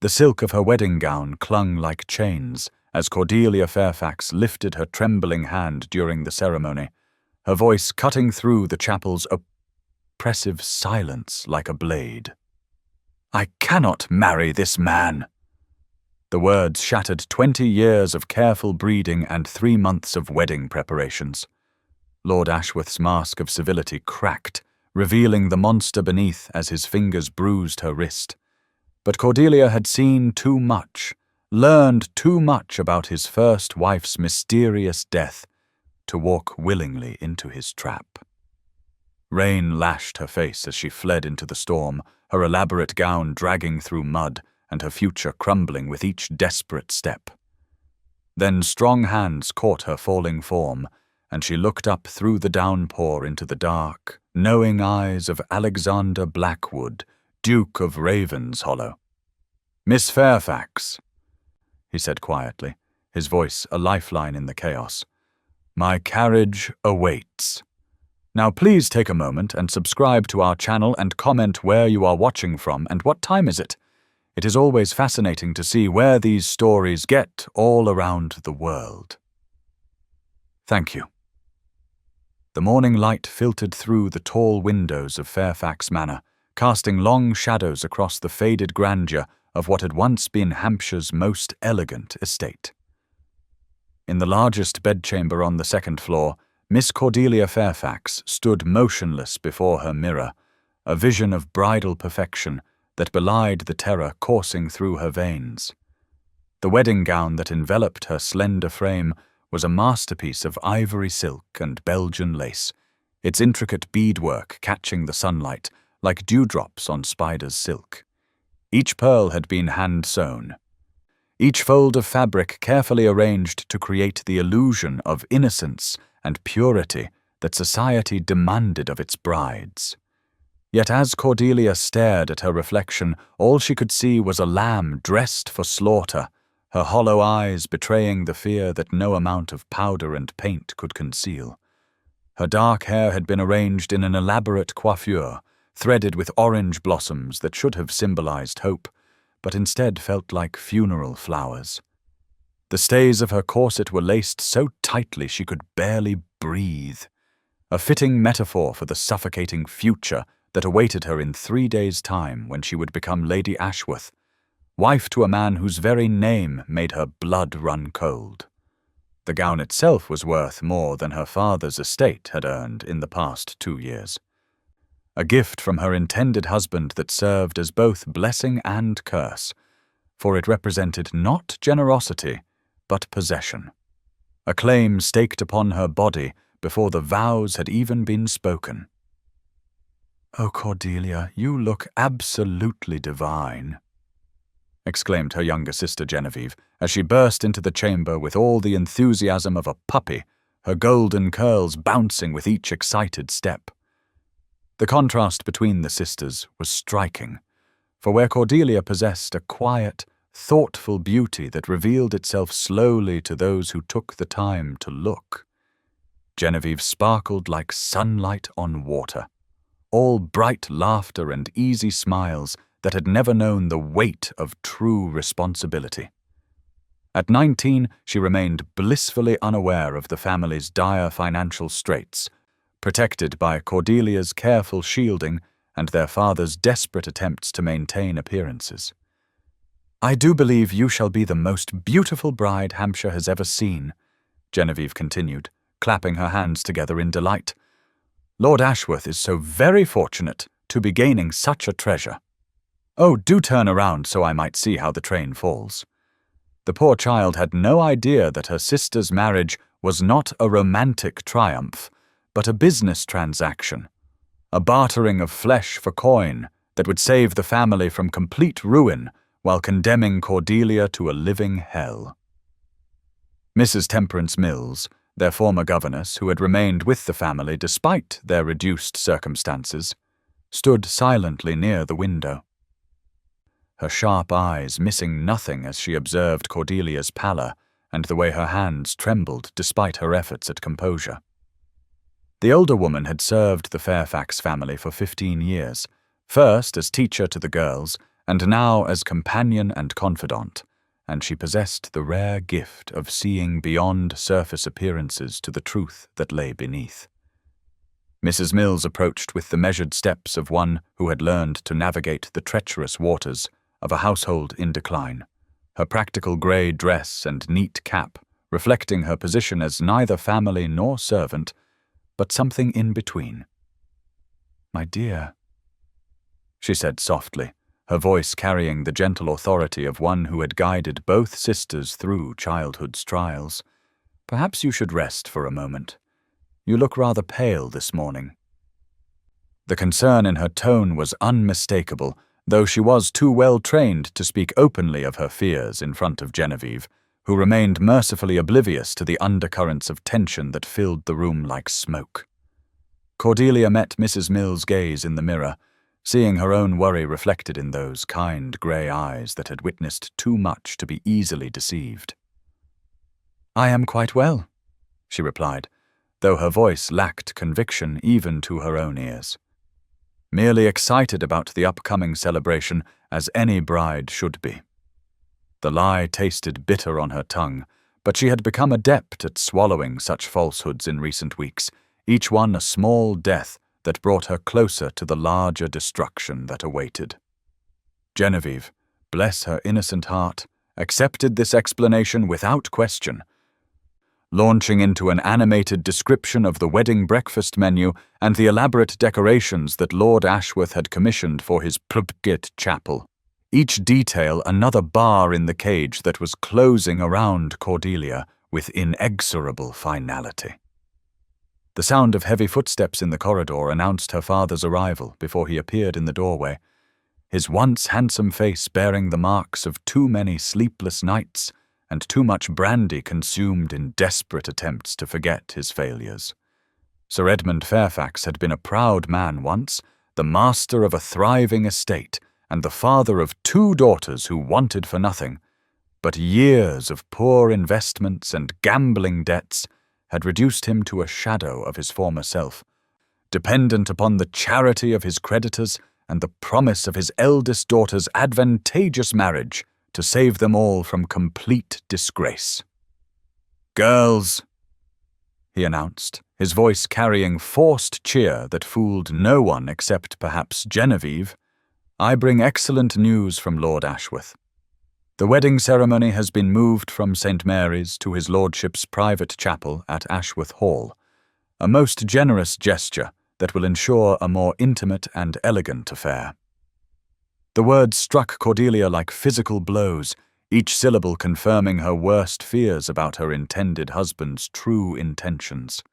The silk of her wedding gown clung like chains as Cordelia Fairfax lifted her trembling hand during the ceremony, her voice cutting through the chapel's oppressive silence like a blade. "I cannot marry this man." The words shattered 20 years of careful breeding and 3 months of wedding preparations. Lord Ashworth's mask of civility cracked, revealing the monster beneath as his fingers bruised her wrist. But Cordelia had seen too much, learned too much about his first wife's mysterious death, to walk willingly into his trap. Rain lashed her face as she fled into the storm, her elaborate gown dragging through mud and her future crumbling with each desperate step. Then strong hands caught her falling form, and she looked up through the downpour into the dark, knowing eyes of Alexander Blackwood, Duke of Ravenshollow. "Miss Fairfax," he said quietly, his voice a lifeline in the chaos, "my carriage awaits. Now please take a moment and subscribe to our channel and comment where you are watching from and what time is it. It is always fascinating to see where these stories get all around the world. Thank you." The morning light filtered through the tall windows of Fairfax Manor, casting long shadows across the faded grandeur of what had once been Hampshire's most elegant estate. In the largest bedchamber on the second floor, Miss Cordelia Fairfax stood motionless before her mirror, a vision of bridal perfection that belied the terror coursing through her veins. The wedding gown that enveloped her slender frame was a masterpiece of ivory silk and Belgian lace, its intricate beadwork catching the sunlight like dewdrops on spider's silk. Each pearl had been hand-sewn, each fold of fabric carefully arranged to create the illusion of innocence and purity that society demanded of its brides. Yet as Cordelia stared at her reflection, all she could see was a lamb dressed for slaughter, her hollow eyes betraying the fear that no amount of powder and paint could conceal. Her dark hair had been arranged in an elaborate coiffure, threaded with orange blossoms that should have symbolized hope, but instead felt like funeral flowers. The stays of her corset were laced so tightly she could barely breathe, a fitting metaphor for the suffocating future that awaited her in 3 days' time when she would become Lady Ashworth, wife to a man whose very name made her blood run cold. The gown itself was worth more than her father's estate had earned in the past 2 years. A gift from her intended husband that served as both blessing and curse, for it represented not generosity, but possession. A claim staked upon her body before the vows had even been spoken. "Oh, Cordelia, you look absolutely divine," exclaimed her younger sister Genevieve, as she burst into the chamber with all the enthusiasm of a puppy, her golden curls bouncing with each excited step. The contrast between the sisters was striking, for where Cordelia possessed a quiet, thoughtful beauty that revealed itself slowly to those who took the time to look, Genevieve sparkled like sunlight on water, all bright laughter and easy smiles that had never known the weight of true responsibility. At 19, she remained blissfully unaware of the family's dire financial straits, protected by Cordelia's careful shielding and their father's desperate attempts to maintain appearances. "I do believe you shall be the most beautiful bride Hampshire has ever seen," Genevieve continued, clapping her hands together in delight. "Lord Ashworth is so very fortunate to be gaining such a treasure. Oh, do turn around so I might see how the train falls." The poor child had no idea that her sister's marriage was not a romantic triumph, but a business transaction, a bartering of flesh for coin that would save the family from complete ruin while condemning Cordelia to a living hell. Mrs. Temperance Mills, their former governess who had remained with the family despite their reduced circumstances, stood silently near the window, her sharp eyes missing nothing as she observed Cordelia's pallor and the way her hands trembled despite her efforts at composure. The older woman had served the Fairfax family for 15 years, first as teacher to the girls, and now as companion and confidant, and she possessed the rare gift of seeing beyond surface appearances to the truth that lay beneath. Mrs. Mills approached with the measured steps of one who had learned to navigate the treacherous waters of a household in decline, her practical grey dress and neat cap reflecting her position as neither family nor servant, but something in between. "My dear," she said softly, her voice carrying the gentle authority of one who had guided both sisters through childhood's trials, "perhaps you should rest for a moment. You look rather pale this morning." The concern in her tone was unmistakable, though she was too well trained to speak openly of her fears in front of Genevieve, who remained mercifully oblivious to the undercurrents of tension that filled the room like smoke. Cordelia met Mrs. Mills' gaze in the mirror, seeing her own worry reflected in those kind grey eyes that had witnessed too much to be easily deceived. "I am quite well," she replied, though her voice lacked conviction even to her own ears. Merely excited about the upcoming celebration, as any bride should be. The lie tasted bitter on her tongue, but she had become adept at swallowing such falsehoods in recent weeks, each one a small death that brought her closer to the larger destruction that awaited. Genevieve, bless her innocent heart, accepted this explanation without question, launching into an animated description of the wedding breakfast menu and the elaborate decorations that Lord Ashworth had commissioned for his private chapel. Each detail another bar in the cage that was closing around Cordelia with inexorable finality. The sound of heavy footsteps in the corridor announced her father's arrival before he appeared in the doorway, his once handsome face bearing the marks of too many sleepless nights and too much brandy consumed in desperate attempts to forget his failures. Sir Edmund Fairfax had been a proud man once, the master of a thriving estate, and the father of 2 daughters who wanted for nothing, but years of poor investments and gambling debts had reduced him to a shadow of his former self, dependent upon the charity of his creditors and the promise of his eldest daughter's advantageous marriage to save them all from complete disgrace. "Girls," he announced, his voice carrying forced cheer that fooled no one except perhaps Genevieve, "I bring excellent news from Lord Ashworth. The wedding ceremony has been moved from St. Mary's to his lordship's private chapel at Ashworth Hall, a most generous gesture that will ensure a more intimate and elegant affair." The words struck Cordelia like physical blows, each syllable confirming her worst fears about her intended husband's true intentions.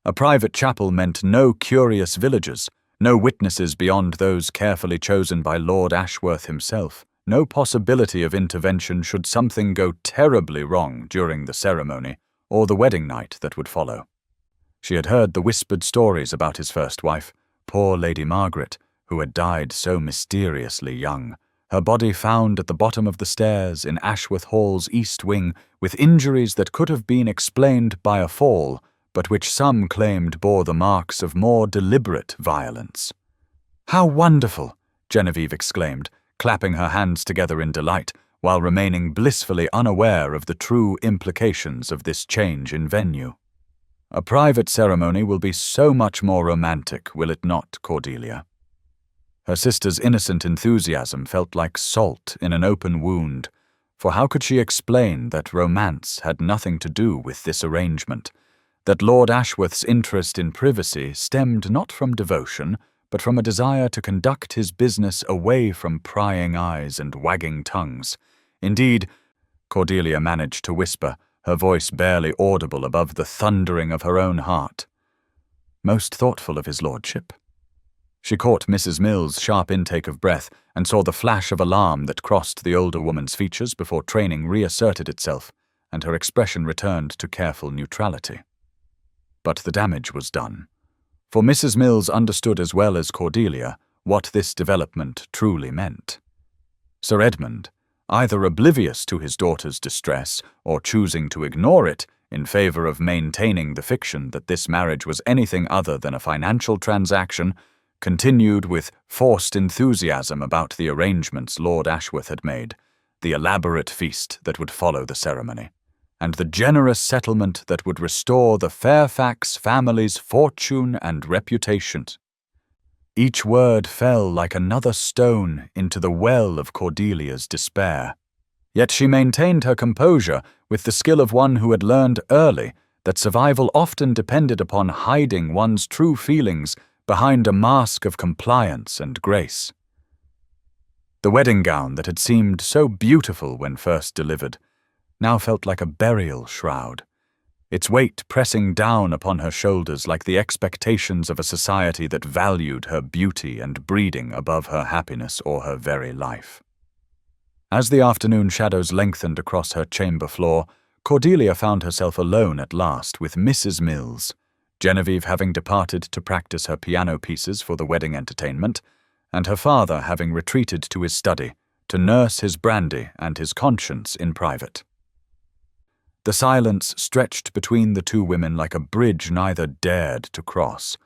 A private chapel meant no curious villagers, no witnesses beyond those carefully chosen by Lord Ashworth himself, no possibility of intervention should something go terribly wrong during the ceremony or the wedding night that would follow. She had heard the whispered stories about his first wife, poor Lady Margaret, who had died so mysteriously young, her body found at the bottom of the stairs in Ashworth Hall's east wing with injuries that could have been explained by a fall, but which some claimed bore the marks of more deliberate violence. "How wonderful!" Genevieve exclaimed, clapping her hands together in delight, while remaining blissfully unaware of the true implications of this change in venue. "A private ceremony will be so much more romantic, will it not, Cordelia?" Her sister's innocent enthusiasm felt like salt in an open wound, for how could she explain that romance had nothing to do with this arrangement, that Lord Ashworth's interest in privacy stemmed not from devotion, but from a desire to conduct his business away from prying eyes and wagging tongues. Indeed, Cordelia managed to whisper, her voice barely audible above the thundering of her own heart. "Most thoughtful of his lordship." She caught Mrs. Mills' sharp intake of breath and saw the flash of alarm that crossed the older woman's features before training reasserted itself, and her expression returned to careful neutrality. But the damage was done, for Mrs. Mills understood as well as Cordelia what this development truly meant. Sir Edmund, either oblivious to his daughter's distress or choosing to ignore it in favor of maintaining the fiction that this marriage was anything other than a financial transaction, continued with forced enthusiasm about the arrangements Lord Ashworth had made, the elaborate feast that would follow the ceremony, and the generous settlement that would restore the Fairfax family's fortune and reputation. Each word fell like another stone into the well of Cordelia's despair. Yet she maintained her composure with the skill of one who had learned early that survival often depended upon hiding one's true feelings behind a mask of compliance and grace. The wedding gown that had seemed so beautiful when first delivered now felt like a burial shroud, its weight pressing down upon her shoulders like the expectations of a society that valued her beauty and breeding above her happiness or her very life. As the afternoon shadows lengthened across her chamber floor, Cordelia found herself alone at last with Mrs. Mills, Genevieve having departed to practice her piano pieces for the wedding entertainment, and her father having retreated to his study to nurse his brandy and his conscience in private. The silence stretched between the two women like a bridge neither dared to cross,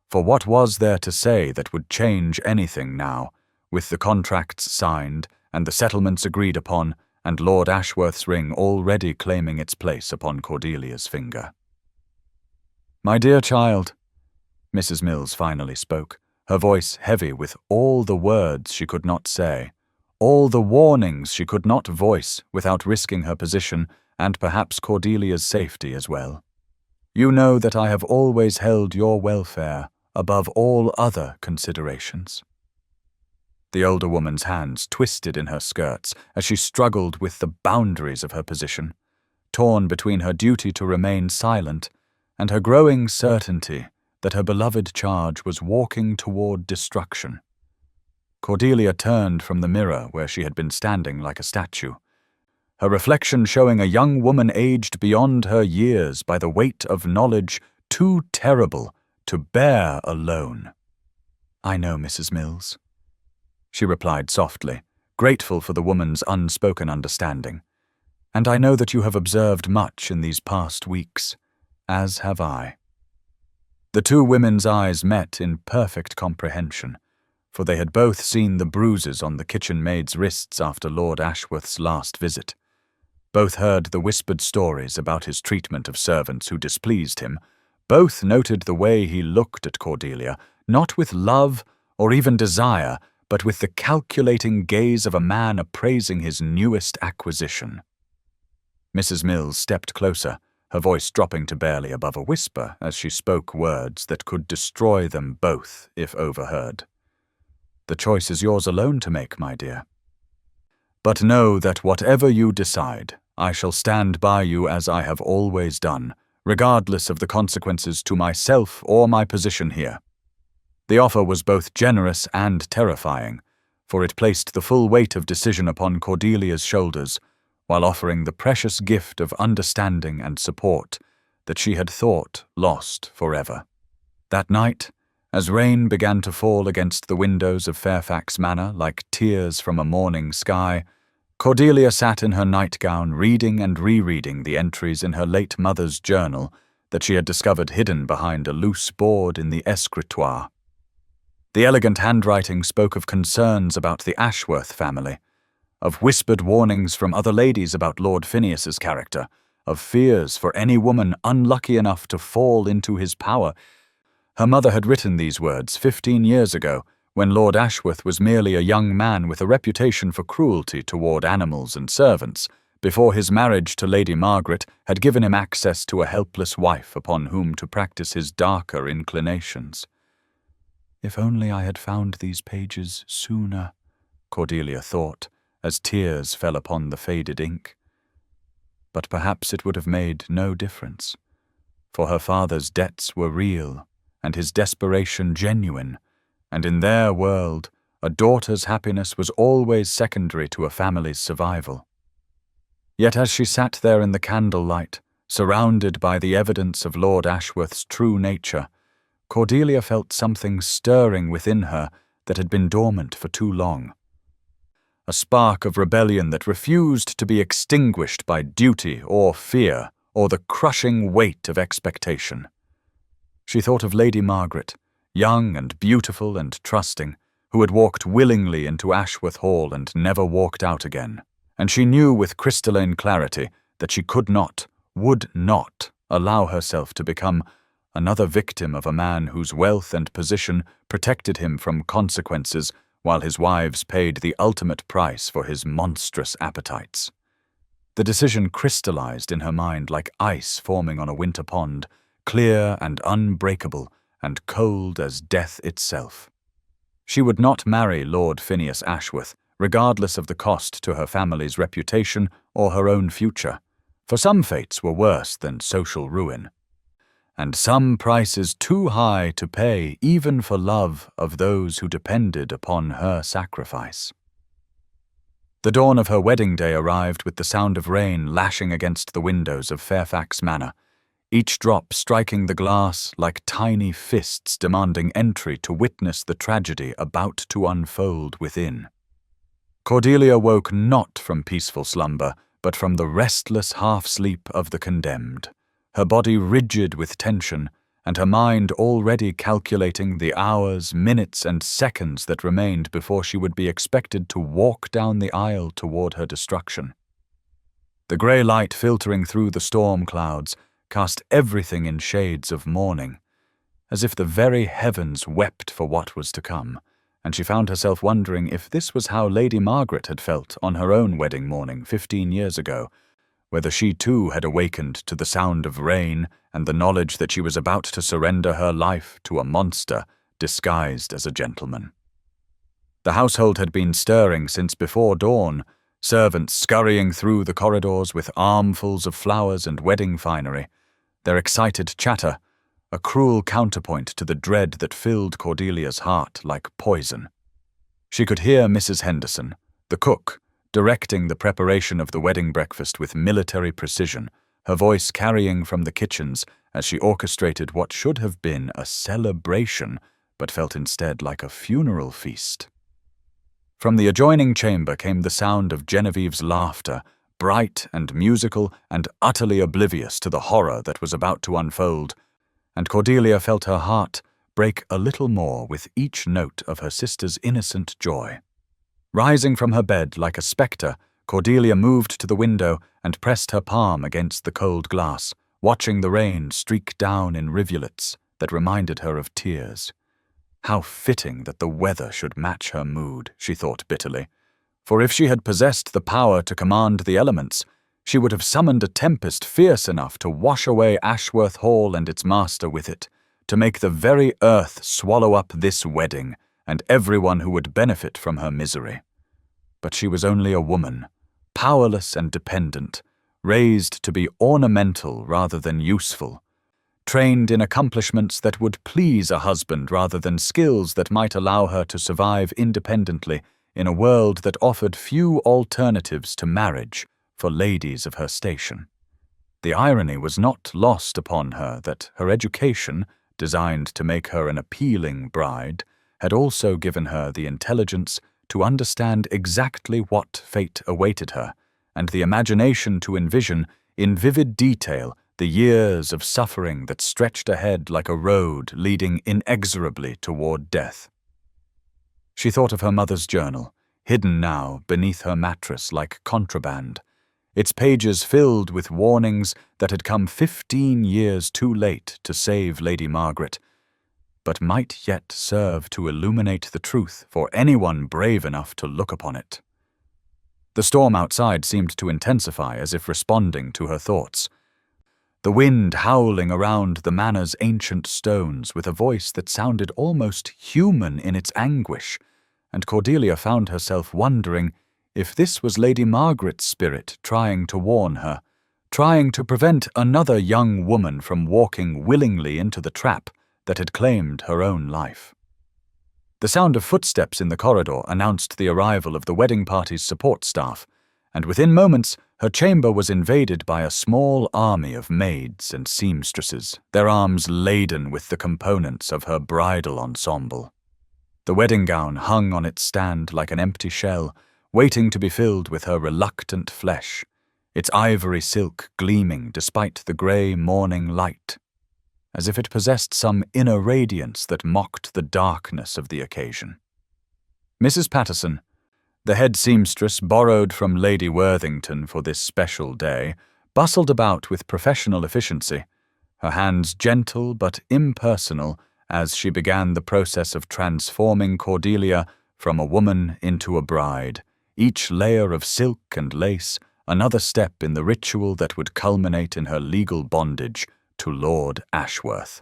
for what was there to say that would change anything now, with the contracts signed and the settlements agreed upon, and Lord Ashworth's ring already claiming its place upon Cordelia's finger. "My dear child," Mrs. Mills finally spoke, her voice heavy with all the words she could not say, all the warnings she could not voice without risking her position and perhaps Cordelia's safety as well. "You know that I have always held your welfare above all other considerations." The older woman's hands twisted in her skirts as she struggled with the boundaries of her position, torn between her duty to remain silent and her growing certainty that her beloved charge was walking toward destruction. Cordelia turned from the mirror where she had been standing like a statue, her reflection showing a young woman aged beyond her years by the weight of knowledge too terrible to bear alone. "I know, Mrs. Mills," she replied softly, grateful for the woman's unspoken understanding. "And I know that you have observed much in these past weeks, as have I." The two women's eyes met in perfect comprehension, for they had both seen the bruises on the kitchen maid's wrists after Lord Ashworth's last visit. Both heard the whispered stories about his treatment of servants who displeased him. Both noted the way he looked at Cordelia, not with love or even desire, but with the calculating gaze of a man appraising his newest acquisition. Mrs. Mills stepped closer, her voice dropping to barely above a whisper as she spoke words that could destroy them both if overheard. "The choice is yours alone to make, my dear. But know that whatever you decide, I shall stand by you as I have always done, regardless of the consequences to myself or my position here." The offer was both generous and terrifying, for it placed the full weight of decision upon Cordelia's shoulders, while offering the precious gift of understanding and support that she had thought lost forever. That night, as rain began to fall against the windows of Fairfax Manor like tears from a morning sky, Cordelia sat in her nightgown reading and rereading the entries in her late mother's journal that she had discovered hidden behind a loose board in the escritoire. The elegant handwriting spoke of concerns about the Ashworth family, of whispered warnings from other ladies about Lord Phineas's character, of fears for any woman unlucky enough to fall into his power. Her mother had written these words 15 years ago, when Lord Ashworth was merely a young man with a reputation for cruelty toward animals and servants, before his marriage to Lady Margaret had given him access to a helpless wife upon whom to practice his darker inclinations. "If only I had found these pages sooner," Cordelia thought, as tears fell upon the faded ink. But perhaps it would have made no difference, for her father's debts were real and his desperation genuine, and in their world, a daughter's happiness was always secondary to a family's survival. Yet as she sat there in the candlelight, surrounded by the evidence of Lord Ashworth's true nature, Cordelia felt something stirring within her that had been dormant for too long. A spark of rebellion that refused to be extinguished by duty or fear or the crushing weight of expectation. She thought of Lady Margaret, young and beautiful and trusting, who had walked willingly into Ashworth Hall and never walked out again. And she knew with crystalline clarity that she could not, would not, allow herself to become another victim of a man whose wealth and position protected him from consequences while his wives paid the ultimate price for his monstrous appetites. The decision crystallized in her mind like ice forming on a winter pond, clear and unbreakable and cold as death itself. She would not marry Lord Phineas Ashworth, regardless of the cost to her family's reputation or her own future, for some fates were worse than social ruin, and some prices too high to pay even for love of those who depended upon her sacrifice. The dawn of her wedding day arrived with the sound of rain lashing against the windows of Fairfax Manor, each drop striking the glass like tiny fists demanding entry to witness the tragedy about to unfold within. Cordelia woke not from peaceful slumber, but from the restless half-sleep of the condemned, her body rigid with tension, and her mind already calculating the hours, minutes, and seconds that remained before she would be expected to walk down the aisle toward her destruction. The grey light filtering through the storm clouds cast everything in shades of mourning, as if the very heavens wept for what was to come, and she found herself wondering if this was how Lady Margaret had felt on her own wedding morning 15 years ago, whether she too had awakened to the sound of rain and the knowledge that she was about to surrender her life to a monster disguised as a gentleman. The household had been stirring since before dawn, servants scurrying through the corridors with armfuls of flowers and wedding finery, their excited chatter, a cruel counterpoint to the dread that filled Cordelia's heart like poison. She could hear Mrs. Henderson, the cook, directing the preparation of the wedding breakfast with military precision, her voice carrying from the kitchens as she orchestrated what should have been a celebration, but felt instead like a funeral feast. From the adjoining chamber came the sound of Genevieve's laughter, bright and musical and utterly oblivious to the horror that was about to unfold, and Cordelia felt her heart break a little more with each note of her sister's innocent joy. Rising from her bed like a spectre, Cordelia moved to the window and pressed her palm against the cold glass, watching the rain streak down in rivulets that reminded her of tears. How fitting that the weather should match her mood, she thought bitterly. For if she had possessed the power to command the elements, she would have summoned a tempest fierce enough to wash away Ashworth Hall and its master with it, to make the very earth swallow up this wedding and everyone who would benefit from her misery. But she was only a woman, powerless and dependent, raised to be ornamental rather than useful, trained in accomplishments that would please a husband rather than skills that might allow her to survive independently in a world that offered few alternatives to marriage for ladies of her station. The irony was not lost upon her that her education, designed to make her an appealing bride, had also given her the intelligence to understand exactly what fate awaited her, and the imagination to envision, in vivid detail, the years of suffering that stretched ahead like a road leading inexorably toward death. She thought of her mother's journal, hidden now beneath her mattress like contraband, its pages filled with warnings that had come 15 years too late to save Lady Margaret, but might yet serve to illuminate the truth for anyone brave enough to look upon it. The storm outside seemed to intensify as if responding to her thoughts. The wind howling around the manor's ancient stones with a voice that sounded almost human in its anguish, and Cordelia found herself wondering if this was Lady Margaret's spirit trying to warn her, trying to prevent another young woman from walking willingly into the trap that had claimed her own life. The sound of footsteps in the corridor announced the arrival of the wedding party's support staff, and within moments her chamber was invaded by a small army of maids and seamstresses, their arms laden with the components of her bridal ensemble. The wedding gown hung on its stand like an empty shell, waiting to be filled with her reluctant flesh, its ivory silk gleaming despite the grey morning light. as if it possessed some inner radiance that mocked the darkness of the occasion. Mrs. Patterson, the head seamstress borrowed from Lady Worthington for this special day, bustled about with professional efficiency, her hands gentle but impersonal as she began the process of transforming Cordelia from a woman into a bride, each layer of silk and lace another step in the ritual that would culminate in her legal bondage to Lord Ashworth.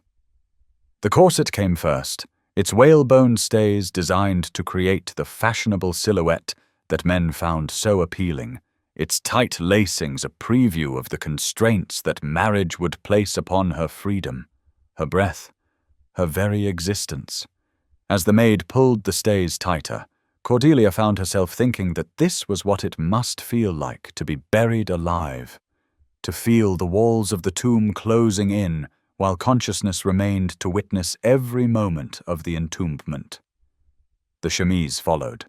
The corset came first, its whalebone stays designed to create the fashionable silhouette that men found so appealing, its tight lacings a preview of the constraints that marriage would place upon her freedom, her breath, her very existence. As the maid pulled the stays tighter, Cordelia found herself thinking that this was what it must feel like to be buried alive, to feel the walls of the tomb closing in while consciousness remained to witness every moment of the entombment. The chemise followed.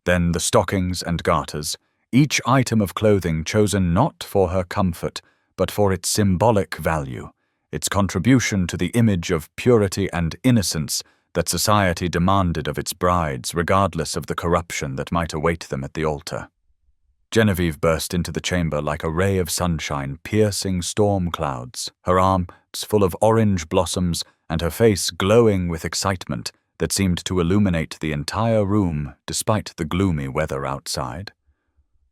Then the stockings and garters, each item of clothing chosen not for her comfort, but for its symbolic value, its contribution to the image of purity and innocence that society demanded of its brides, regardless of the corruption that might await them at the altar. Genevieve burst into the chamber like a ray of sunshine piercing storm clouds, her arms full of orange blossoms and her face glowing with excitement that seemed to illuminate the entire room despite the gloomy weather outside.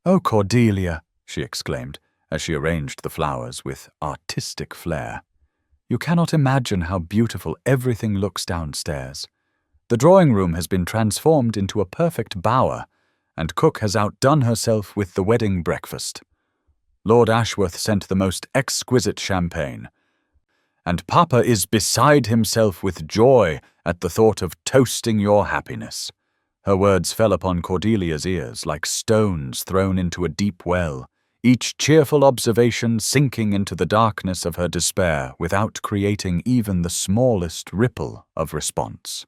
"Oh, Cordelia," she exclaimed as she arranged the flowers with artistic flair. "You cannot imagine how beautiful everything looks downstairs. The drawing room has been transformed into a perfect bower, and cook has outdone herself with the wedding breakfast. Lord Ashworth sent the most exquisite champagne, and Papa is beside himself with joy at the thought of toasting your happiness." Her words fell upon Cordelia's ears like stones thrown into a deep well, each cheerful observation sinking into the darkness of her despair without creating even the smallest ripple of response.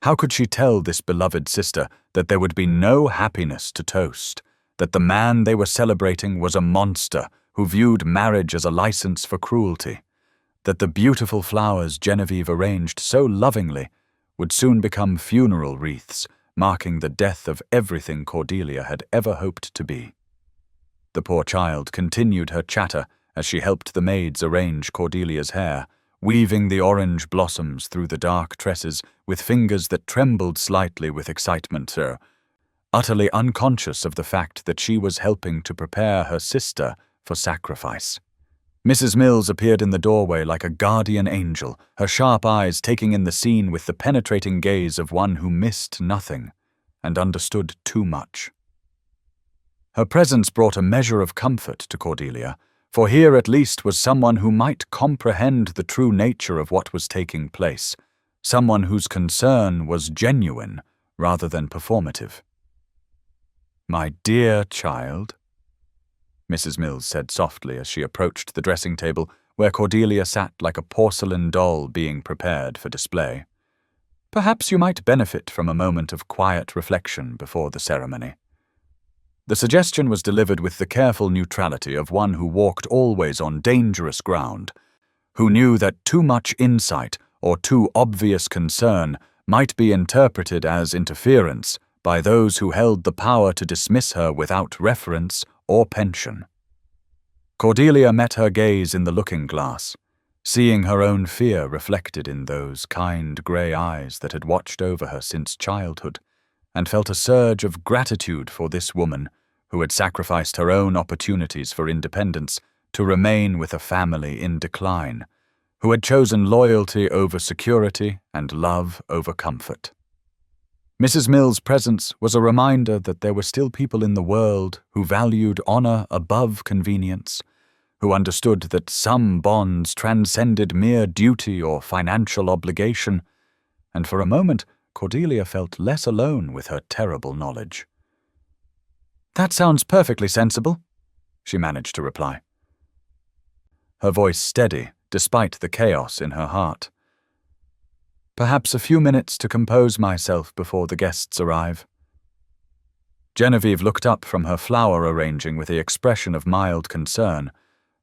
How could she tell this beloved sister that there would be no happiness to toast, that the man they were celebrating was a monster who viewed marriage as a license for cruelty, that the beautiful flowers Genevieve arranged so lovingly would soon become funeral wreaths, marking the death of everything Cordelia had ever hoped to be? The poor child continued her chatter as she helped the maids arrange Cordelia's hair, weaving the orange blossoms through the dark tresses with fingers that trembled slightly with excitement, utterly unconscious of the fact that she was helping to prepare her sister for sacrifice. Mrs. Mills appeared in the doorway like a guardian angel, her sharp eyes taking in the scene with the penetrating gaze of one who missed nothing and understood too much. Her presence brought a measure of comfort to Cordelia, for here at least was someone who might comprehend the true nature of what was taking place, someone whose concern was genuine rather than performative. "My dear child," Mrs. Mills said softly as she approached the dressing table where Cordelia sat like a porcelain doll being prepared for display. "Perhaps you might benefit from a moment of quiet reflection before the ceremony." The suggestion was delivered with the careful neutrality of one who walked always on dangerous ground, who knew that too much insight or too obvious concern might be interpreted as interference by those who held the power to dismiss her without reference or pension. Cordelia met her gaze in the looking-glass, seeing her own fear reflected in those kind grey eyes that had watched over her since childhood, and felt a surge of gratitude for this woman who had sacrificed her own opportunities for independence to remain with a family in decline, who had chosen loyalty over security and love over comfort. Mrs. Mill's presence was a reminder that there were still people in the world who valued honor above convenience, who understood that some bonds transcended mere duty or financial obligation, and for a moment Cordelia felt less alone with her terrible knowledge. "That sounds perfectly sensible," she managed to reply, her voice steady despite the chaos in her heart. "Perhaps a few minutes to compose myself before the guests arrive." Genevieve looked up from her flower arranging with the expression of mild concern,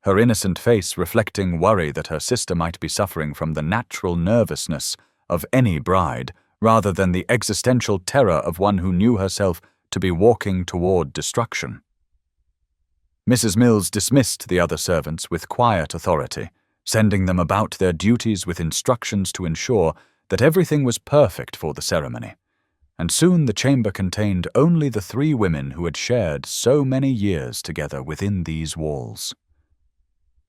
her innocent face reflecting worry that her sister might be suffering from the natural nervousness of any bride, rather than the existential terror of one who knew herself to be walking toward destruction. Mrs. Mills dismissed the other servants with quiet authority, sending them about their duties with instructions to ensure that everything was perfect for the ceremony, and soon the chamber contained only the 3 women who had shared so many years together within these walls.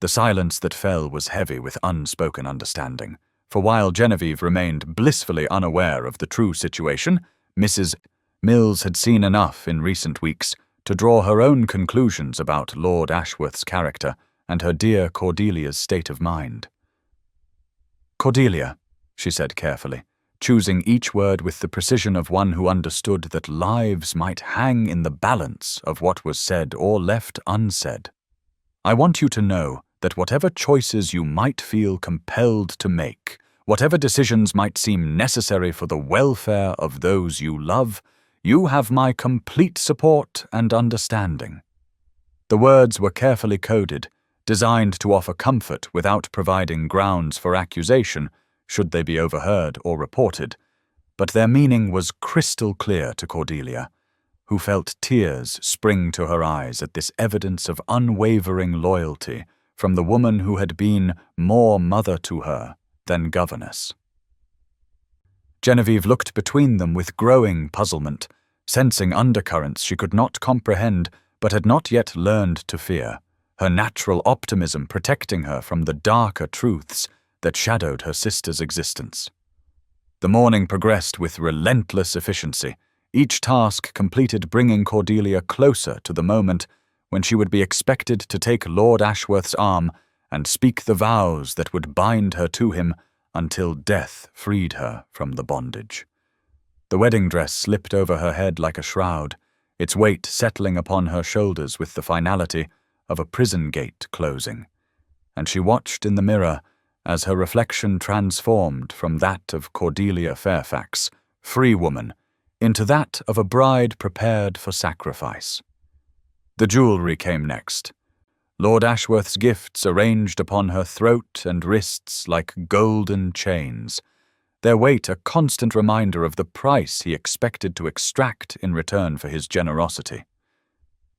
The silence that fell was heavy with unspoken understanding, for while Genevieve remained blissfully unaware of the true situation, Mrs. Mills had seen enough in recent weeks to draw her own conclusions about Lord Ashworth's character and her dear Cordelia's state of mind. "Cordelia," she said carefully, choosing each word with the precision of one who understood that lives might hang in the balance of what was said or left unsaid. "I want you to know that whatever choices you might feel compelled to make, whatever decisions might seem necessary for the welfare of those you love, you have my complete support and understanding." The words were carefully coded, designed to offer comfort without providing grounds for accusation, should they be overheard or reported, but their meaning was crystal clear to Cordelia, who felt tears spring to her eyes at this evidence of unwavering loyalty from the woman who had been more mother to her than governess. Genevieve looked between them with growing puzzlement, sensing undercurrents she could not comprehend but had not yet learned to fear, her natural optimism protecting her from the darker truths that shadowed her sister's existence. The morning progressed with relentless efficiency, each task completed bringing Cordelia closer to the moment when she would be expected to take Lord Ashworth's arm and speak the vows that would bind her to him until death freed her from the bondage. The wedding dress slipped over her head like a shroud, its weight settling upon her shoulders with the finality of a prison gate closing, and she watched in the mirror as her reflection transformed from that of Cordelia Fairfax, free woman, into that of a bride prepared for sacrifice. The jewelry came next. Lord Ashworth's gifts arranged upon her throat and wrists like golden chains, their weight a constant reminder of the price he expected to extract in return for his generosity.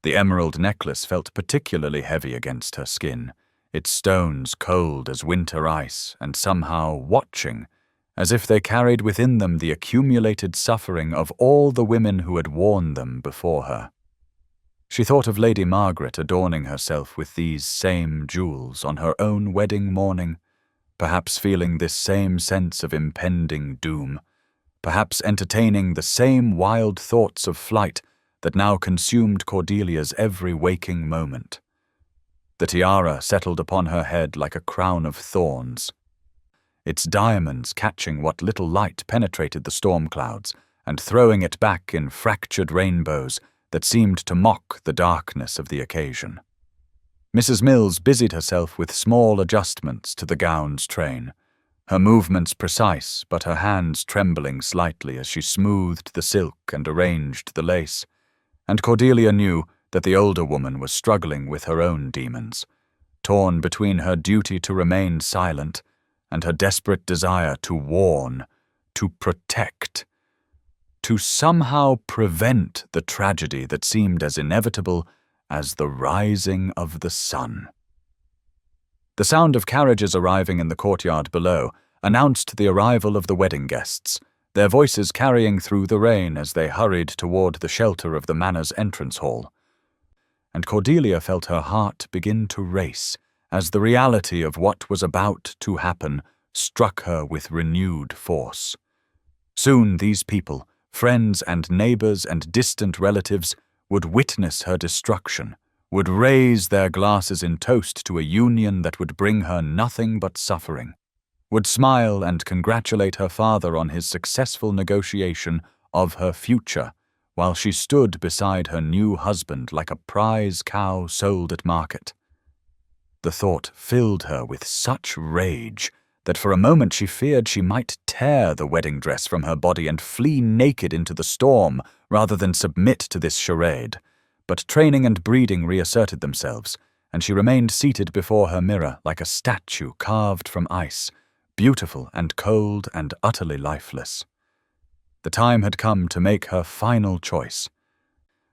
The emerald necklace felt particularly heavy against her skin, its stones cold as winter ice and somehow watching, as if they carried within them the accumulated suffering of all the women who had worn them before her. She thought of Lady Margaret adorning herself with these same jewels on her own wedding morning, perhaps feeling this same sense of impending doom, perhaps entertaining the same wild thoughts of flight that now consumed Cordelia's every waking moment. The tiara settled upon her head like a crown of thorns, its diamonds catching what little light penetrated the storm clouds and throwing it back in fractured rainbows that seemed to mock the darkness of the occasion. Mrs. Mills busied herself with small adjustments to the gown's train, her movements precise but her hands trembling slightly as she smoothed the silk and arranged the lace, and Cordelia knew that the older woman was struggling with her own demons, torn between her duty to remain silent and her desperate desire to warn, to protect, to somehow prevent the tragedy that seemed as inevitable as the rising of the sun. The sound of carriages arriving in the courtyard below announced the arrival of the wedding guests, their voices carrying through the rain as they hurried toward the shelter of the manor's entrance hall. And Cordelia felt her heart begin to race as the reality of what was about to happen struck her with renewed force. Soon these people, friends and neighbors and distant relatives, would witness her destruction, would raise their glasses in toast to a union that would bring her nothing but suffering, would smile and congratulate her father on his successful negotiation of her future, while she stood beside her new husband like a prize cow sold at market. The thought filled her with such rage that for a moment she feared she might tear the wedding dress from her body and flee naked into the storm rather than submit to this charade. But training and breeding reasserted themselves, and she remained seated before her mirror like a statue carved from ice, beautiful and cold and utterly lifeless. The time had come to make her final choice,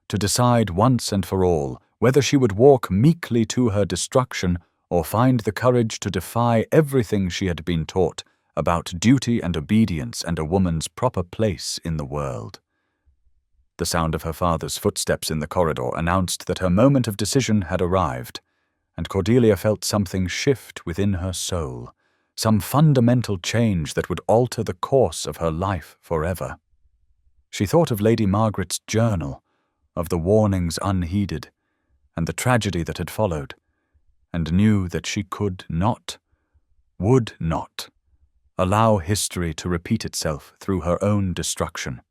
to decide once and for all whether she would walk meekly to her destruction or find the courage to defy everything she had been taught about duty and obedience and a woman's proper place in the world. The sound of her father's footsteps in the corridor announced that her moment of decision had arrived, and Cordelia felt something shift within her soul, some fundamental change that would alter the course of her life forever. She thought of Lady Margaret's journal, of the warnings unheeded, and the tragedy that had followed, and knew that she could not, would not, allow history to repeat itself through her own destruction.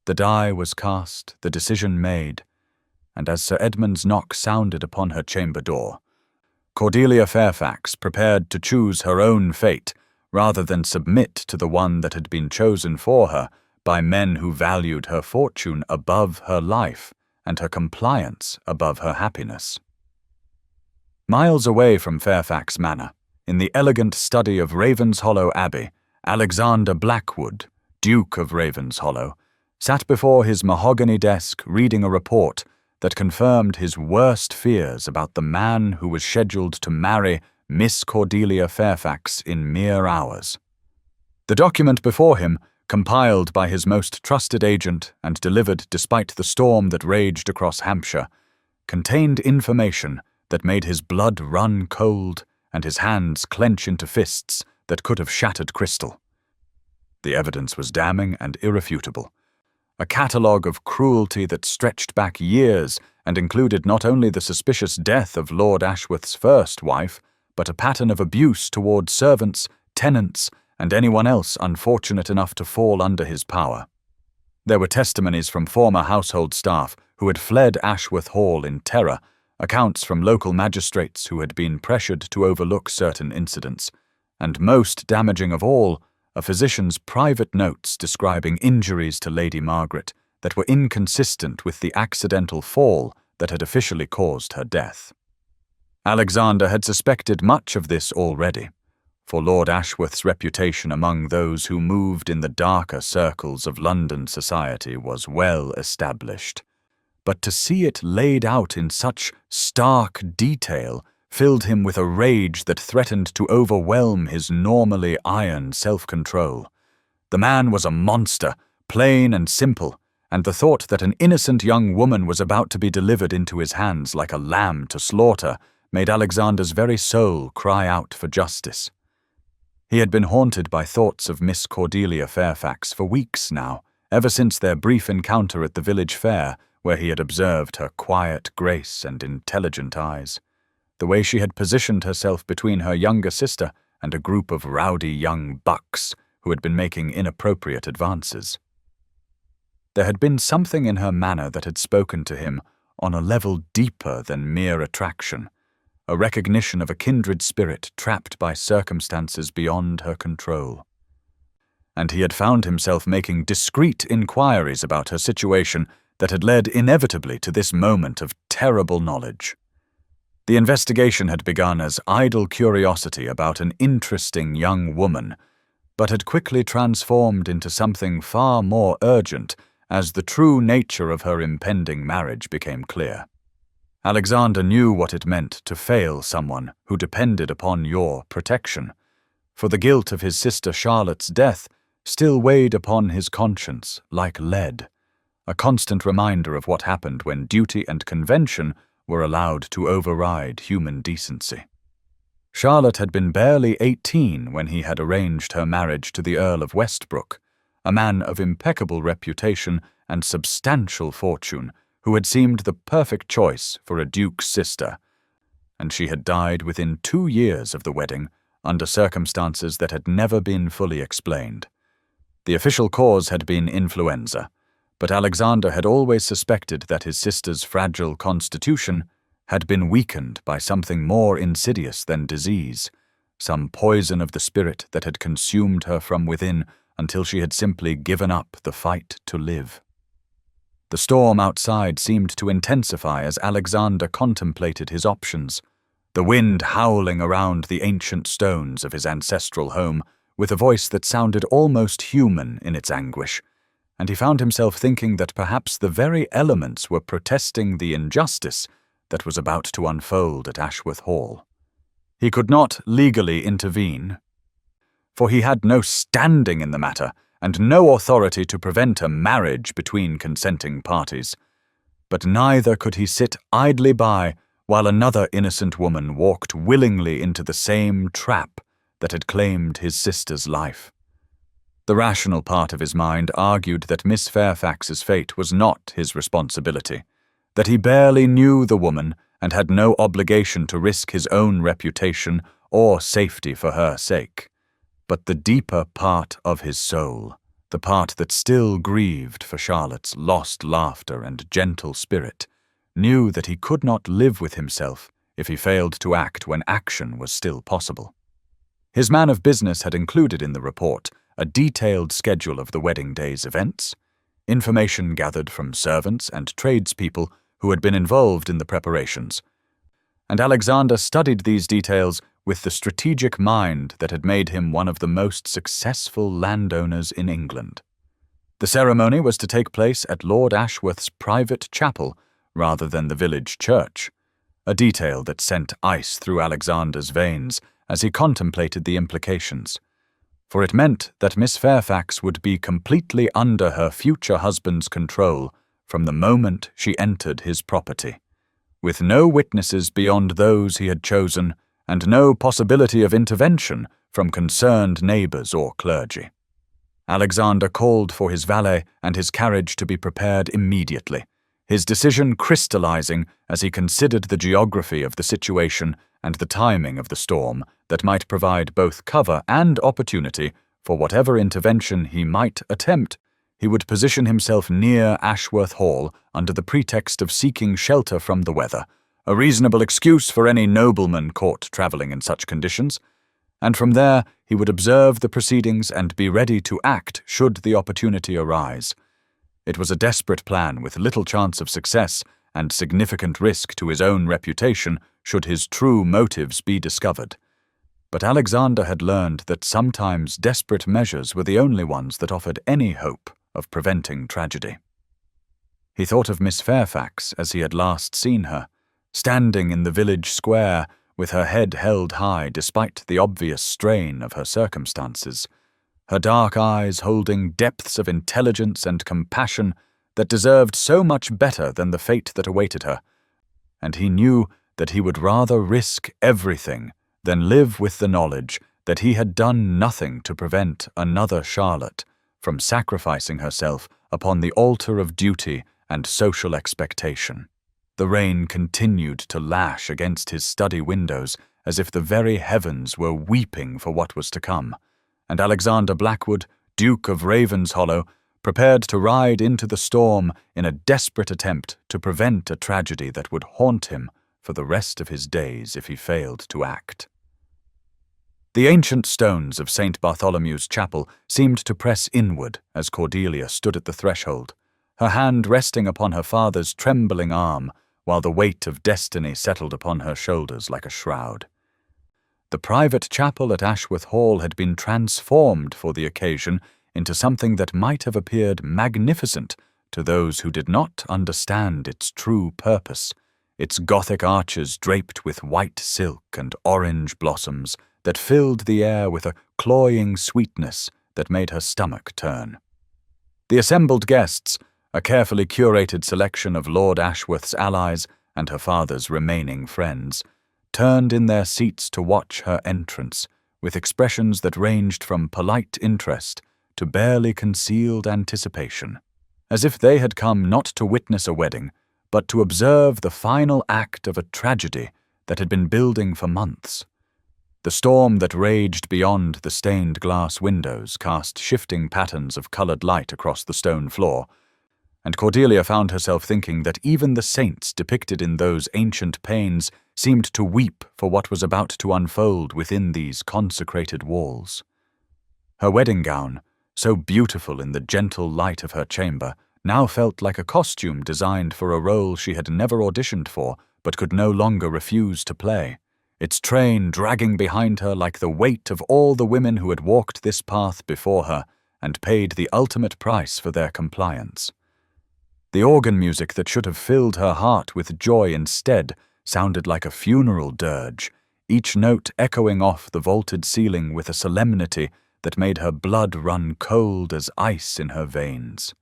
The die was cast, the decision made, and as Sir Edmund's knock sounded upon her chamber door, Cordelia Fairfax prepared to choose her own fate rather than submit to the one that had been chosen for her by men who valued her fortune above her life and her compliance above her happiness. Miles away from Fairfax Manor, in the elegant study of Ravenshollow Abbey, Alexander Blackwood, Duke of Ravenshollow, sat before his mahogany desk reading a report that confirmed his worst fears about the man who was scheduled to marry Miss Cordelia Fairfax in mere hours. The document before him, compiled by his most trusted agent and delivered despite the storm that raged across Hampshire, contained information that made his blood run cold and his hands clench into fists that could have shattered crystal. The evidence was damning and irrefutable. A catalogue of cruelty that stretched back years and included not only the suspicious death of Lord Ashworth's first wife, but a pattern of abuse toward servants, tenants, and anyone else unfortunate enough to fall under his power. There were testimonies from former household staff who had fled Ashworth Hall in terror, accounts from local magistrates who had been pressured to overlook certain incidents, and most damaging of all, a physician's private notes describing injuries to Lady Margaret that were inconsistent with the accidental fall that had officially caused her death. Alexander had suspected much of this already, for Lord Ashworth's reputation among those who moved in the darker circles of London society was well established. But to see it laid out in such stark detail filled him with a rage that threatened to overwhelm his normally iron self-control. The man was a monster, plain and simple, and the thought that an innocent young woman was about to be delivered into his hands like a lamb to slaughter made Alexander's very soul cry out for justice. He had been haunted by thoughts of Miss Cordelia Fairfax for weeks now, ever since their brief encounter at the village fair, where he had observed her quiet grace and intelligent eyes, the way she had positioned herself between her younger sister and a group of rowdy young bucks who had been making inappropriate advances. There had been something in her manner that had spoken to him on a level deeper than mere attraction, a recognition of a kindred spirit trapped by circumstances beyond her control. And he had found himself making discreet inquiries about her situation that had led inevitably to this moment of terrible knowledge. The investigation had begun as idle curiosity about an interesting young woman, but had quickly transformed into something far more urgent as the true nature of her impending marriage became clear. Alexander knew what it meant to fail someone who depended upon your protection, for the guilt of his sister Charlotte's death still weighed upon his conscience like lead, a constant reminder of what happened when duty and convention were allowed to override human decency. Charlotte had been barely 18 when he had arranged her marriage to the Earl of Westbrook, a man of impeccable reputation and substantial fortune who had seemed the perfect choice for a duke's sister, and she had died within 2 years of the wedding under circumstances that had never been fully explained. The official cause had been influenza, but Alexander had always suspected that his sister's fragile constitution had been weakened by something more insidious than disease, some poison of the spirit that had consumed her from within until she had simply given up the fight to live. The storm outside seemed to intensify as Alexander contemplated his options, the wind howling around the ancient stones of his ancestral home with a voice that sounded almost human in its anguish, and he found himself thinking that perhaps the very elements were protesting the injustice that was about to unfold at Ashworth Hall. He could not legally intervene, for he had no standing in the matter and no authority to prevent a marriage between consenting parties. But neither could he sit idly by while another innocent woman walked willingly into the same trap that had claimed his sister's life. The rational part of his mind argued that Miss Fairfax's fate was not his responsibility, that he barely knew the woman and had no obligation to risk his own reputation or safety for her sake. But the deeper part of his soul, the part that still grieved for Charlotte's lost laughter and gentle spirit, knew that he could not live with himself if he failed to act when action was still possible. His man of business had included in the report a detailed schedule of the wedding day's events, information gathered from servants and tradespeople who had been involved in the preparations, and Alexander studied these details with the strategic mind that had made him one of the most successful landowners in England. The ceremony was to take place at Lord Ashworth's private chapel rather than the village church, a detail that sent ice through Alexander's veins as he contemplated the implications, for it meant that Miss Fairfax would be completely under her future husband's control from the moment she entered his property, with no witnesses beyond those he had chosen and no possibility of intervention from concerned neighbours or clergy. Alexander called for his valet and his carriage to be prepared immediately, his decision crystallizing as he considered the geography of the situation and the timing of the storm that might provide both cover and opportunity for whatever intervention he might attempt. He would position himself near Ashworth Hall under the pretext of seeking shelter from the weather, a reasonable excuse for any nobleman caught travelling in such conditions, and from there he would observe the proceedings and be ready to act should the opportunity arise. It was a desperate plan with little chance of success and significant risk to his own reputation should his true motives be discovered. But Alexander had learned that sometimes desperate measures were the only ones that offered any hope of preventing tragedy. He thought of Miss Fairfax as he had last seen her, standing in the village square with her head held high despite the obvious strain of her circumstances, her dark eyes holding depths of intelligence and compassion that deserved so much better than the fate that awaited her, and he knew that he would rather risk everything than live with the knowledge that he had done nothing to prevent another Charlotte from sacrificing herself upon the altar of duty and social expectation. The rain continued to lash against his study windows as if the very heavens were weeping for what was to come, and Alexander Blackwood, Duke of Ravenshollow, prepared to ride into the storm in a desperate attempt to prevent a tragedy that would haunt him for the rest of his days if he failed to act. The ancient stones of St. Bartholomew's Chapel seemed to press inward as Cordelia stood at the threshold, her hand resting upon her father's trembling arm, while the weight of destiny settled upon her shoulders like a shroud. The private chapel at Ashworth Hall had been transformed for the occasion into something that might have appeared magnificent to those who did not understand its true purpose, its Gothic arches draped with white silk and orange blossoms that filled the air with a cloying sweetness that made her stomach turn. The assembled guests, a carefully curated selection of Lord Ashworth's allies and her father's remaining friends, turned in their seats to watch her entrance, with expressions that ranged from polite interest to barely concealed anticipation, as if they had come not to witness a wedding, but to observe the final act of a tragedy that had been building for months. The storm that raged beyond the stained glass windows cast shifting patterns of colored light across the stone floor, and Cordelia found herself thinking that even the saints depicted in those ancient panes seemed to weep for what was about to unfold within these consecrated walls. Her wedding gown, so beautiful in the gentle light of her chamber, now felt like a costume designed for a role she had never auditioned for but could no longer refuse to play, its train dragging behind her like the weight of all the women who had walked this path before her and paid the ultimate price for their compliance. The organ music that should have filled her heart with joy instead sounded like a funeral dirge, each note echoing off the vaulted ceiling with a solemnity that made her blood run cold as ice in her veins.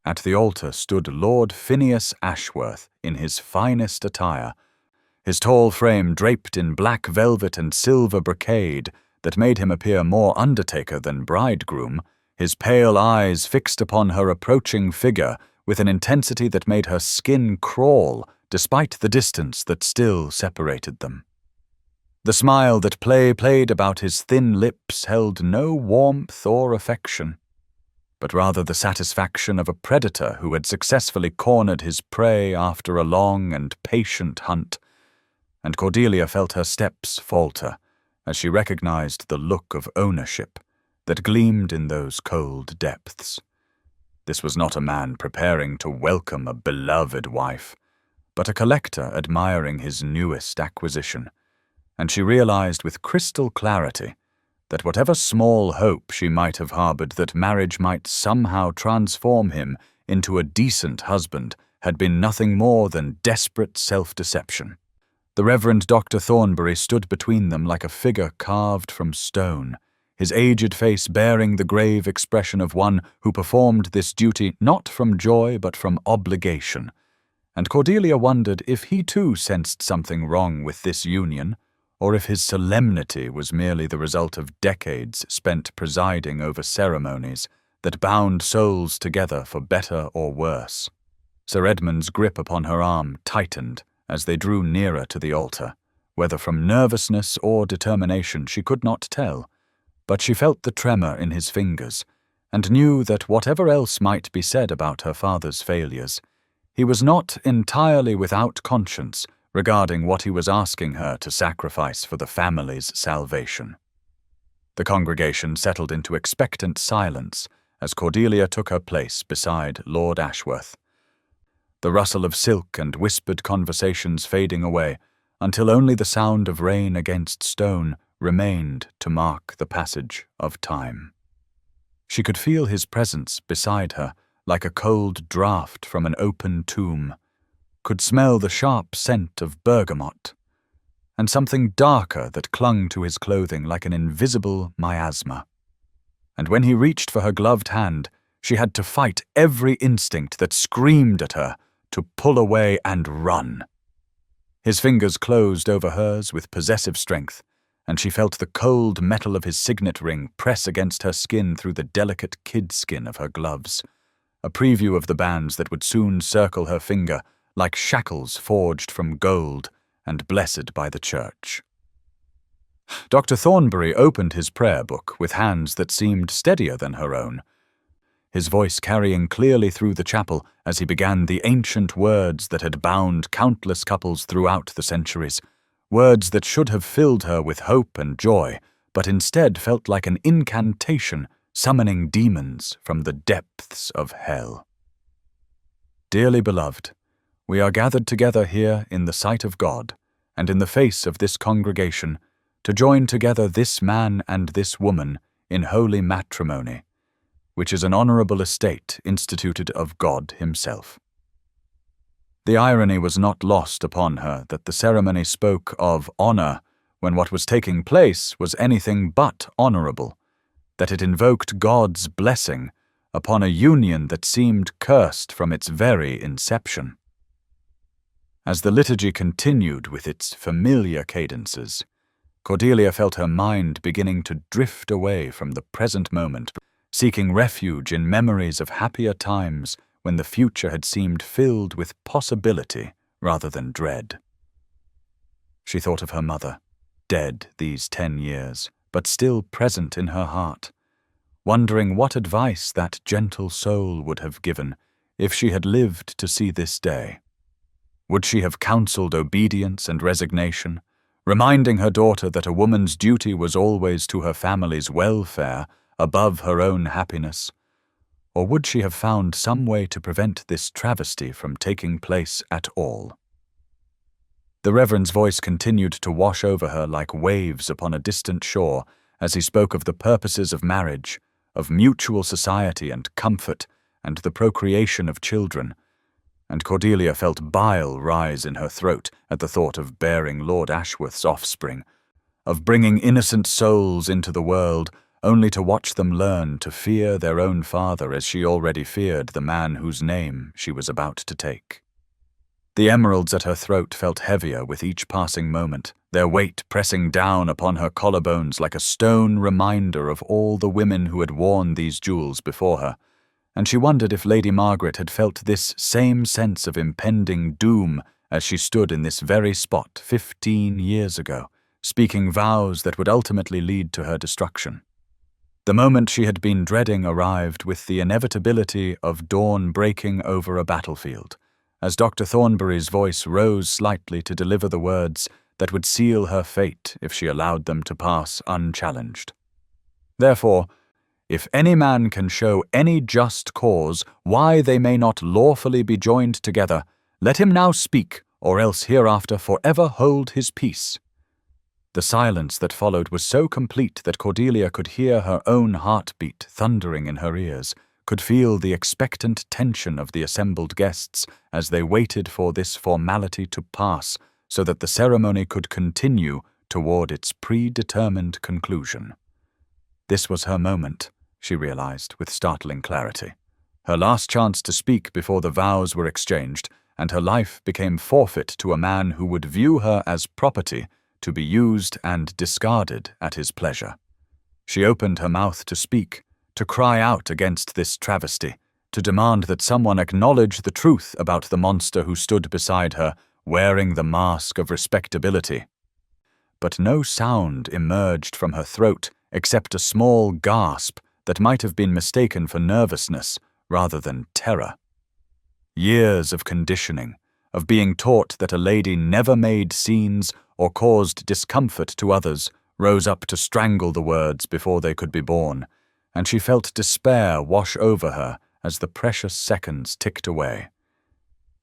At the altar stood Lord Phineas Ashworth in his finest attire, his tall frame draped in black velvet and silver brocade that made him appear more undertaker than bridegroom, his pale eyes fixed upon her approaching figure with an intensity that made her skin crawl despite the distance that still separated them. The smile that played about his thin lips held no warmth or affection, but rather the satisfaction of a predator who had successfully cornered his prey after a long and patient hunt, and Cordelia felt her steps falter as she recognized the look of ownership that gleamed in those cold depths. This was not a man preparing to welcome a beloved wife, but a collector admiring his newest acquisition, and she realized with crystal clarity that whatever small hope she might have harbored that marriage might somehow transform him into a decent husband had been nothing more than desperate self-deception. The Reverend Dr. Thornbury stood between them like a figure carved from stone, his aged face bearing the grave expression of one who performed this duty not from joy but from obligation, and Cordelia wondered if he too sensed something wrong with this union, or if his solemnity was merely the result of decades spent presiding over ceremonies that bound souls together for better or worse. Sir Edmund's grip upon her arm tightened as they drew nearer to the altar, whether from nervousness or determination she could not tell, but she felt the tremor in his fingers, and knew that whatever else might be said about her father's failures, he was not entirely without conscience regarding what he was asking her to sacrifice for the family's salvation. The congregation settled into expectant silence as Cordelia took her place beside Lord Ashworth, the rustle of silk and whispered conversations fading away until only the sound of rain against stone remained to mark the passage of time. She could feel his presence beside her like a cold draught from an open tomb, could smell the sharp scent of bergamot, and something darker that clung to his clothing like an invisible miasma. And when he reached for her gloved hand, she had to fight every instinct that screamed at her to pull away and run. His fingers closed over hers with possessive strength, and she felt the cold metal of his signet ring press against her skin through the delicate kid skin of her gloves, a preview of the bands that would soon circle her finger like shackles forged from gold and blessed by the church. Dr. Thornbury opened his prayer book with hands that seemed steadier than her own, his voice carrying clearly through the chapel as he began the ancient words that had bound countless couples throughout the centuries, words that should have filled her with hope and joy, but instead felt like an incantation summoning demons from the depths of hell. Dearly beloved, we are gathered together here in the sight of God, and in the face of this congregation, to join together this man and this woman in holy matrimony, which is an honorable estate instituted of God himself. The irony was not lost upon her that the ceremony spoke of honor when what was taking place was anything but honorable, that it invoked God's blessing upon a union that seemed cursed from its very inception. As the liturgy continued with its familiar cadences, Cordelia felt her mind beginning to drift away from the present moment, seeking refuge in memories of happier times when the future had seemed filled with possibility rather than dread. She thought of her mother, dead these 10 years, but still present in her heart, wondering what advice that gentle soul would have given if she had lived to see this day. Would she have counseled obedience and resignation, reminding her daughter that a woman's duty was always to her family's welfare above her own happiness? Or would she have found some way to prevent this travesty from taking place at all? The Reverend's voice continued to wash over her like waves upon a distant shore as he spoke of the purposes of marriage, of mutual society and comfort, and the procreation of children, and Cordelia felt bile rise in her throat at the thought of bearing Lord Ashworth's offspring, of bringing innocent souls into the world, only to watch them learn to fear their own father as she already feared the man whose name she was about to take. The emeralds at her throat felt heavier with each passing moment, their weight pressing down upon her collarbones like a stone reminder of all the women who had worn these jewels before her, and she wondered if Lady Margaret had felt this same sense of impending doom as she stood in this very spot 15 years ago, speaking vows that would ultimately lead to her destruction. The moment she had been dreading arrived with the inevitability of dawn breaking over a battlefield, as Dr. Thornbury's voice rose slightly to deliver the words that would seal her fate if she allowed them to pass unchallenged. Therefore, if any man can show any just cause why they may not lawfully be joined together, let him now speak, or else hereafter forever hold his peace. The silence that followed was so complete that Cordelia could hear her own heartbeat thundering in her ears, could feel the expectant tension of the assembled guests as they waited for this formality to pass so that the ceremony could continue toward its predetermined conclusion. This was her moment, she realized with startling clarity. Her last chance to speak before the vows were exchanged, and her life became forfeit to a man who would view her as property to be used and discarded at his pleasure. She opened her mouth to speak, to cry out against this travesty, to demand that someone acknowledge the truth about the monster who stood beside her, wearing the mask of respectability. But no sound emerged from her throat except a small gasp that might have been mistaken for nervousness rather than terror. Years of conditioning, of being taught that a lady never made scenes or caused discomfort to others, rose up to strangle the words before they could be born, and she felt despair wash over her as the precious seconds ticked away.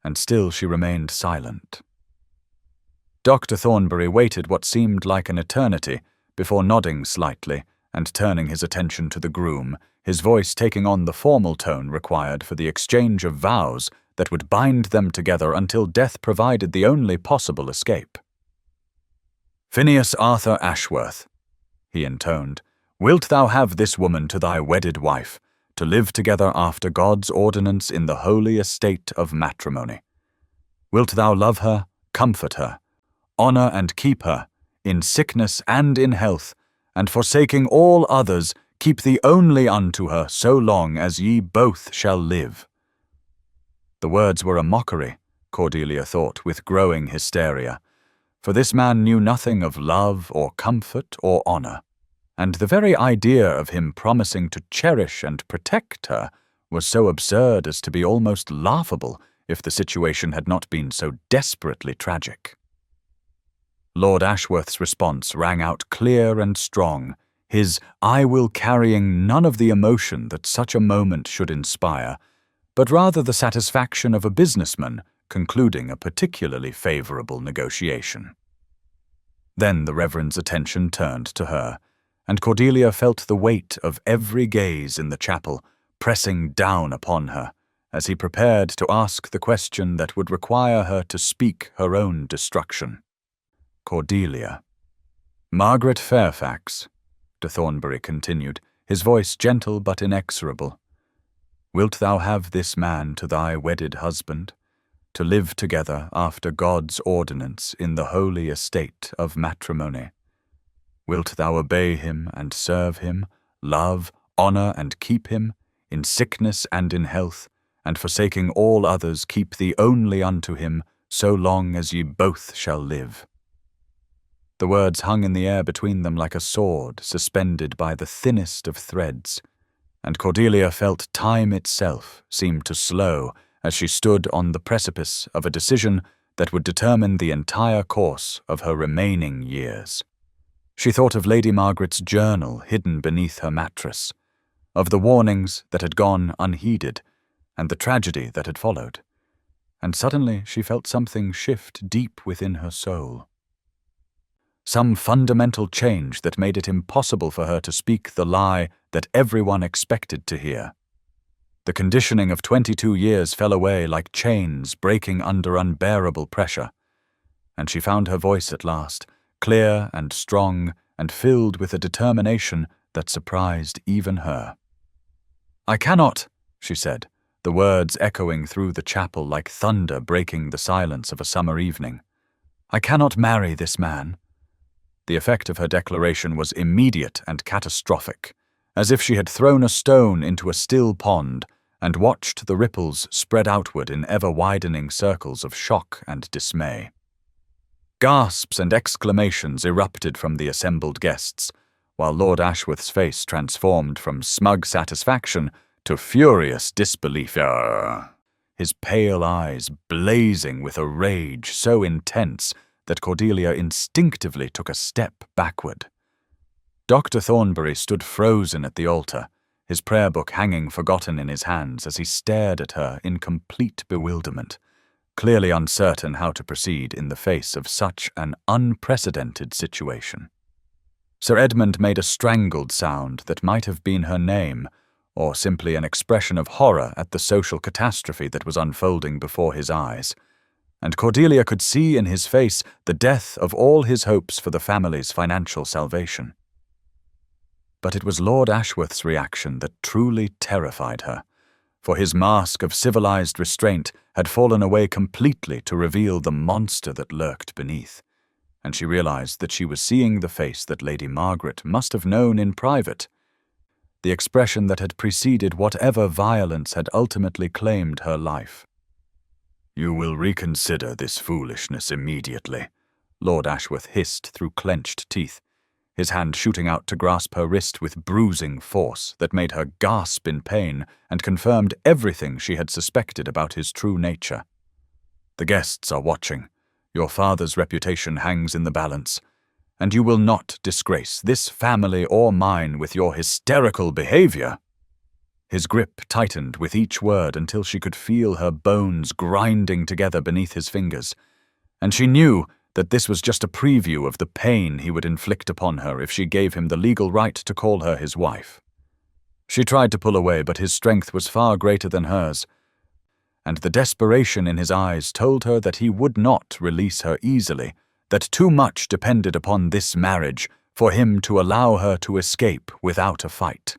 And still she remained silent. Dr. Thornbury waited what seemed like an eternity before nodding slightly and turning his attention to the groom, his voice taking on the formal tone required for the exchange of vows that would bind them together until death provided the only possible escape. "Phineas Arthur Ashworth," he intoned, "wilt thou have this woman to thy wedded wife, to live together after God's ordinance in the holy estate of matrimony? Wilt thou love her, comfort her, honor and keep her, in sickness and in health, and forsaking all others, keep thee only unto her so long as ye both shall live?" The words were a mockery, Cordelia thought with growing hysteria, for this man knew nothing of love or comfort or honor, and the very idea of him promising to cherish and protect her was so absurd as to be almost laughable if the situation had not been so desperately tragic. Lord Ashworth's response rang out clear and strong, his "I will" carrying none of the emotion that such a moment should inspire, but rather the satisfaction of a businessman concluding a particularly favorable negotiation. Then the Reverend's attention turned to her, and Cordelia felt the weight of every gaze in the chapel pressing down upon her as he prepared to ask the question that would require her to speak her own destruction. "Cordelia." "Margaret Fairfax," de Thornbury continued, his voice gentle but inexorable, "wilt thou have this man to thy wedded husband, to live together after God's ordinance in the holy estate of matrimony? Wilt thou obey him and serve him, love, honor and keep him, in sickness and in health, and forsaking all others keep thee only unto him, so long as ye both shall live?" The words hung in the air between them like a sword suspended by the thinnest of threads, and Cordelia felt time itself seem to slow as she stood on the precipice of a decision that would determine the entire course of her remaining years. She thought of Lady Margaret's journal hidden beneath her mattress, of the warnings that had gone unheeded, and the tragedy that had followed. And suddenly she felt something shift deep within her soul. Some fundamental change that made it impossible for her to speak the lie that everyone expected to hear. The conditioning of 22 years fell away like chains breaking under unbearable pressure, and she found her voice at last, clear and strong and filled with a determination that surprised even her. "I cannot," she said, the words echoing through the chapel like thunder breaking the silence of a summer evening. "I cannot marry this man." The effect of her declaration was immediate and catastrophic, as if she had thrown a stone into a still pond and watched the ripples spread outward in ever-widening circles of shock and dismay. Gasps and exclamations erupted from the assembled guests, while Lord Ashworth's face transformed from smug satisfaction to furious disbelief, his pale eyes blazing with a rage so intense that Cordelia instinctively took a step backward. Dr. Thornbury stood frozen at the altar, his prayer book hanging forgotten in his hands as he stared at her in complete bewilderment, clearly uncertain how to proceed in the face of such an unprecedented situation. Sir Edmund made a strangled sound that might have been her name, or simply an expression of horror at the social catastrophe that was unfolding before his eyes, and Cordelia could see in his face the death of all his hopes for the family's financial salvation. But it was Lord Ashworth's reaction that truly terrified her, for his mask of civilized restraint had fallen away completely to reveal the monster that lurked beneath, and she realized that she was seeing the face that Lady Margaret must have known in private, the expression that had preceded whatever violence had ultimately claimed her life. "You will reconsider this foolishness immediately," Lord Ashworth hissed through clenched teeth, his hand shooting out to grasp her wrist with bruising force that made her gasp in pain and confirmed everything she had suspected about his true nature. "The guests are watching. Your father's reputation hangs in the balance, and you will not disgrace this family or mine with your hysterical behavior." His grip tightened with each word until she could feel her bones grinding together beneath his fingers, and she knew that this was just a preview of the pain he would inflict upon her if she gave him the legal right to call her his wife. She tried to pull away, but his strength was far greater than hers, and the desperation in his eyes told her that he would not release her easily, that too much depended upon this marriage for him to allow her to escape without a fight.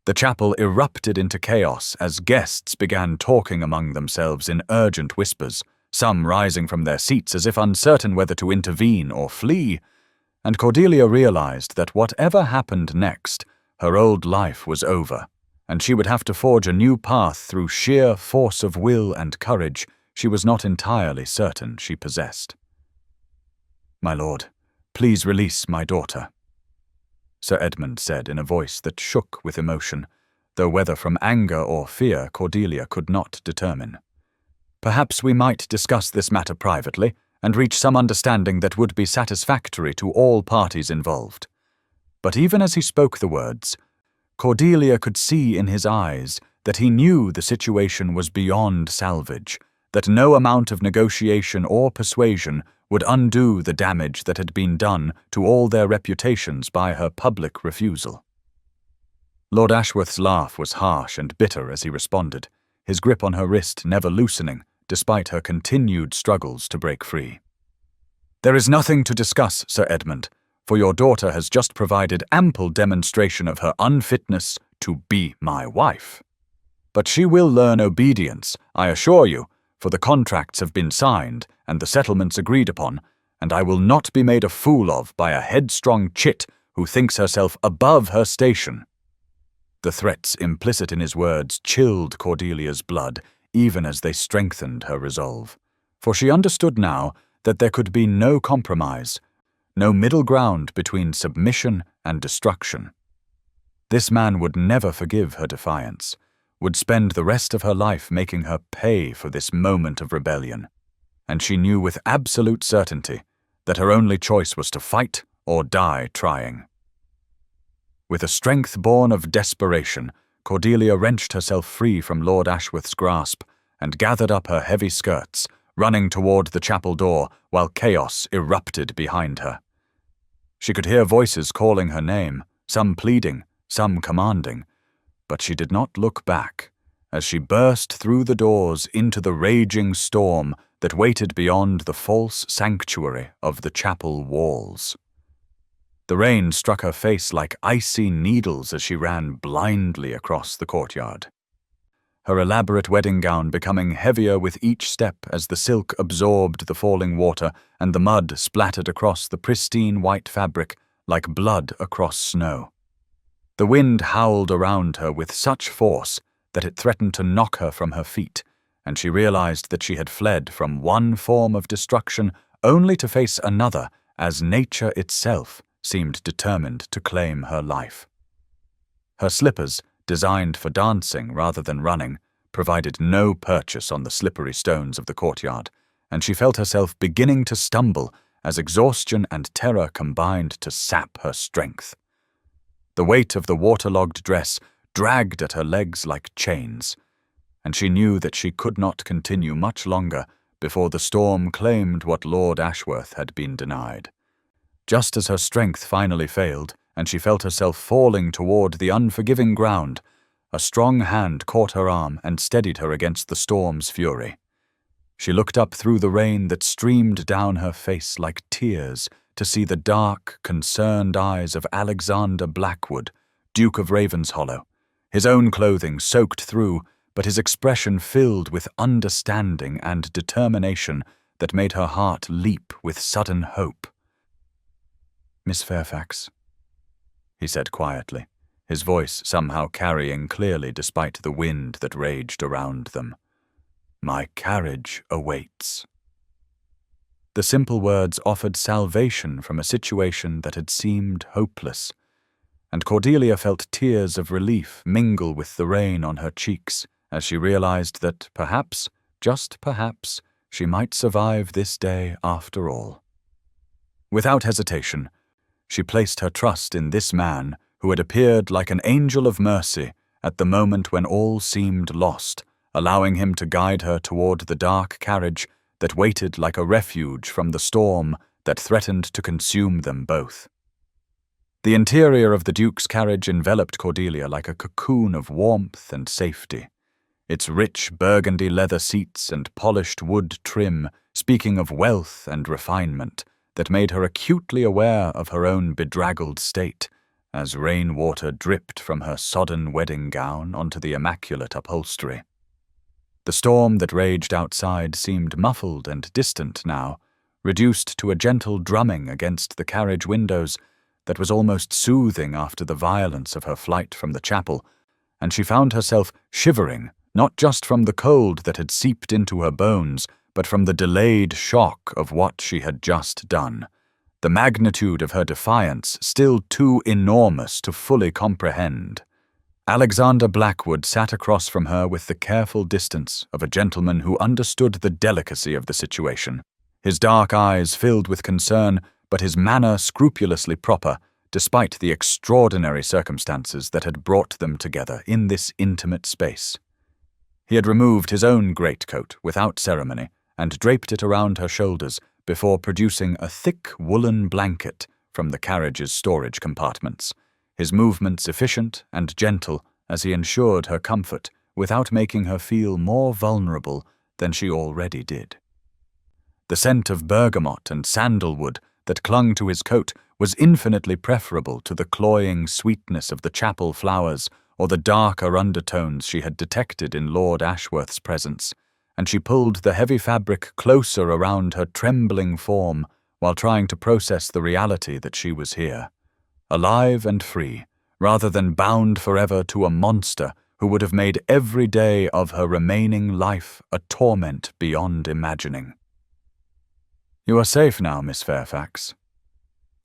The chapel erupted into chaos as guests began talking among themselves in urgent whispers, some rising from their seats as if uncertain whether to intervene or flee, and Cordelia realized that whatever happened next, her old life was over, and she would have to forge a new path through sheer force of will and courage she was not entirely certain she possessed. "My lord, please release my daughter," Sir Edmund said in a voice that shook with emotion, though whether from anger or fear Cordelia could not determine. "Perhaps we might discuss this matter privately and reach some understanding that would be satisfactory to all parties involved." But even as he spoke the words, Cordelia could see in his eyes that he knew the situation was beyond salvage, that no amount of negotiation or persuasion would undo the damage that had been done to all their reputations by her public refusal. Lord Ashworth's laugh was harsh and bitter as he responded, his grip on her wrist never loosening, despite her continued struggles to break free. "There is nothing to discuss, Sir Edmund, for your daughter has just provided ample demonstration of her unfitness to be my wife. But she will learn obedience, I assure you, for the contracts have been signed and the settlements agreed upon, and I will not be made a fool of by a headstrong chit who thinks herself above her station." The threats implicit in his words chilled Cordelia's blood, even as they strengthened her resolve, for she understood now that there could be no compromise, no middle ground between submission and destruction. This man would never forgive her defiance, would spend the rest of her life making her pay for this moment of rebellion, and she knew with absolute certainty that her only choice was to fight or die trying. With a strength born of desperation, Cordelia wrenched herself free from Lord Ashworth's grasp and gathered up her heavy skirts, running toward the chapel door while chaos erupted behind her. She could hear voices calling her name, some pleading, some commanding, but she did not look back as she burst through the doors into the raging storm that waited beyond the false sanctuary of the chapel walls. The rain struck her face like icy needles as she ran blindly across the courtyard, her elaborate wedding gown becoming heavier with each step as the silk absorbed the falling water and the mud splattered across the pristine white fabric like blood across snow. The wind howled around her with such force that it threatened to knock her from her feet, and she realized that she had fled from one form of destruction only to face another as nature itself seemed determined to claim her life. Her slippers, designed for dancing rather than running, provided no purchase on the slippery stones of the courtyard, and she felt herself beginning to stumble as exhaustion and terror combined to sap her strength. The weight of the waterlogged dress dragged at her legs like chains, and she knew that she could not continue much longer before the storm claimed what Lord Ashworth had been denied. Just as her strength finally failed, and she felt herself falling toward the unforgiving ground, a strong hand caught her arm and steadied her against the storm's fury. She looked up through the rain that streamed down her face like tears to see the dark, concerned eyes of Alexander Blackwood, Duke of Ravenshollow, his own clothing soaked through, but his expression filled with understanding and determination that made her heart leap with sudden hope. "Miss Fairfax," he said quietly, his voice somehow carrying clearly despite the wind that raged around them. "My carriage awaits." The simple words offered salvation from a situation that had seemed hopeless, and Cordelia felt tears of relief mingle with the rain on her cheeks as she realized that perhaps, just perhaps, she might survive this day after all. Without hesitation, she placed her trust in this man who had appeared like an angel of mercy at the moment when all seemed lost, allowing him to guide her toward the dark carriage that waited like a refuge from the storm that threatened to consume them both. The interior of the Duke's carriage enveloped Cordelia like a cocoon of warmth and safety, its rich burgundy leather seats and polished wood trim speaking of wealth and refinement that made her acutely aware of her own bedraggled state as rainwater dripped from her sodden wedding gown onto the immaculate upholstery. The storm that raged outside seemed muffled and distant now, reduced to a gentle drumming against the carriage windows that was almost soothing after the violence of her flight from the chapel, and she found herself shivering, not just from the cold that had seeped into her bones, but from the delayed shock of what she had just done, the magnitude of her defiance still too enormous to fully comprehend. Alexander Blackwood sat across from her with the careful distance of a gentleman who understood the delicacy of the situation, his dark eyes filled with concern, but his manner scrupulously proper, despite the extraordinary circumstances that had brought them together in this intimate space. He had removed his own greatcoat without ceremony and draped it around her shoulders before producing a thick woolen blanket from the carriage's storage compartments, his movements efficient and gentle as he ensured her comfort without making her feel more vulnerable than she already did. The scent of bergamot and sandalwood that clung to his coat was infinitely preferable to the cloying sweetness of the chapel flowers or the darker undertones she had detected in Lord Ashworth's presence, and she pulled the heavy fabric closer around her trembling form while trying to process the reality that she was here, alive and free, rather than bound forever to a monster who would have made every day of her remaining life a torment beyond imagining. "You are safe now, Miss Fairfax,"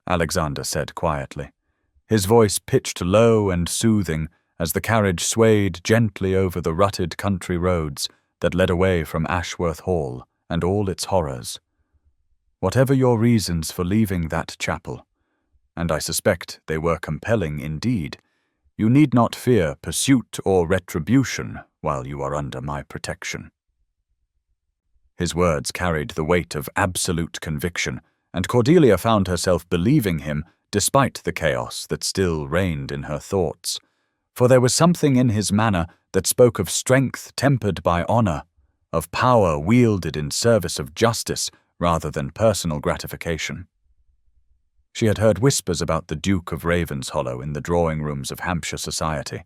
Alexander said quietly, his voice pitched low and soothing as the carriage swayed gently over the rutted country roads that led away from Ashworth Hall and all its horrors. "Whatever your reasons for leaving that chapel, and I suspect they were compelling indeed. You need not fear pursuit or retribution while you are under my protection." His words carried the weight of absolute conviction, and Cordelia found herself believing him despite the chaos that still reigned in her thoughts. For there was something in his manner that spoke of strength tempered by honor, of power wielded in service of justice rather than personal gratification. She had heard whispers about the Duke of Ravenshollow in the drawing rooms of Hampshire society,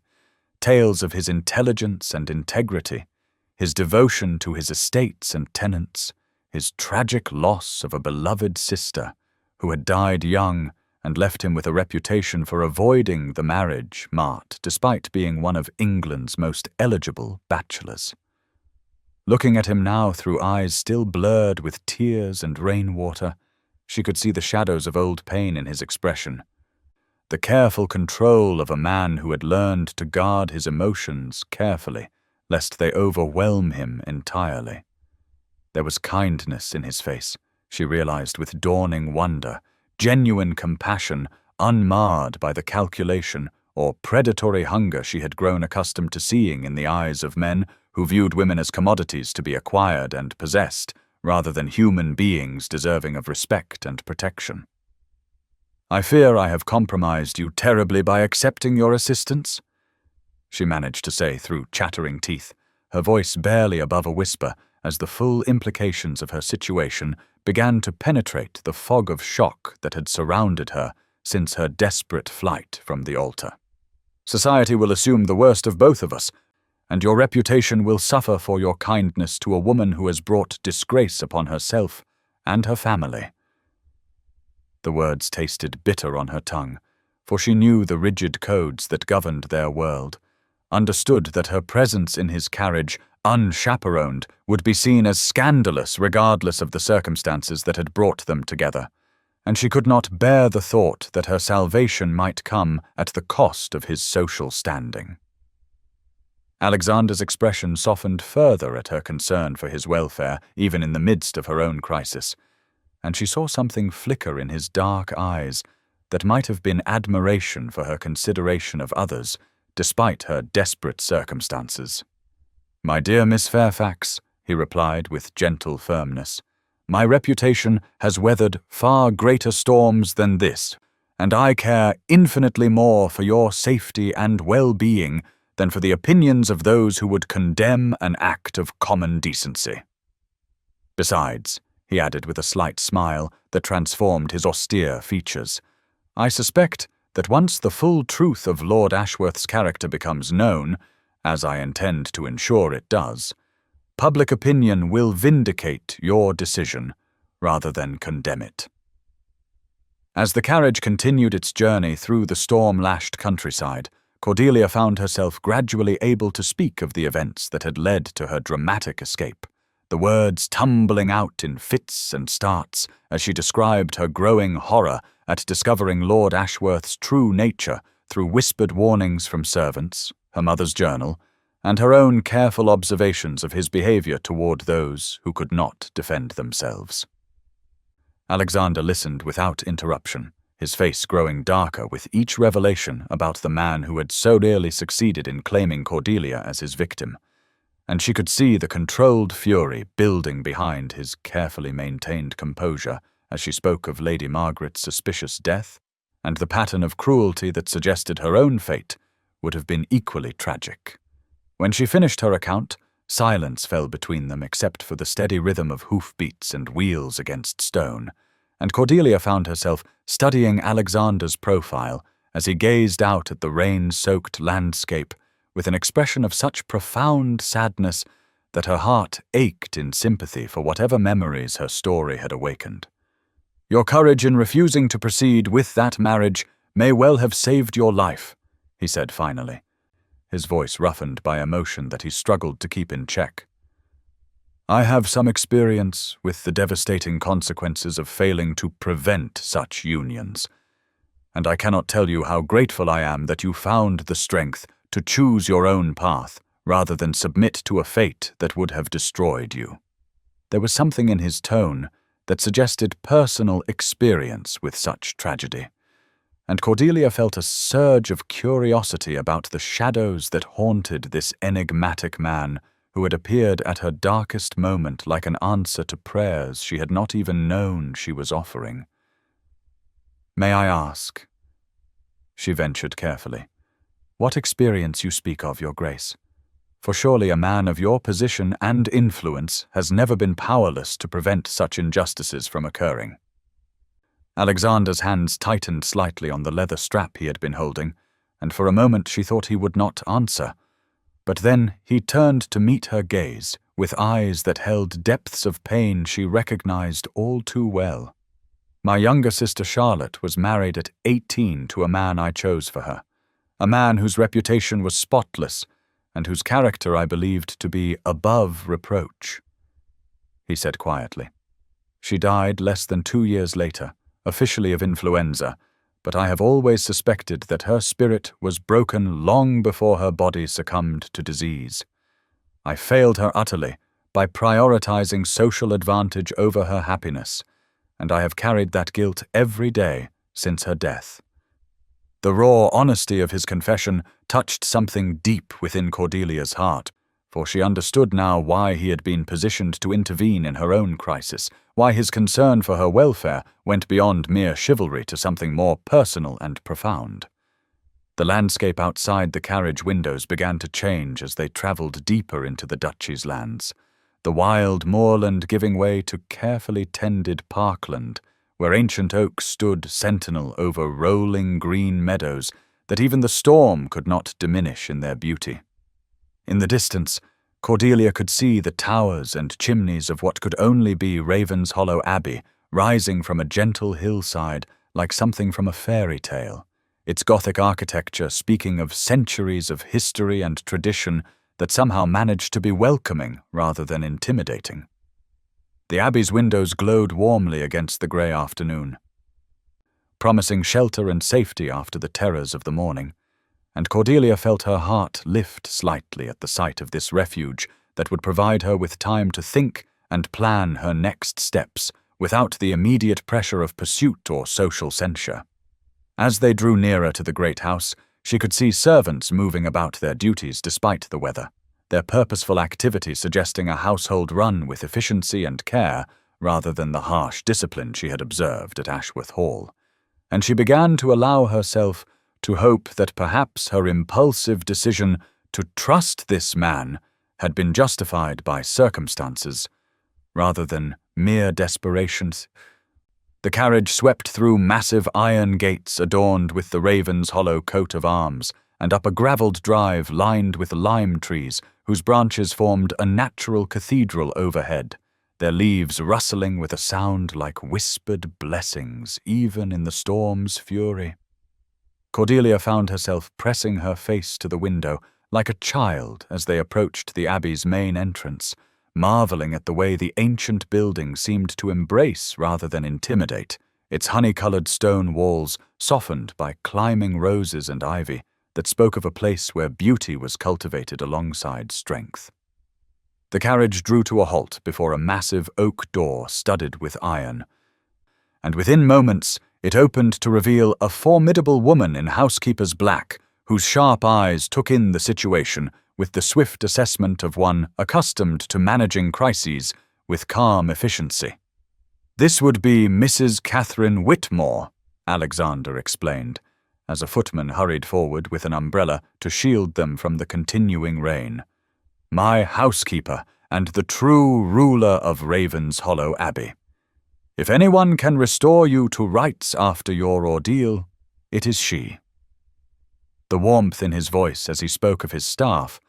tales of his intelligence and integrity, his devotion to his estates and tenants, his tragic loss of a beloved sister who had died young and left him with a reputation for avoiding the marriage mart despite being one of England's most eligible bachelors. Looking at him now through eyes still blurred with tears and rainwater, she could see the shadows of old pain in his expression, the careful control of a man who had learned to guard his emotions carefully, lest they overwhelm him entirely. There was kindness in his face, she realized with dawning wonder, genuine compassion unmarred by the calculation or predatory hunger she had grown accustomed to seeing in the eyes of men who viewed women as commodities to be acquired and possessed, rather than human beings deserving of respect and protection. "I fear I have compromised you terribly by accepting your assistance," she managed to say through chattering teeth, her voice barely above a whisper as the full implications of her situation began to penetrate the fog of shock that had surrounded her since her desperate flight from the altar. "Society will assume the worst of both of us, and your reputation will suffer for your kindness to a woman who has brought disgrace upon herself and her family." The words tasted bitter on her tongue, for she knew the rigid codes that governed their world, understood that her presence in his carriage, unchaperoned, would be seen as scandalous regardless of the circumstances that had brought them together, and she could not bear the thought that her salvation might come at the cost of his social standing. Alexander's expression softened further at her concern for his welfare, even in the midst of her own crisis, and she saw something flicker in his dark eyes that might have been admiration for her consideration of others, despite her desperate circumstances. "My dear Miss Fairfax," he replied with gentle firmness, "my reputation has weathered far greater storms than this, and I care infinitely more for your safety and well-being than for the opinions of those who would condemn an act of common decency. Besides," he added with a slight smile that transformed his austere features, "I suspect that once the full truth of Lord Ashworth's character becomes known, as I intend to ensure it does, public opinion will vindicate your decision rather than condemn it." As the carriage continued its journey through the storm-lashed countryside, Cordelia found herself gradually able to speak of the events that had led to her dramatic escape, the words tumbling out in fits and starts as she described her growing horror at discovering Lord Ashworth's true nature through whispered warnings from servants, her mother's journal, and her own careful observations of his behavior toward those who could not defend themselves. Alexander listened without interruption, his face growing darker with each revelation about the man who had so nearly succeeded in claiming Cordelia as his victim, and she could see the controlled fury building behind his carefully maintained composure as she spoke of Lady Margaret's suspicious death, and the pattern of cruelty that suggested her own fate would have been equally tragic. When she finished her account, silence fell between them except for the steady rhythm of hoofbeats and wheels against stone, and Cordelia found herself studying Alexander's profile as he gazed out at the rain-soaked landscape with an expression of such profound sadness that her heart ached in sympathy for whatever memories her story had awakened. "Your courage in refusing to proceed with that marriage may well have saved your life," he said finally, his voice roughened by emotion that he struggled to keep in check. "I have some experience with the devastating consequences of failing to prevent such unions, and I cannot tell you how grateful I am that you found the strength to choose your own path rather than submit to a fate that would have destroyed you." There was something in his tone that suggested personal experience with such tragedy, and Cordelia felt a surge of curiosity about the shadows that haunted this enigmatic man who had appeared at her darkest moment like an answer to prayers she had not even known she was offering. "May I ask," she ventured carefully, "what experience you speak of, Your Grace? For surely a man of your position and influence has never been powerless to prevent such injustices from occurring." Alexander's hands tightened slightly on the leather strap he had been holding, and for a moment she thought he would not answer. But then he turned to meet her gaze, with eyes that held depths of pain she recognized all too well. "My younger sister Charlotte was married at 18 to a man I chose for her, a man whose reputation was spotless, and whose character I believed to be above reproach," he said quietly. "She died less than 2 years later, officially of influenza, but I have always suspected that her spirit was broken long before her body succumbed to disease. I failed her utterly by prioritizing social advantage over her happiness, and I have carried that guilt every day since her death." The raw honesty of his confession touched something deep within Cordelia's heart, for she understood now why he had been positioned to intervene in her own crisis, why his concern for her welfare went beyond mere chivalry to something more personal and profound. The landscape outside the carriage windows began to change as they traveled deeper into the duchy's lands, the wild moorland giving way to carefully tended parkland, where ancient oaks stood sentinel over rolling green meadows that even the storm could not diminish in their beauty. In the distance, Cordelia could see the towers and chimneys of what could only be Ravenshollow Abbey rising from a gentle hillside like something from a fairy tale, its Gothic architecture speaking of centuries of history and tradition that somehow managed to be welcoming rather than intimidating. The Abbey's windows glowed warmly against the grey afternoon, promising shelter and safety after the terrors of the morning, and Cordelia felt her heart lift slightly at the sight of this refuge that would provide her with time to think and plan her next steps without the immediate pressure of pursuit or social censure. As they drew nearer to the great house, she could see servants moving about their duties despite the weather, their purposeful activity suggesting a household run with efficiency and care rather than the harsh discipline she had observed at Ashworth Hall, and she began to allow herself to hope that perhaps her impulsive decision to trust this man had been justified by circumstances rather than mere desperation. The carriage swept through massive iron gates adorned with the Ravenshollow coat of arms and up a gravelled drive lined with lime trees whose branches formed a natural cathedral overhead, their leaves rustling with a sound like whispered blessings even in the storm's fury. Cordelia found herself pressing her face to the window like a child as they approached the Abbey's main entrance, marveling at the way the ancient building seemed to embrace rather than intimidate, its honey-colored stone walls softened by climbing roses and ivy that spoke of a place where beauty was cultivated alongside strength. The carriage drew to a halt before a massive oak door studded with iron, and within moments it opened to reveal a formidable woman in housekeeper's black, whose sharp eyes took in the situation with the swift assessment of one accustomed to managing crises with calm efficiency. "This would be Mrs. Catherine Whitmore," Alexander explained, as a footman hurried forward with an umbrella to shield them from the continuing rain. "My housekeeper and the true ruler of Ravenshollow Abbey. If anyone can restore you to rights after your ordeal, it is she." The warmth in his voice as he spoke of his staff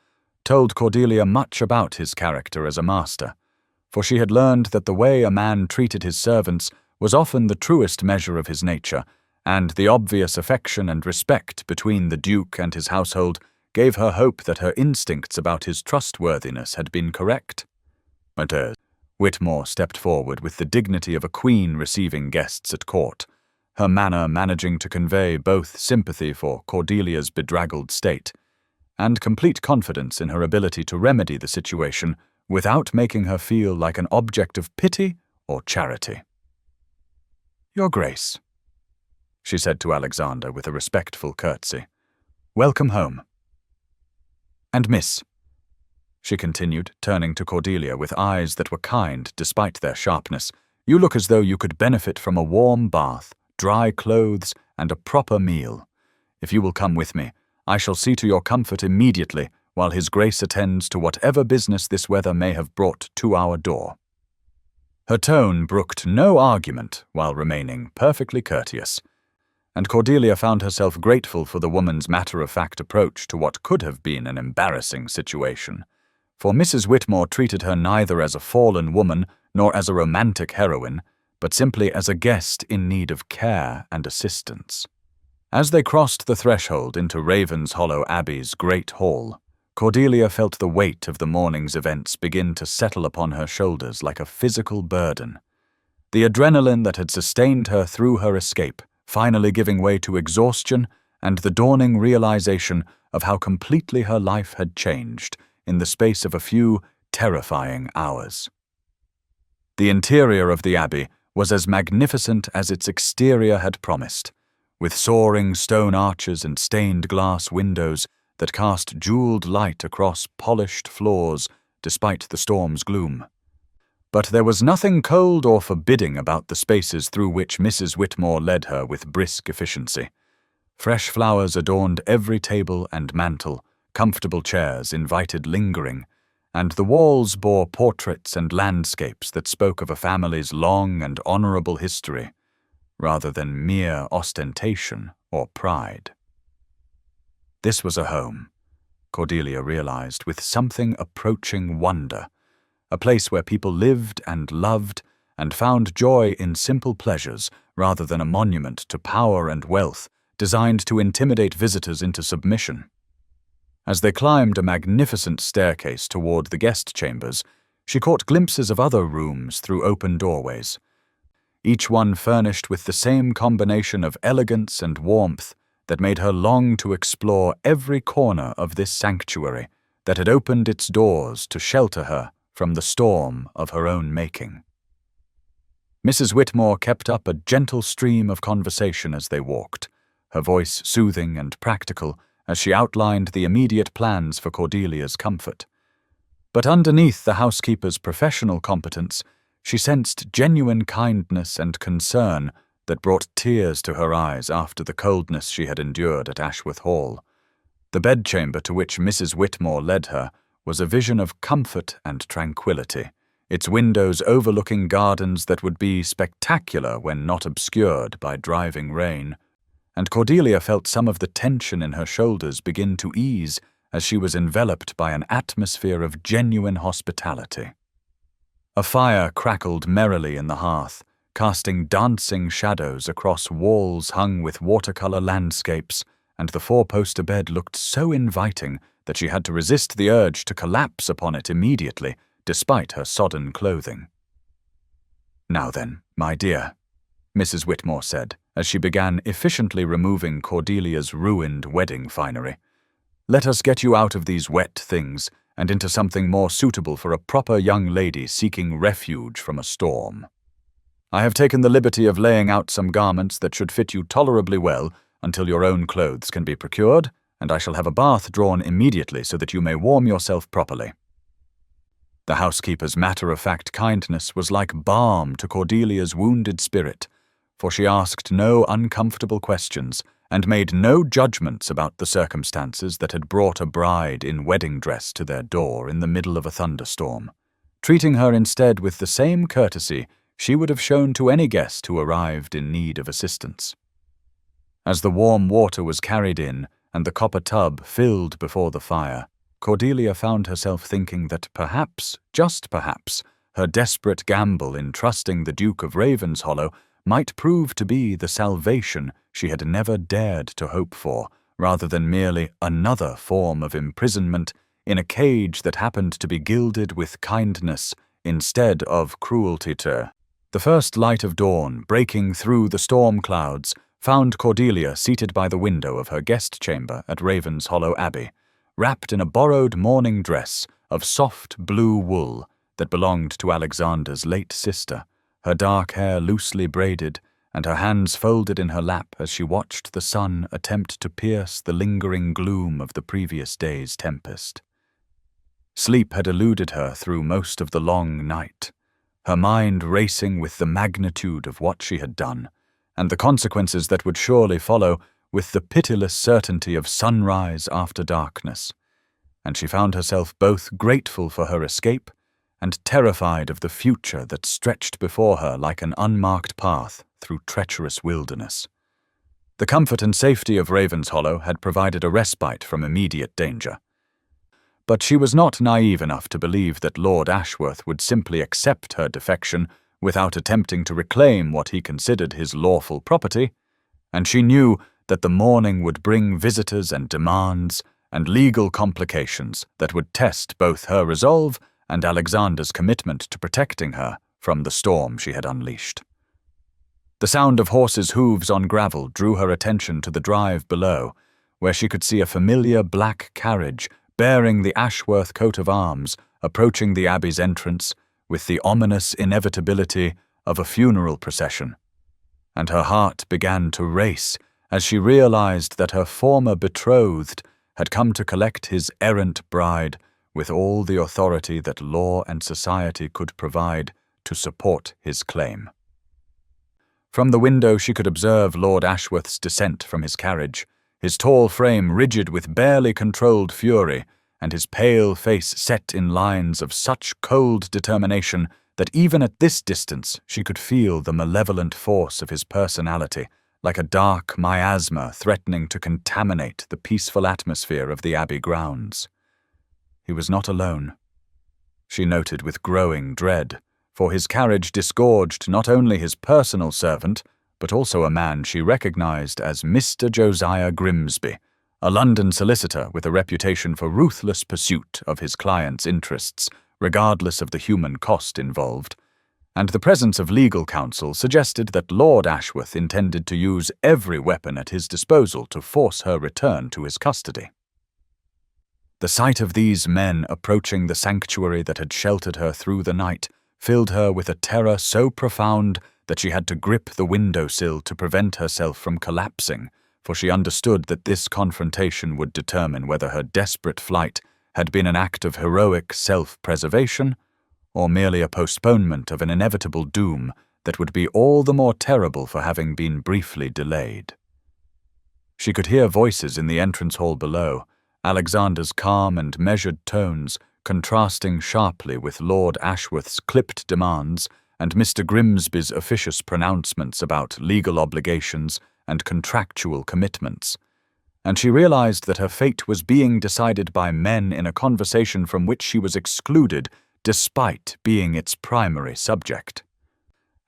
told Cordelia much about his character as a master, for she had learned that the way a man treated his servants was often the truest measure of his nature, and the obvious affection and respect between the Duke and his household gave her hope that her instincts about his trustworthiness had been correct. Whitmore stepped forward with the dignity of a queen receiving guests at court, her manner managing to convey both sympathy for Cordelia's bedraggled state and complete confidence in her ability to remedy the situation without making her feel like an object of pity or charity. "Your Grace," she said to Alexander with a respectful curtsy. "Welcome home. And miss," she continued, turning to Cordelia with eyes that were kind despite their sharpness, "you look as though you could benefit from a warm bath, dry clothes, and a proper meal. If you will come with me, I shall see to your comfort immediately while His Grace attends to whatever business this weather may have brought to our door." Her tone brooked no argument while remaining perfectly courteous, and Cordelia found herself grateful for the woman's matter-of-fact approach to what could have been an embarrassing situation. For Mrs. Whitmore treated her neither as a fallen woman nor as a romantic heroine, but simply as a guest in need of care and assistance. As they crossed the threshold into Ravenshollow Abbey's great hall, Cordelia felt the weight of the morning's events begin to settle upon her shoulders like a physical burden. The adrenaline that had sustained her through her escape finally giving way to exhaustion and the dawning realization of how completely her life had changed in the space of a few terrifying hours. The interior of the Abbey was as magnificent as its exterior had promised, with soaring stone arches and stained glass windows that cast jeweled light across polished floors despite the storm's gloom. But there was nothing cold or forbidding about the spaces through which Mrs. Whitmore led her with brisk efficiency. Fresh flowers adorned every table and mantel, comfortable chairs invited lingering, and the walls bore portraits and landscapes that spoke of a family's long and honorable history, rather than mere ostentation or pride. This was a home, Cordelia realized with something approaching wonder, a place where people lived and loved and found joy in simple pleasures rather than a monument to power and wealth designed to intimidate visitors into submission. As they climbed a magnificent staircase toward the guest chambers, she caught glimpses of other rooms through open doorways, each one furnished with the same combination of elegance and warmth that made her long to explore every corner of this sanctuary that had opened its doors to shelter her from the storm of her own making. Mrs. Whitmore kept up a gentle stream of conversation as they walked, her voice soothing and practical as she outlined the immediate plans for Cordelia's comfort. But underneath the housekeeper's professional competence, she sensed genuine kindness and concern that brought tears to her eyes after the coldness she had endured at Ashworth Hall. The bedchamber to which Mrs. Whitmore led her was a vision of comfort and tranquility, its windows overlooking gardens that would be spectacular when not obscured by driving rain, and Cordelia felt some of the tension in her shoulders begin to ease as she was enveloped by an atmosphere of genuine hospitality. A fire crackled merrily in the hearth, casting dancing shadows across walls hung with watercolor landscapes, and the four-poster bed looked so inviting that she had to resist the urge to collapse upon it immediately, despite her sodden clothing. "Now then, my dear," Mrs. Whitmore said, as she began efficiently removing Cordelia's ruined wedding finery, "let us get you out of these wet things and into something more suitable for a proper young lady seeking refuge from a storm. I have taken the liberty of laying out some garments that should fit you tolerably well until your own clothes can be procured, and I shall have a bath drawn immediately so that you may warm yourself properly." The housekeeper's matter-of-fact kindness was like balm to Cordelia's wounded spirit, for she asked no uncomfortable questions and made no judgments about the circumstances that had brought a bride in wedding dress to their door in the middle of a thunderstorm, treating her instead with the same courtesy she would have shown to any guest who arrived in need of assistance. As the warm water was carried in and the copper tub filled before the fire, Cordelia found herself thinking that perhaps, just perhaps, her desperate gamble in trusting the Duke of Ravenshollow might prove to be the salvation she had never dared to hope for, rather than merely another form of imprisonment in a cage that happened to be gilded with kindness instead of cruelty to. The first light of dawn, breaking through the storm clouds, found Cordelia seated by the window of her guest chamber at Ravenshollow Abbey, wrapped in a borrowed morning dress of soft blue wool that belonged to Alexander's late sister, her dark hair loosely braided and her hands folded in her lap as she watched the sun attempt to pierce the lingering gloom of the previous day's tempest. Sleep had eluded her through most of the long night, her mind racing with the magnitude of what she had done, and the consequences that would surely follow, with the pitiless certainty of sunrise after darkness. And she found herself both grateful for her escape and terrified of the future that stretched before her like an unmarked path through treacherous wilderness. The comfort and safety of Ravenshollow had provided a respite from immediate danger. But she was not naive enough to believe that Lord Ashworth would simply accept her defection without attempting to reclaim what he considered his lawful property, and she knew that the morning would bring visitors and demands and legal complications that would test both her resolve and Alexander's commitment to protecting her from the storm she had unleashed. The sound of horses' hooves on gravel drew her attention to the drive below, where she could see a familiar black carriage bearing the Ashworth coat of arms approaching the Abbey's entrance with the ominous inevitability of a funeral procession. And her heart began to race as she realized that her former betrothed had come to collect his errant bride with all the authority that law and society could provide to support his claim. From the window she could observe Lord Ashworth's descent from his carriage, his tall frame rigid with barely controlled fury, and his pale face set in lines of such cold determination that even at this distance she could feel the malevolent force of his personality, like a dark miasma threatening to contaminate the peaceful atmosphere of the Abbey grounds. He was not alone, she noted with growing dread, for his carriage disgorged not only his personal servant, but also a man she recognized as Mr. Josiah Grimsby, a London solicitor with a reputation for ruthless pursuit of his client's interests, regardless of the human cost involved, and the presence of legal counsel suggested that Lord Ashworth intended to use every weapon at his disposal to force her return to his custody. The sight of these men approaching the sanctuary that had sheltered her through the night filled her with a terror so profound that she had to grip the windowsill to prevent herself from collapsing, for she understood that this confrontation would determine whether her desperate flight had been an act of heroic self-preservation or merely a postponement of an inevitable doom that would be all the more terrible for having been briefly delayed. She could hear voices in the entrance hall below, Alexander's calm and measured tones contrasting sharply with Lord Ashworth's clipped demands and Mr. Grimsby's officious pronouncements about legal obligations and contractual commitments, and she realized that her fate was being decided by men in a conversation from which she was excluded despite being its primary subject.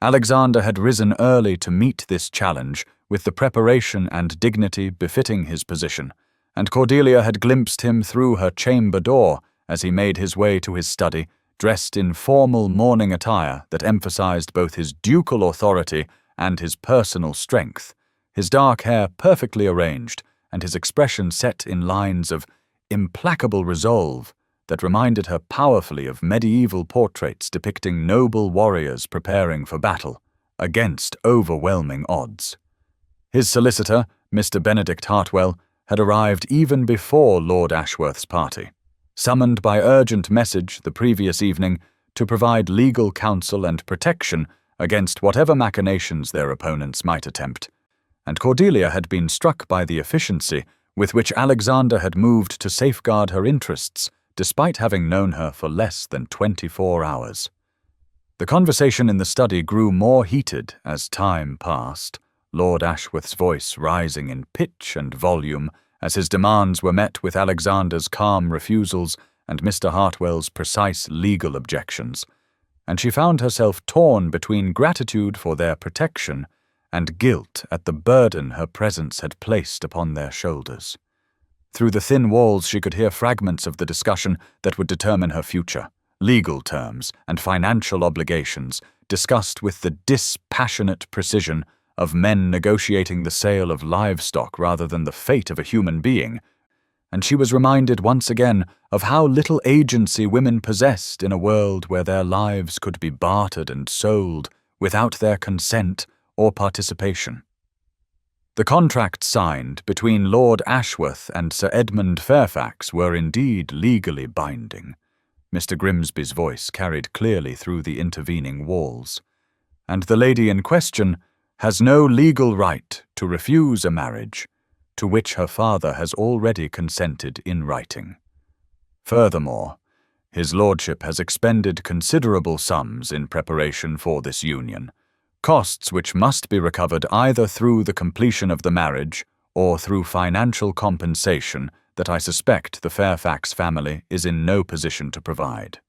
Alexander had risen early to meet this challenge with the preparation and dignity befitting his position, and Cordelia had glimpsed him through her chamber door as he made his way to his study, dressed in formal morning attire that emphasized both his ducal authority and his personal strength, his dark hair perfectly arranged, and his expression set in lines of implacable resolve that reminded her powerfully of medieval portraits depicting noble warriors preparing for battle against overwhelming odds. His solicitor, Mr. Benedict Hartwell, had arrived even before Lord Ashworth's party, summoned by urgent message the previous evening to provide legal counsel and protection against whatever machinations their opponents might attempt, and Cordelia had been struck by the efficiency with which Alexander had moved to safeguard her interests, despite having known her for less than 24 hours. The conversation in the study grew more heated as time passed, Lord Ashworth's voice rising in pitch and volume as his demands were met with Alexander's calm refusals and Mr. Hartwell's precise legal objections, and she found herself torn between gratitude for their protection and guilt at the burden her presence had placed upon their shoulders. Through the thin walls she could hear fragments of the discussion that would determine her future, legal terms and financial obligations discussed with the dispassionate precision of men negotiating the sale of livestock rather than the fate of a human being, and she was reminded once again of how little agency women possessed in a world where their lives could be bartered and sold without their consent or participation. The contracts signed between Lord Ashworth and Sir Edmund Fairfax were indeed legally binding. Mr. Grimsby's voice carried clearly through the intervening walls. And the lady in question has no legal right to refuse a marriage to which her father has already consented in writing. Furthermore, his lordship has expended considerable sums in preparation for this union, costs which must be recovered either through the completion of the marriage or through financial compensation that I suspect the Fairfax family is in no position to provide.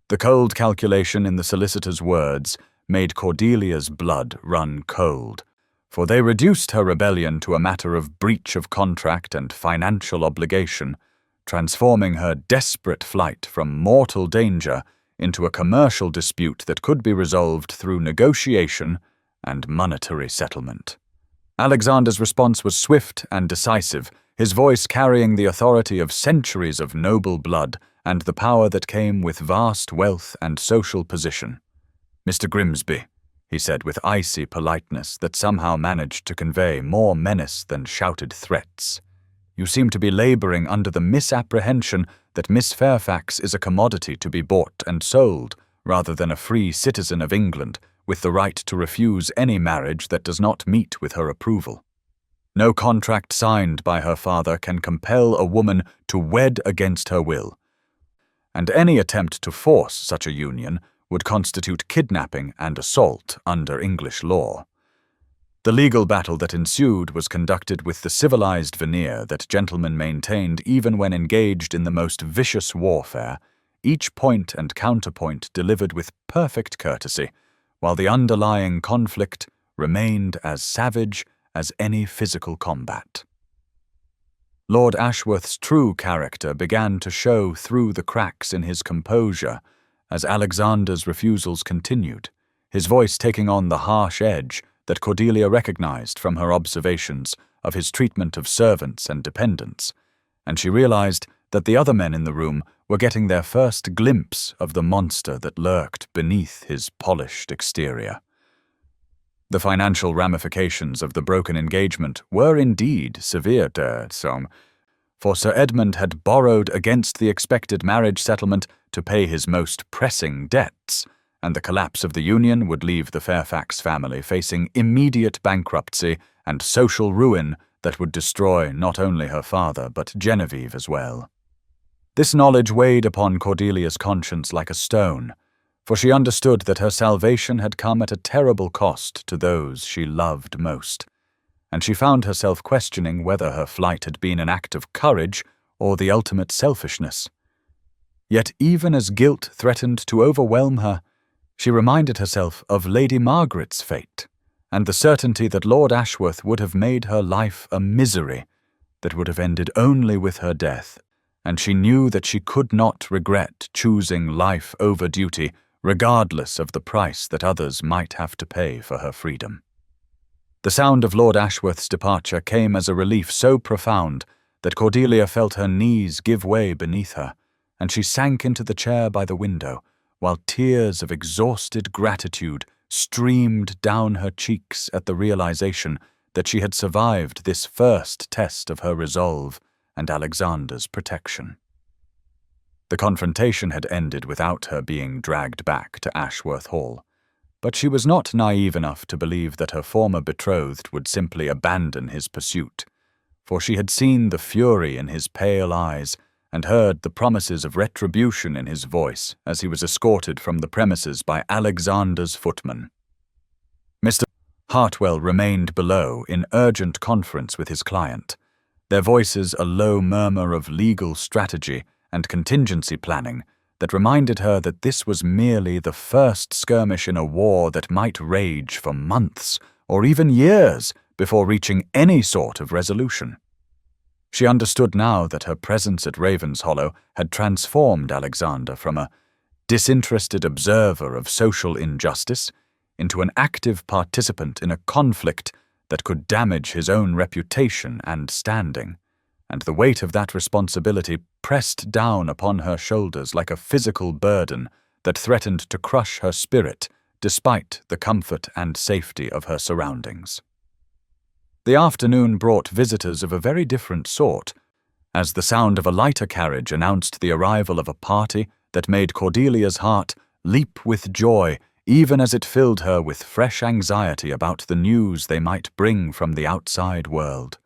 The cold calculation in the solicitor's words made Cordelia's blood run cold, for they reduced her rebellion to a matter of breach of contract and financial obligation, transforming her desperate flight from mortal danger into a commercial dispute that could be resolved through negotiation and monetary settlement. Alexander's response was swift and decisive, his voice carrying the authority of centuries of noble blood and the power that came with vast wealth and social position. "Mr. Grimsby," he said with icy politeness that somehow managed to convey more menace than shouted threats, "you seem to be laboring under the misapprehension that Miss Fairfax is a commodity to be bought and sold, rather than a free citizen of England with the right to refuse any marriage that does not meet with her approval. No contract signed by her father can compel a woman to wed against her will, and any attempt to force such a union would constitute kidnapping and assault under English law." The legal battle that ensued was conducted with the civilized veneer that gentlemen maintained even when engaged in the most vicious warfare, each point and counterpoint delivered with perfect courtesy, while the underlying conflict remained as savage as any physical combat. Lord Ashworth's true character began to show through the cracks in his composure as Alexander's refusals continued, his voice taking on the harsh edge that Cordelia recognized from her observations of his treatment of servants and dependents, and she realized that the other men in the room were getting their first glimpse of the monster that lurked beneath his polished exterior. The financial ramifications of the broken engagement were indeed severe, for Sir Edmund had borrowed against the expected marriage settlement to pay his most pressing debts, and the collapse of the union would leave the Fairfax family facing immediate bankruptcy and social ruin that would destroy not only her father but Genevieve as well. This knowledge weighed upon Cordelia's conscience like a stone, for she understood that her salvation had come at a terrible cost to those she loved most, and she found herself questioning whether her flight had been an act of courage or the ultimate selfishness. Yet even as guilt threatened to overwhelm her, she reminded herself of Lady Margaret's fate, and the certainty that Lord Ashworth would have made her life a misery that would have ended only with her death, and she knew that she could not regret choosing life over duty, regardless of the price that others might have to pay for her freedom. The sound of Lord Ashworth's departure came as a relief so profound that Cordelia felt her knees give way beneath her, and she sank into the chair by the window, while tears of exhausted gratitude streamed down her cheeks at the realization that she had survived this first test of her resolve and Alexander's protection. The confrontation had ended without her being dragged back to Ashworth Hall, but she was not naive enough to believe that her former betrothed would simply abandon his pursuit, for she had seen the fury in his pale eyes and heard the promises of retribution in his voice as he was escorted from the premises by Alexander's footman. Mr. Hartwell remained below in urgent conference with his client, their voices a low murmur of legal strategy and contingency planning that reminded her that this was merely the first skirmish in a war that might rage for months or even years before reaching any sort of resolution. She understood now that her presence at Ravenshollow had transformed Alexander from a disinterested observer of social injustice into an active participant in a conflict that could damage his own reputation and standing, and the weight of that responsibility pressed down upon her shoulders like a physical burden that threatened to crush her spirit despite the comfort and safety of her surroundings. The afternoon brought visitors of a very different sort, as the sound of a lighter carriage announced the arrival of a party that made Cordelia's heart leap with joy, even as it filled her with fresh anxiety about the news they might bring from the outside world.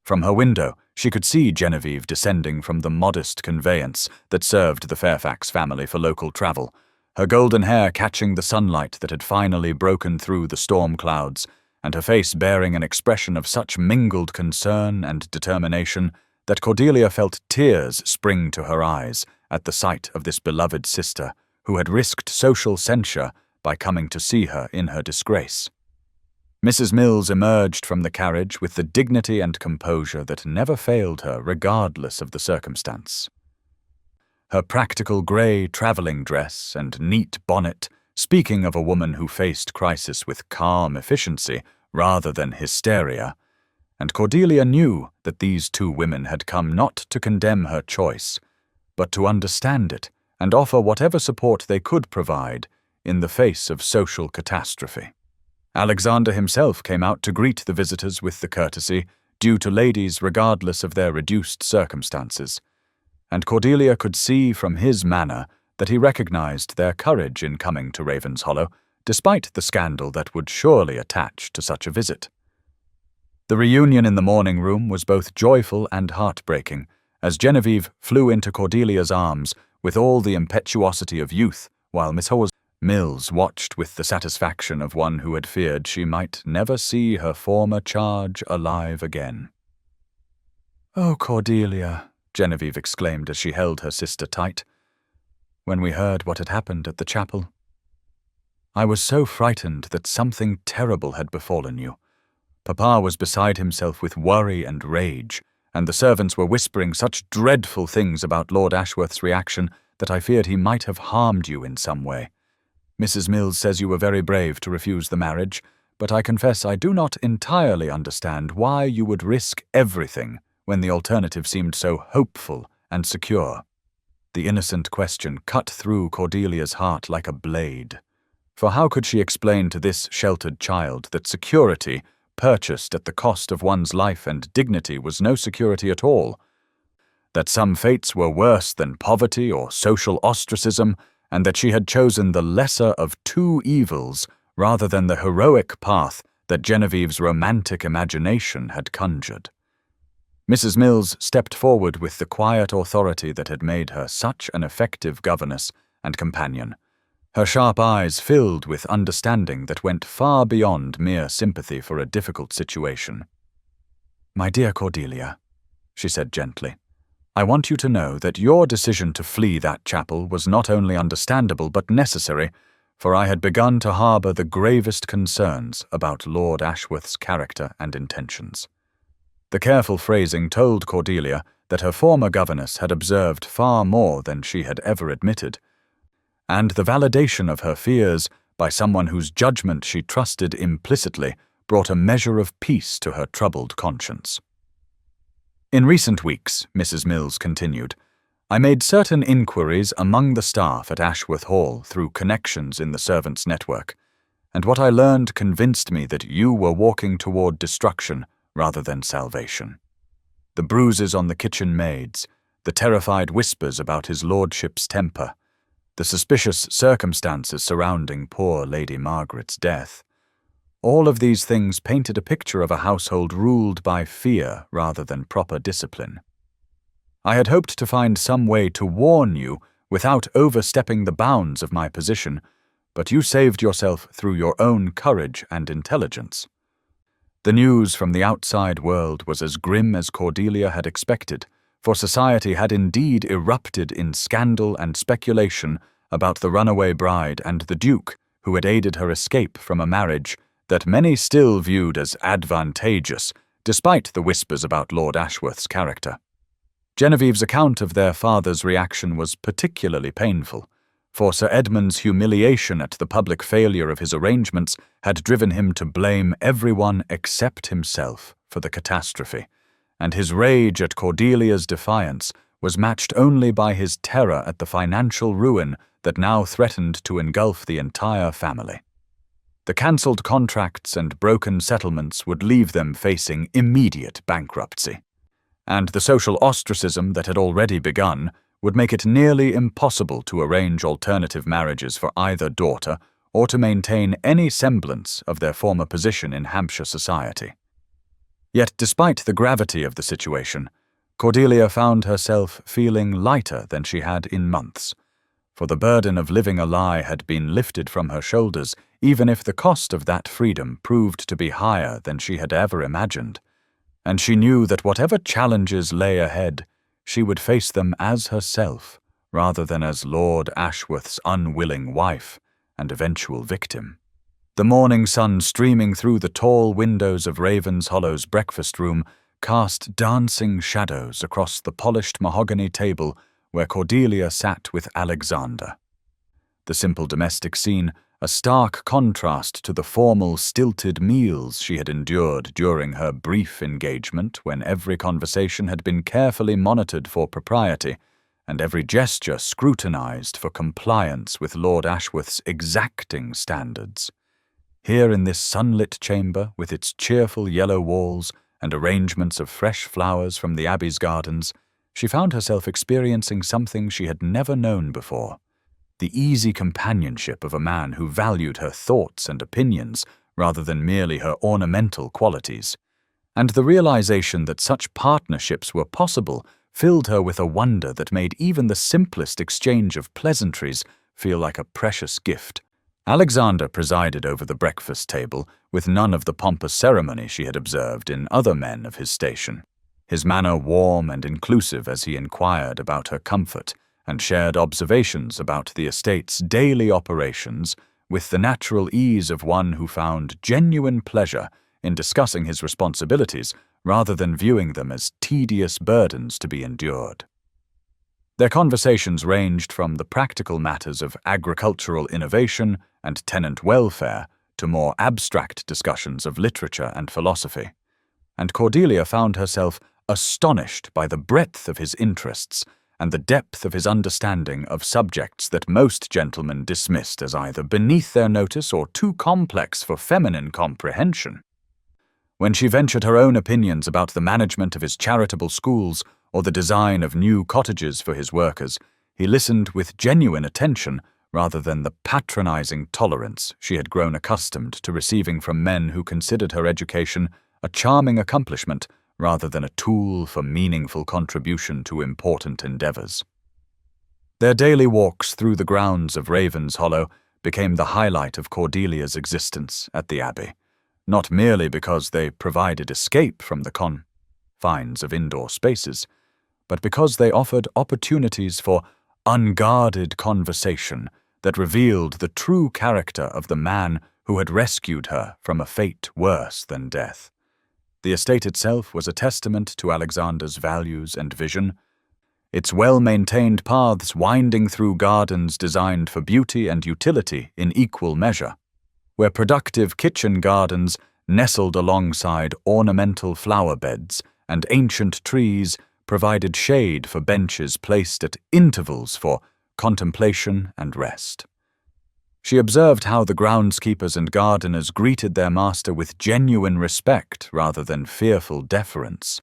From her window, she could see Genevieve descending from the modest conveyance that served the Fairfax family for local travel, her golden hair catching the sunlight that had finally broken through the storm clouds, and her face bearing an expression of such mingled concern and determination that Cordelia felt tears spring to her eyes at the sight of this beloved sister who had risked social censure by coming to see her in her disgrace. Mrs. Mills emerged from the carriage with the dignity and composure that never failed her regardless of the circumstance. Her practical grey travelling dress and neat bonnet, speaking of a woman who faced crisis with calm efficiency rather than hysteria, and Cordelia knew that these two women had come not to condemn her choice, but to understand it and offer whatever support they could provide in the face of social catastrophe. Alexander himself came out to greet the visitors with the courtesy due to ladies regardless of their reduced circumstances, and Cordelia could see from his manner that he recognized their courage in coming to Ravenshollow, despite the scandal that would surely attach to such a visit. The reunion in the morning room was both joyful and heartbreaking, as Genevieve flew into Cordelia's arms with all the impetuosity of youth, while Mrs. Mills watched with the satisfaction of one who had feared she might never see her former charge alive again. "Oh, Cordelia," Genevieve exclaimed as she held her sister tight, "when we heard what had happened at the chapel, I was so frightened that something terrible had befallen you. Papa was beside himself with worry and rage, and the servants were whispering such dreadful things about Lord Ashworth's reaction that I feared he might have harmed you in some way. Mrs. Mills says you were very brave to refuse the marriage, but I confess I do not entirely understand why you would risk everything when the alternative seemed so hopeful and secure." The innocent question cut through Cordelia's heart like a blade. For how could she explain to this sheltered child that security purchased at the cost of one's life and dignity was no security at all? That some fates were worse than poverty or social ostracism, and that she had chosen the lesser of two evils rather than the heroic path that Genevieve's romantic imagination had conjured. Mrs. Mills stepped forward with the quiet authority that had made her such an effective governess and companion, her sharp eyes filled with understanding that went far beyond mere sympathy for a difficult situation. "My dear Cordelia," she said gently, "I want you to know that your decision to flee that chapel was not only understandable but necessary, for I had begun to harbour the gravest concerns about Lord Ashworth's character and intentions." The careful phrasing told Cordelia that her former governess had observed far more than she had ever admitted, and the validation of her fears by someone whose judgment she trusted implicitly brought a measure of peace to her troubled conscience. "In recent weeks," Mrs. Mills continued, "I made certain inquiries among the staff at Ashworth Hall through connections in the servants' network, and what I learned convinced me that you were walking toward destruction rather than salvation. The bruises on the kitchen maids, the terrified whispers about his lordship's temper, the suspicious circumstances surrounding poor Lady Margaret's death, all of these things painted a picture of a household ruled by fear rather than proper discipline. I had hoped to find some way to warn you without overstepping the bounds of my position, but you saved yourself through your own courage and intelligence. The news from the outside world was as grim as Cordelia had expected, for society had indeed erupted in scandal and speculation about the runaway bride and the Duke who had aided her escape from a marriage that many still viewed as advantageous, despite the whispers about Lord Ashworth's character. Genevieve's account of their father's reaction was particularly painful, for Sir Edmund's humiliation at the public failure of his arrangements had driven him to blame everyone except himself for the catastrophe, and his rage at Cordelia's defiance was matched only by his terror at the financial ruin that now threatened to engulf the entire family. The cancelled contracts and broken settlements would leave them facing immediate bankruptcy, and the social ostracism that had already begun would make it nearly impossible to arrange alternative marriages for either daughter or to maintain any semblance of their former position in Hampshire society. Yet, despite the gravity of the situation, Cordelia found herself feeling lighter than she had in months, for the burden of living a lie had been lifted from her shoulders, even if the cost of that freedom proved to be higher than she had ever imagined, and she knew that whatever challenges lay ahead, she would face them as herself, rather than as Lord Ashworth's unwilling wife and eventual victim. The morning sun streaming through the tall windows of Ravenshollow's breakfast room cast dancing shadows across the polished mahogany table where Cordelia sat with Alexander. The simple domestic scene, a stark contrast to the formal, stilted meals she had endured during her brief engagement, when every conversation had been carefully monitored for propriety, and every gesture scrutinized for compliance with Lord Ashworth's exacting standards. Here in this sunlit chamber, with its cheerful yellow walls and arrangements of fresh flowers from the Abbey's gardens, she found herself experiencing something she had never known before: the easy companionship of a man who valued her thoughts and opinions rather than merely her ornamental qualities. And the realization that such partnerships were possible filled her with a wonder that made even the simplest exchange of pleasantries feel like a precious gift. Alexander presided over the breakfast table with none of the pompous ceremony she had observed in other men of his station, his manner warm and inclusive as he inquired about her comfort and shared observations about the estate's daily operations with the natural ease of one who found genuine pleasure in discussing his responsibilities rather than viewing them as tedious burdens to be endured. Their conversations ranged from the practical matters of agricultural innovation and tenant welfare to more abstract discussions of literature and philosophy, and Cordelia found herself astonished by the breadth of his interests and the depth of his understanding of subjects that most gentlemen dismissed as either beneath their notice or too complex for feminine comprehension. When she ventured her own opinions about the management of his charitable schools or the design of new cottages for his workers, he listened with genuine attention rather than the patronizing tolerance she had grown accustomed to receiving from men who considered her education a charming accomplishment rather than a tool for meaningful contribution to important endeavors. Their daily walks through the grounds of Ravenshollow became the highlight of Cordelia's existence at the Abbey, not merely because they provided escape from the confines of indoor spaces, but because they offered opportunities for unguarded conversation that revealed the true character of the man who had rescued her from a fate worse than death. The estate itself was a testament to Alexander's values and vision, its well-maintained paths winding through gardens designed for beauty and utility in equal measure, where productive kitchen gardens nestled alongside ornamental flower beds and ancient trees provided shade for benches placed at intervals for contemplation and rest. She observed how the groundskeepers and gardeners greeted their master with genuine respect rather than fearful deference,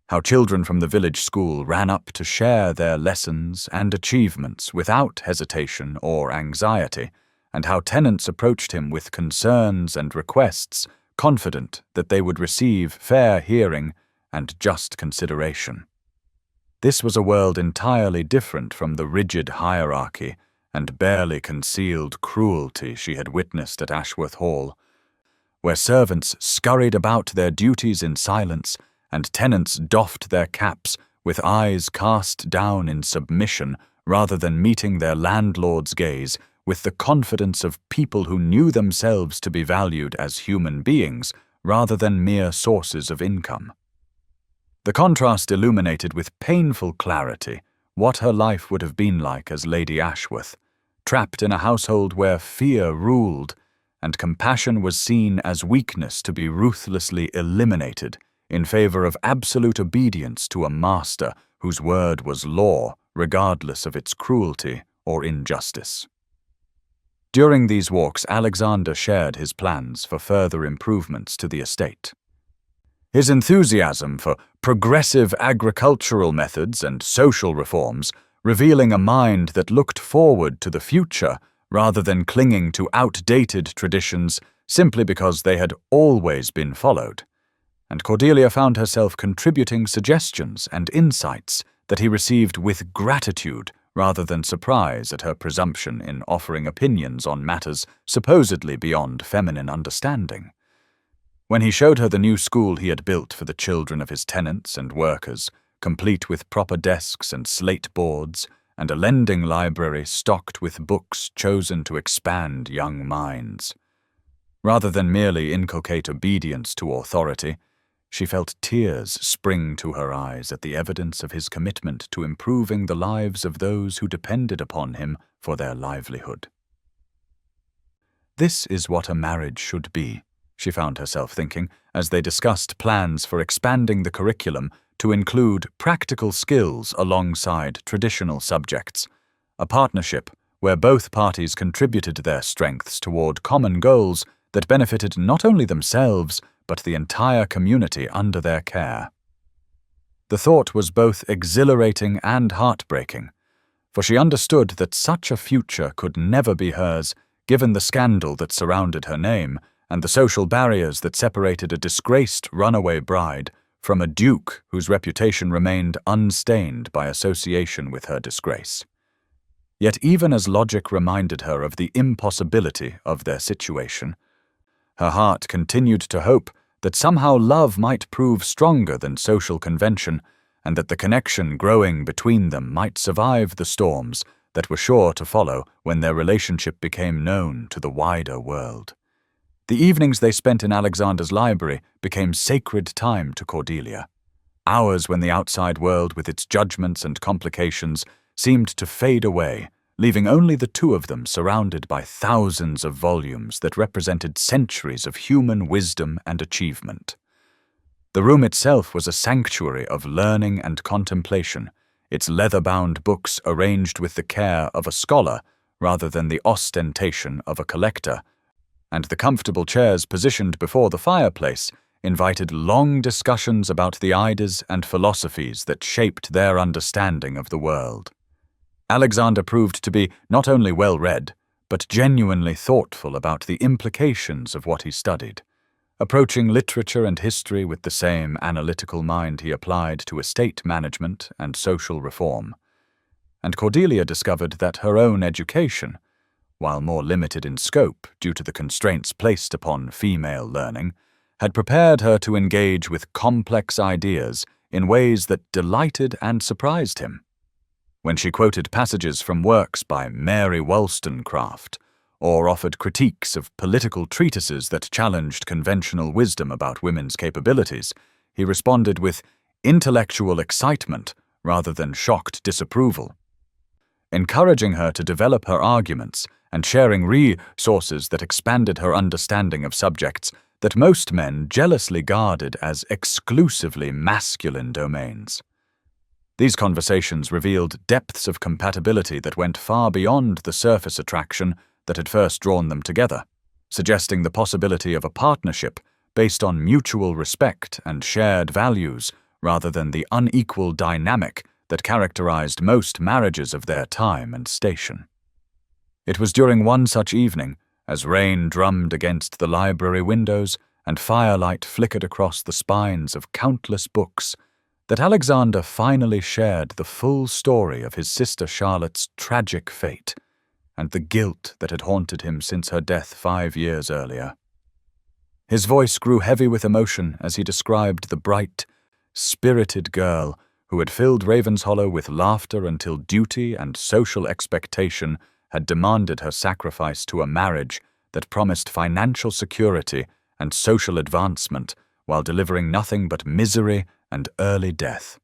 how children from the village school ran up to share their lessons and achievements without hesitation or anxiety, and how tenants approached him with concerns and requests, confident that they would receive fair hearing and just consideration. This was a world entirely different from the rigid hierarchy and barely concealed cruelty she had witnessed at Ashworth Hall, where servants scurried about their duties in silence and tenants doffed their caps with eyes cast down in submission rather than meeting their landlord's gaze with the confidence of people who knew themselves to be valued as human beings rather than mere sources of income. The contrast illuminated with painful clarity what her life would have been like as Lady Ashworth, trapped in a household where fear ruled and compassion was seen as weakness to be ruthlessly eliminated in favor of absolute obedience to a master whose word was law regardless of its cruelty or injustice. During these walks, Alexander shared his plans for further improvements to the estate. His enthusiasm for progressive agricultural methods and social reforms, revealing a mind that looked forward to the future rather than clinging to outdated traditions simply because they had always been followed. And Cordelia found herself contributing suggestions and insights that he received with gratitude rather than surprise at her presumption in offering opinions on matters supposedly beyond feminine understanding. When he showed her the new school he had built for the children of his tenants and workers, complete with proper desks and slate boards, and a lending library stocked with books chosen to expand young minds. Rather than merely inculcate obedience to authority, she felt tears spring to her eyes at the evidence of his commitment to improving the lives of those who depended upon him for their livelihood. This is what a marriage should be, she found herself thinking, as they discussed plans for expanding the curriculum to include practical skills alongside traditional subjects, a partnership where both parties contributed their strengths toward common goals that benefited not only themselves, but the entire community under their care. The thought was both exhilarating and heartbreaking, for she understood that such a future could never be hers, given the scandal that surrounded her name and the social barriers that separated a disgraced runaway bride from a duke whose reputation remained unstained by association with her disgrace. Yet even as logic reminded her of the impossibility of their situation, her heart continued to hope that somehow love might prove stronger than social convention, and that the connection growing between them might survive the storms that were sure to follow when their relationship became known to the wider world. The evenings they spent in Alexander's library became sacred time to Cordelia, hours when the outside world with its judgments and complications seemed to fade away, leaving only the two of them surrounded by thousands of volumes that represented centuries of human wisdom and achievement. The room itself was a sanctuary of learning and contemplation, its leather-bound books arranged with the care of a scholar rather than the ostentation of a collector, and the comfortable chairs positioned before the fireplace invited long discussions about the ideas and philosophies that shaped their understanding of the world. Alexander proved to be not only well-read, but genuinely thoughtful about the implications of what he studied, approaching literature and history with the same analytical mind he applied to estate management and social reform. And Cordelia discovered that her own education, while more limited in scope due to the constraints placed upon female learning, had prepared her to engage with complex ideas in ways that delighted and surprised him. When she quoted passages from works by Mary Wollstonecraft, or offered critiques of political treatises that challenged conventional wisdom about women's capabilities, he responded with intellectual excitement rather than shocked disapproval, encouraging her to develop her arguments and sharing resources that expanded her understanding of subjects that most men jealously guarded as exclusively masculine domains. These conversations revealed depths of compatibility that went far beyond the surface attraction that had first drawn them together, suggesting the possibility of a partnership based on mutual respect and shared values rather than the unequal dynamic that characterized most marriages of their time and station. It was during one such evening, as rain drummed against the library windows and firelight flickered across the spines of countless books, that Alexander finally shared the full story of his sister Charlotte's tragic fate and the guilt that had haunted him since her death 5 years earlier. His voice grew heavy with emotion as he described the bright, spirited girl who had filled Ravenshollow with laughter until duty and social expectation had demanded her sacrifice to a marriage that promised financial security and social advancement while delivering nothing but misery and early death.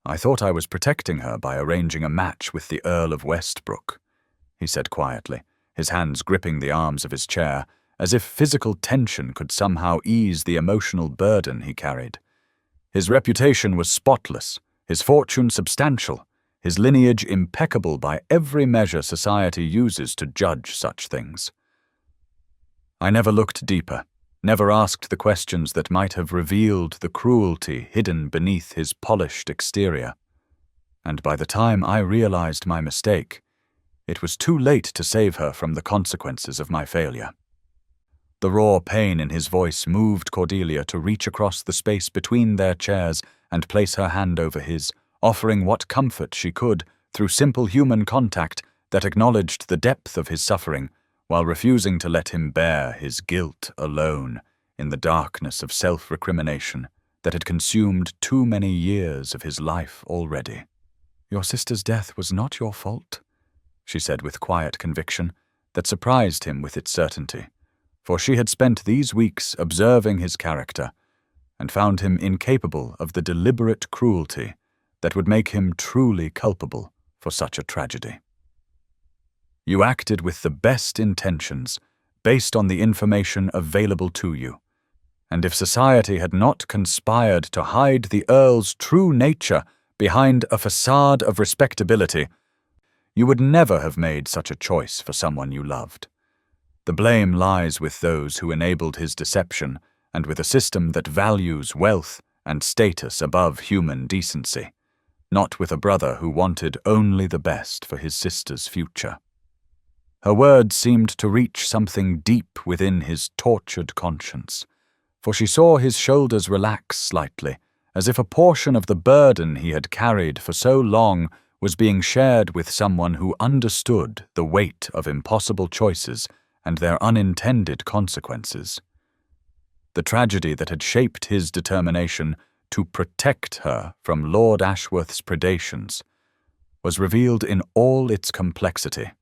"I thought I was protecting her by arranging a match with the Earl of Westbrook," he said quietly, his hands gripping the arms of his chair, as if physical tension could somehow ease the emotional burden he carried. His reputation was spotless, his fortune substantial, his lineage impeccable by every measure society uses to judge such things. I never looked deeper, never asked the questions that might have revealed the cruelty hidden beneath his polished exterior. And by the time I realized my mistake, it was too late to save her from the consequences of my failure. The raw pain in his voice moved Cordelia to reach across the space between their chairs and place her hand over his, offering what comfort she could through simple human contact that acknowledged the depth of his suffering, while refusing to let him bear his guilt alone in the darkness of self-recrimination that had consumed too many years of his life already. "Your sister's death was not your fault," she said with quiet conviction that surprised him with its certainty, for she had spent these weeks observing his character and found him incapable of the deliberate cruelty that would make him truly culpable for such a tragedy. "You acted with the best intentions, based on the information available to you, and if society had not conspired to hide the Earl's true nature behind a facade of respectability, you would never have made such a choice for someone you loved. The blame lies with those who enabled his deception and with a system that values wealth and status above human decency, not with a brother who wanted only the best for his sister's future." Her words seemed to reach something deep within his tortured conscience, for she saw his shoulders relax slightly, as if a portion of the burden he had carried for so long was being shared with someone who understood the weight of impossible choices and their unintended consequences. The tragedy that had shaped his determination to protect her from Lord Ashworth's predations was revealed in all its complexity,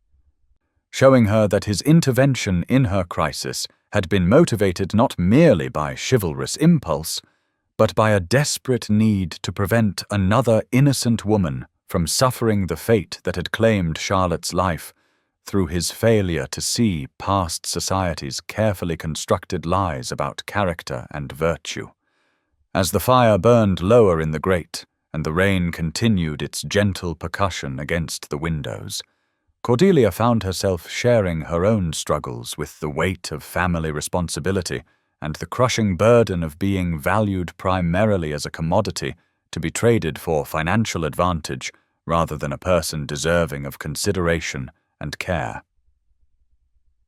showing her that his intervention in her crisis had been motivated not merely by chivalrous impulse, but by a desperate need to prevent another innocent woman from suffering the fate that had claimed Charlotte's life through his failure to see past society's carefully constructed lies about character and virtue. As the fire burned lower in the grate and the rain continued its gentle percussion against the windows, Cordelia found herself sharing her own struggles with the weight of family responsibility and the crushing burden of being valued primarily as a commodity to be traded for financial advantage rather than a person deserving of consideration and care.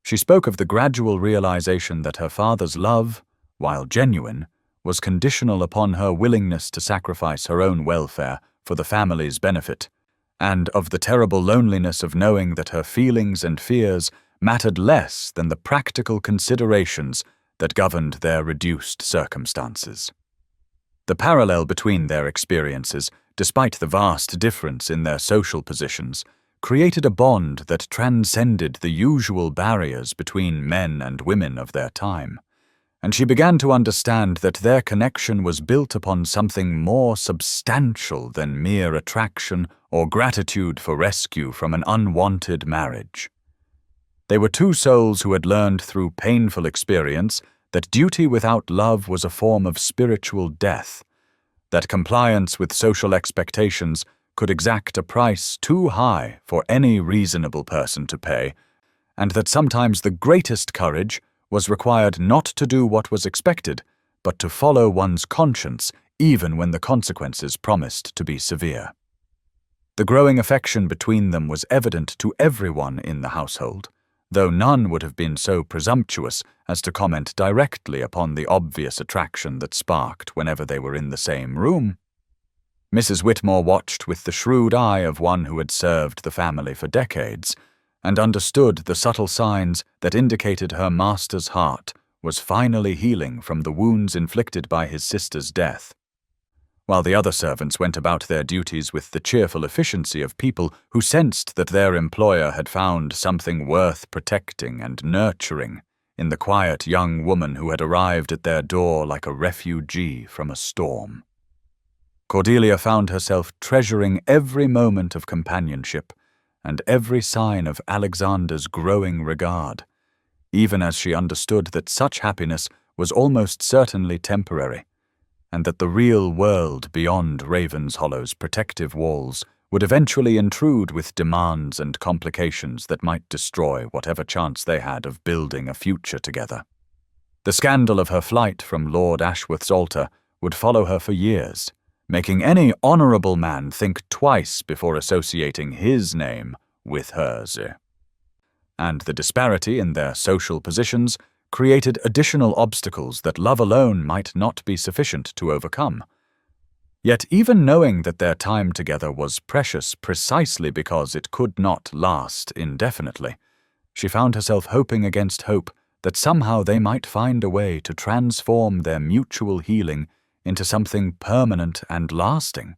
She spoke of the gradual realization that her father's love, while genuine, was conditional upon her willingness to sacrifice her own welfare for the family's benefit, and of the terrible loneliness of knowing that her feelings and fears mattered less than the practical considerations that governed their reduced circumstances. The parallel between their experiences, despite the vast difference in their social positions, created a bond that transcended the usual barriers between men and women of their time, and she began to understand that their connection was built upon something more substantial than mere attraction or gratitude for rescue from an unwanted marriage. They were two souls who had learned through painful experience that duty without love was a form of spiritual death, that compliance with social expectations could exact a price too high for any reasonable person to pay, and that sometimes the greatest courage was required not to do what was expected, but to follow one's conscience even when the consequences promised to be severe. The growing affection between them was evident to everyone in the household, though none would have been so presumptuous as to comment directly upon the obvious attraction that sparked whenever they were in the same room. Mrs. Whitmore watched with the shrewd eye of one who had served the family for decades, and understood the subtle signs that indicated her master's heart was finally healing from the wounds inflicted by his sister's death, while the other servants went about their duties with the cheerful efficiency of people who sensed that their employer had found something worth protecting and nurturing in the quiet young woman who had arrived at their door like a refugee from a storm. Cordelia found herself treasuring every moment of companionship and every sign of Alexander's growing regard, even as she understood that such happiness was almost certainly temporary, and that the real world beyond Ravenshallow's protective walls would eventually intrude with demands and complications that might destroy whatever chance they had of building a future together. The scandal of her flight from Lord Ashworth's altar would follow her for years, making any honourable man think twice before associating his name with hers. And the disparity in their social positions created additional obstacles that love alone might not be sufficient to overcome. Yet even knowing that their time together was precious precisely because it could not last indefinitely, she found herself hoping against hope that somehow they might find a way to transform their mutual healing into something permanent and lasting,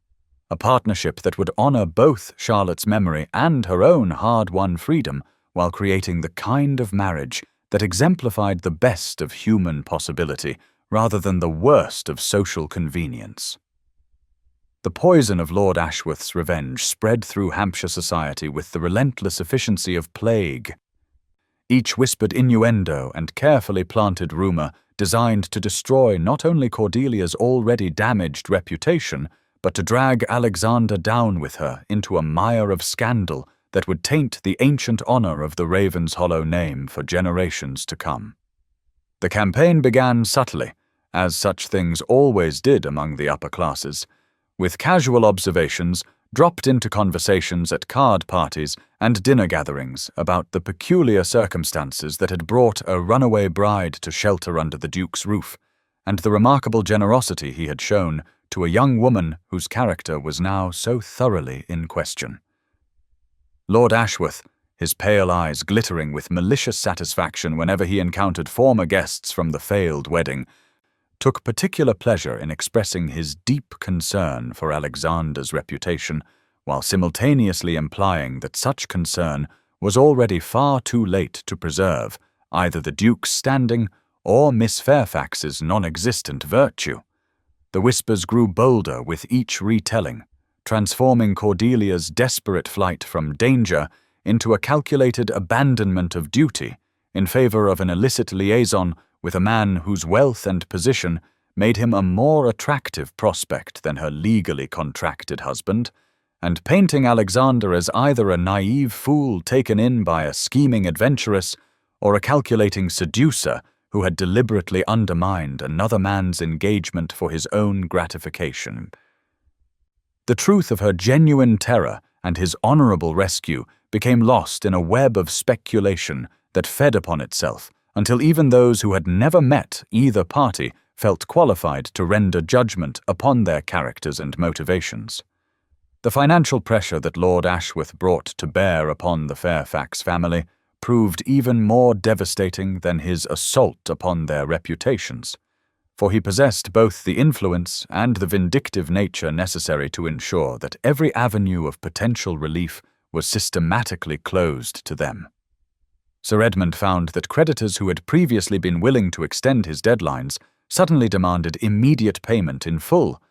a partnership that would honor both Charlotte's memory and her own hard-won freedom while creating the kind of marriage that exemplified the best of human possibility rather than the worst of social convenience. The poison of Lord Ashworth's revenge spread through Hampshire society with the relentless efficiency of plague. Each whispered innuendo and carefully planted rumor designed to destroy not only Cordelia's already damaged reputation, but to drag Alexander down with her into a mire of scandal that would taint the ancient honor of the Ravenshollow name for generations to come. The campaign began subtly, as such things always did among the upper classes, with casual observations dropped into conversations at card parties and dinner gatherings about the peculiar circumstances that had brought a runaway bride to shelter under the Duke's roof, and the remarkable generosity he had shown to a young woman whose character was now so thoroughly in question. Lord Ashworth, his pale eyes glittering with malicious satisfaction whenever he encountered former guests from the failed wedding, took particular pleasure in expressing his deep concern for Alexander's reputation, while simultaneously implying that such concern was already far too late to preserve either the Duke's standing or Miss Fairfax's non-existent virtue. The whispers grew bolder with each retelling, transforming Cordelia's desperate flight from danger into a calculated abandonment of duty in favor of an illicit liaison with a man whose wealth and position made him a more attractive prospect than her legally contracted husband, and painting Alexander as either a naive fool taken in by a scheming adventuress or a calculating seducer who had deliberately undermined another man's engagement for his own gratification. The truth of her genuine terror and his honorable rescue became lost in a web of speculation that fed upon itself, until even those who had never met either party felt qualified to render judgment upon their characters and motivations. The financial pressure that Lord Ashworth brought to bear upon the Fairfax family proved even more devastating than his assault upon their reputations, for he possessed both the influence and the vindictive nature necessary to ensure that every avenue of potential relief was systematically closed to them. Sir Edmund found that creditors who had previously been willing to extend his deadlines suddenly demanded immediate payment in full,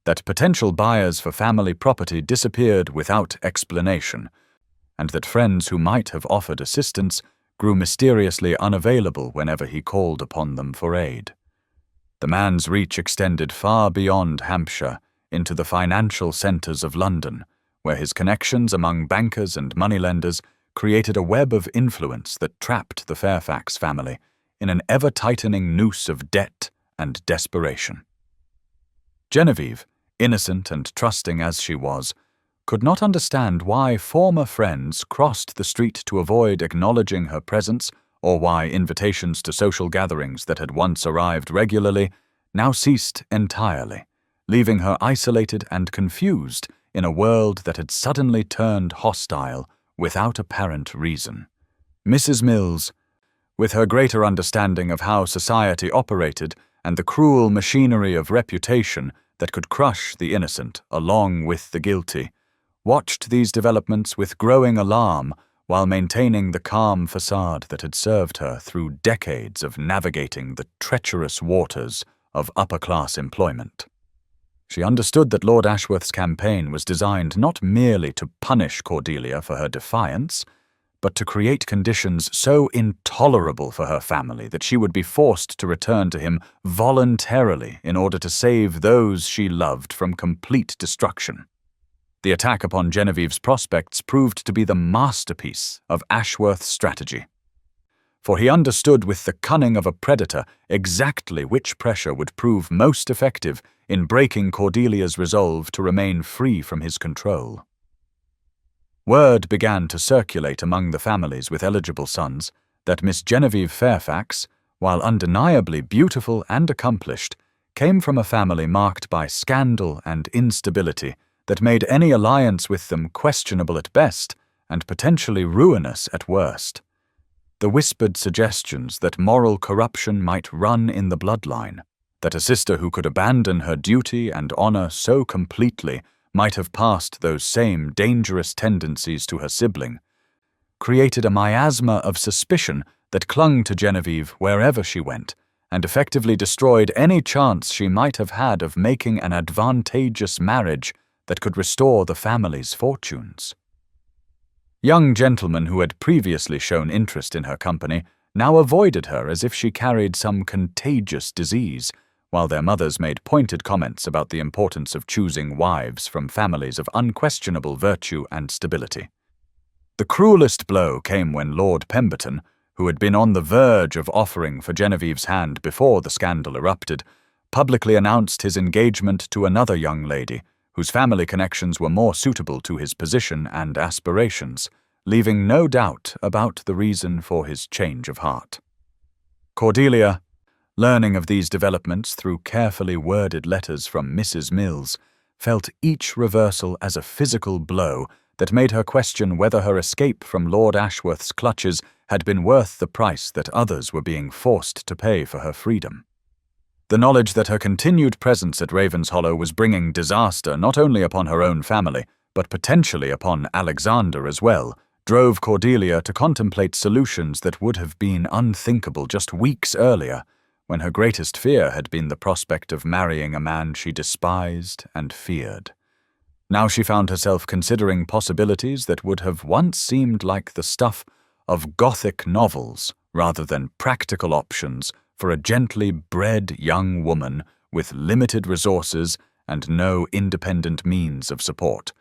that potential buyers for family property disappeared without explanation, and that friends who might have offered assistance grew mysteriously unavailable whenever he called upon them for aid. The man's reach extended far beyond Hampshire into the financial centres of London, where his connections among bankers and moneylenders created a web of influence that trapped the Fairfax family in an ever-tightening noose of debt and desperation. Genevieve, innocent and trusting as she was, could not understand why former friends crossed the street to avoid acknowledging her presence, or why invitations to social gatherings that had once arrived regularly now ceased entirely, leaving her isolated and confused in a world that had suddenly turned hostile without apparent reason. Mrs. Mills, with her greater understanding of how society operated and the cruel machinery of reputation that could crush the innocent along with the guilty, watched these developments with growing alarm while maintaining the calm facade that had served her through decades of navigating the treacherous waters of upper-class employment. She understood that Lord Ashworth's campaign was designed not merely to punish Cordelia for her defiance, but to create conditions so intolerable for her family that she would be forced to return to him voluntarily in order to save those she loved from complete destruction. The attack upon Genevieve's prospects proved to be the masterpiece of Ashworth's strategy. For he understood with the cunning of a predator exactly which pressure would prove most effective in breaking Cordelia's resolve to remain free from his control. Word began to circulate among the families with eligible sons that Miss Genevieve Fairfax, while undeniably beautiful and accomplished, came from a family marked by scandal and instability that made any alliance with them questionable at best and potentially ruinous at worst. The whispered suggestions that moral corruption might run in the bloodline, that a sister who could abandon her duty and honor so completely might have passed those same dangerous tendencies to her sibling, created a miasma of suspicion that clung to Genevieve wherever she went, and effectively destroyed any chance she might have had of making an advantageous marriage that could restore the family's fortunes. Young gentlemen who had previously shown interest in her company now avoided her as if she carried some contagious disease, while their mothers made pointed comments about the importance of choosing wives from families of unquestionable virtue and stability. The cruelest blow came when Lord Pemberton, who had been on the verge of offering for Genevieve's hand before the scandal erupted, publicly announced his engagement to another young lady, whose family connections were more suitable to his position and aspirations, leaving no doubt about the reason for his change of heart. Cordelia, learning of these developments through carefully worded letters from Mrs. Mills, felt each reversal as a physical blow that made her question whether her escape from Lord Ashworth's clutches had been worth the price that others were being forced to pay for her freedom. The knowledge that her continued presence at Ravenshollow was bringing disaster not only upon her own family, but potentially upon Alexander as well, drove Cordelia to contemplate solutions that would have been unthinkable just weeks earlier, when her greatest fear had been the prospect of marrying a man she despised and feared. Now she found herself considering possibilities that would have once seemed like the stuff of Gothic novels rather than practical options for a gently bred young woman with limited resources and no independent means of support.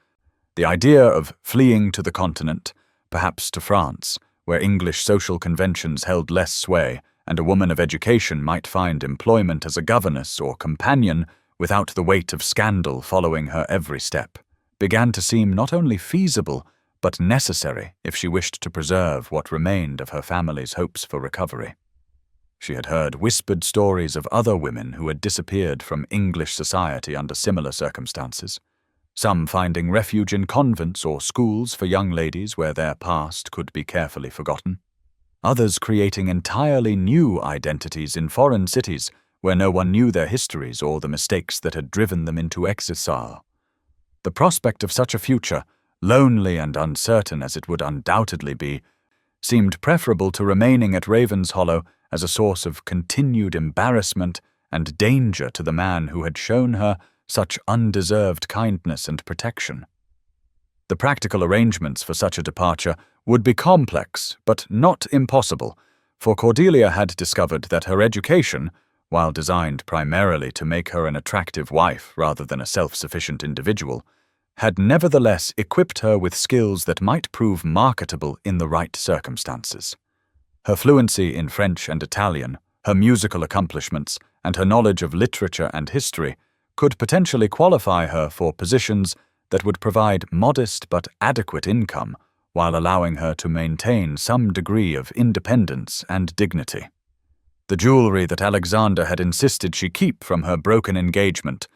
The idea of fleeing to the continent, perhaps to France, where English social conventions held less sway, and a woman of education might find employment as a governess or companion without the weight of scandal following her every step, began to seem not only feasible, but necessary if she wished to preserve what remained of her family's hopes for recovery. She had heard whispered stories of other women who had disappeared from English society under similar circumstances, some finding refuge in convents or schools for young ladies where their past could be carefully forgotten, others creating entirely new identities in foreign cities where no one knew their histories or the mistakes that had driven them into exile. The prospect of such a future, lonely and uncertain as it would undoubtedly be, seemed preferable to remaining at Ravenshollow as a source of continued embarrassment and danger to the man who had shown her such undeserved kindness and protection. The practical arrangements for such a departure would be complex, but not impossible, for Cordelia had discovered that her education, while designed primarily to make her an attractive wife rather than a self-sufficient individual, had nevertheless equipped her with skills that might prove marketable in the right circumstances. Her fluency in French and Italian, her musical accomplishments, and her knowledge of literature and history could potentially qualify her for positions that would provide modest but adequate income while allowing her to maintain some degree of independence and dignity. The jewelry that Alexander had insisted she keep from her broken engagement,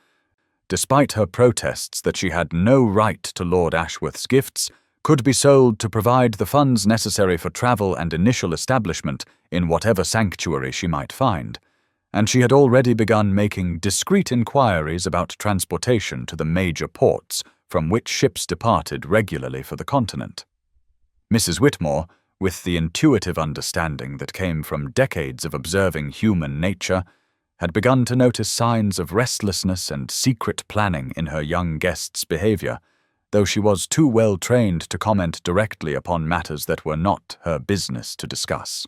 despite her protests that she had no right to Lord Ashworth's gifts, could be sold to provide the funds necessary for travel and initial establishment in whatever sanctuary she might find, and she had already begun making discreet inquiries about transportation to the major ports from which ships departed regularly for the continent. Mrs. Whitmore, with the intuitive understanding that came from decades of observing human nature, had begun to notice signs of restlessness and secret planning in her young guest's behavior, though she was too well trained to comment directly upon matters that were not her business to discuss.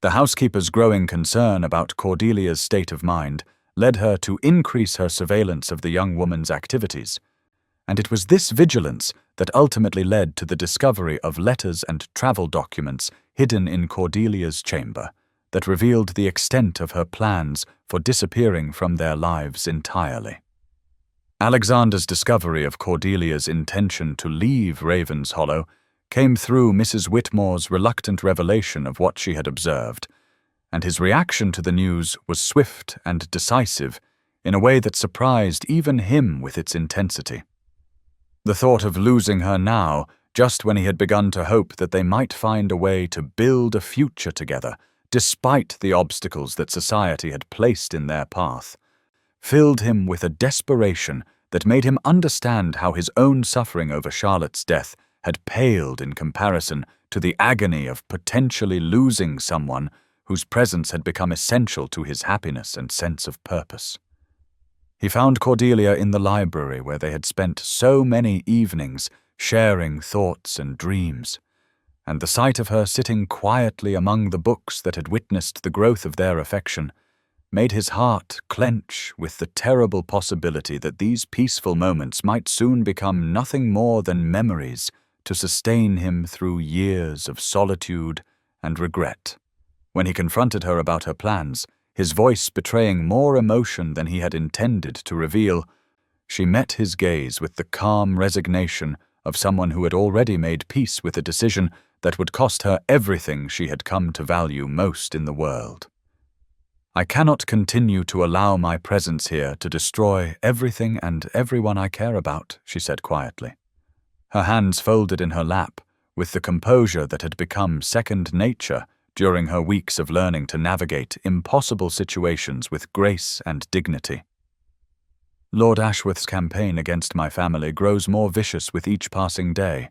The housekeeper's growing concern about Cordelia's state of mind led her to increase her surveillance of the young woman's activities, and it was this vigilance that ultimately led to the discovery of letters and travel documents hidden in Cordelia's chamber that revealed the extent of her plans for disappearing from their lives entirely. Alexander's discovery of Cordelia's intention to leave Ravenshollow came through Mrs. Whitmore's reluctant revelation of what she had observed, and his reaction to the news was swift and decisive in a way that surprised even him with its intensity. The thought of losing her now, just when he had begun to hope that they might find a way to build a future together, despite the obstacles that society had placed in their path, filled him with a desperation that made him understand how his own suffering over Charlotte's death had paled in comparison to the agony of potentially losing someone whose presence had become essential to his happiness and sense of purpose. He found Cordelia in the library where they had spent so many evenings sharing thoughts and dreams, and the sight of her sitting quietly among the books that had witnessed the growth of their affection made his heart clench with the terrible possibility that these peaceful moments might soon become nothing more than memories to sustain him through years of solitude and regret. When he confronted her about her plans, his voice betraying more emotion than he had intended to reveal, she met his gaze with the calm resignation of someone who had already made peace with a decision that would cost her everything she had come to value most in the world. "I cannot continue to allow my presence here to destroy everything and everyone I care about," she said quietly. Her hands folded in her lap, with the composure that had become second nature during her weeks of learning to navigate impossible situations with grace and dignity. "Lord Ashworth's campaign against my family grows more vicious with each passing day,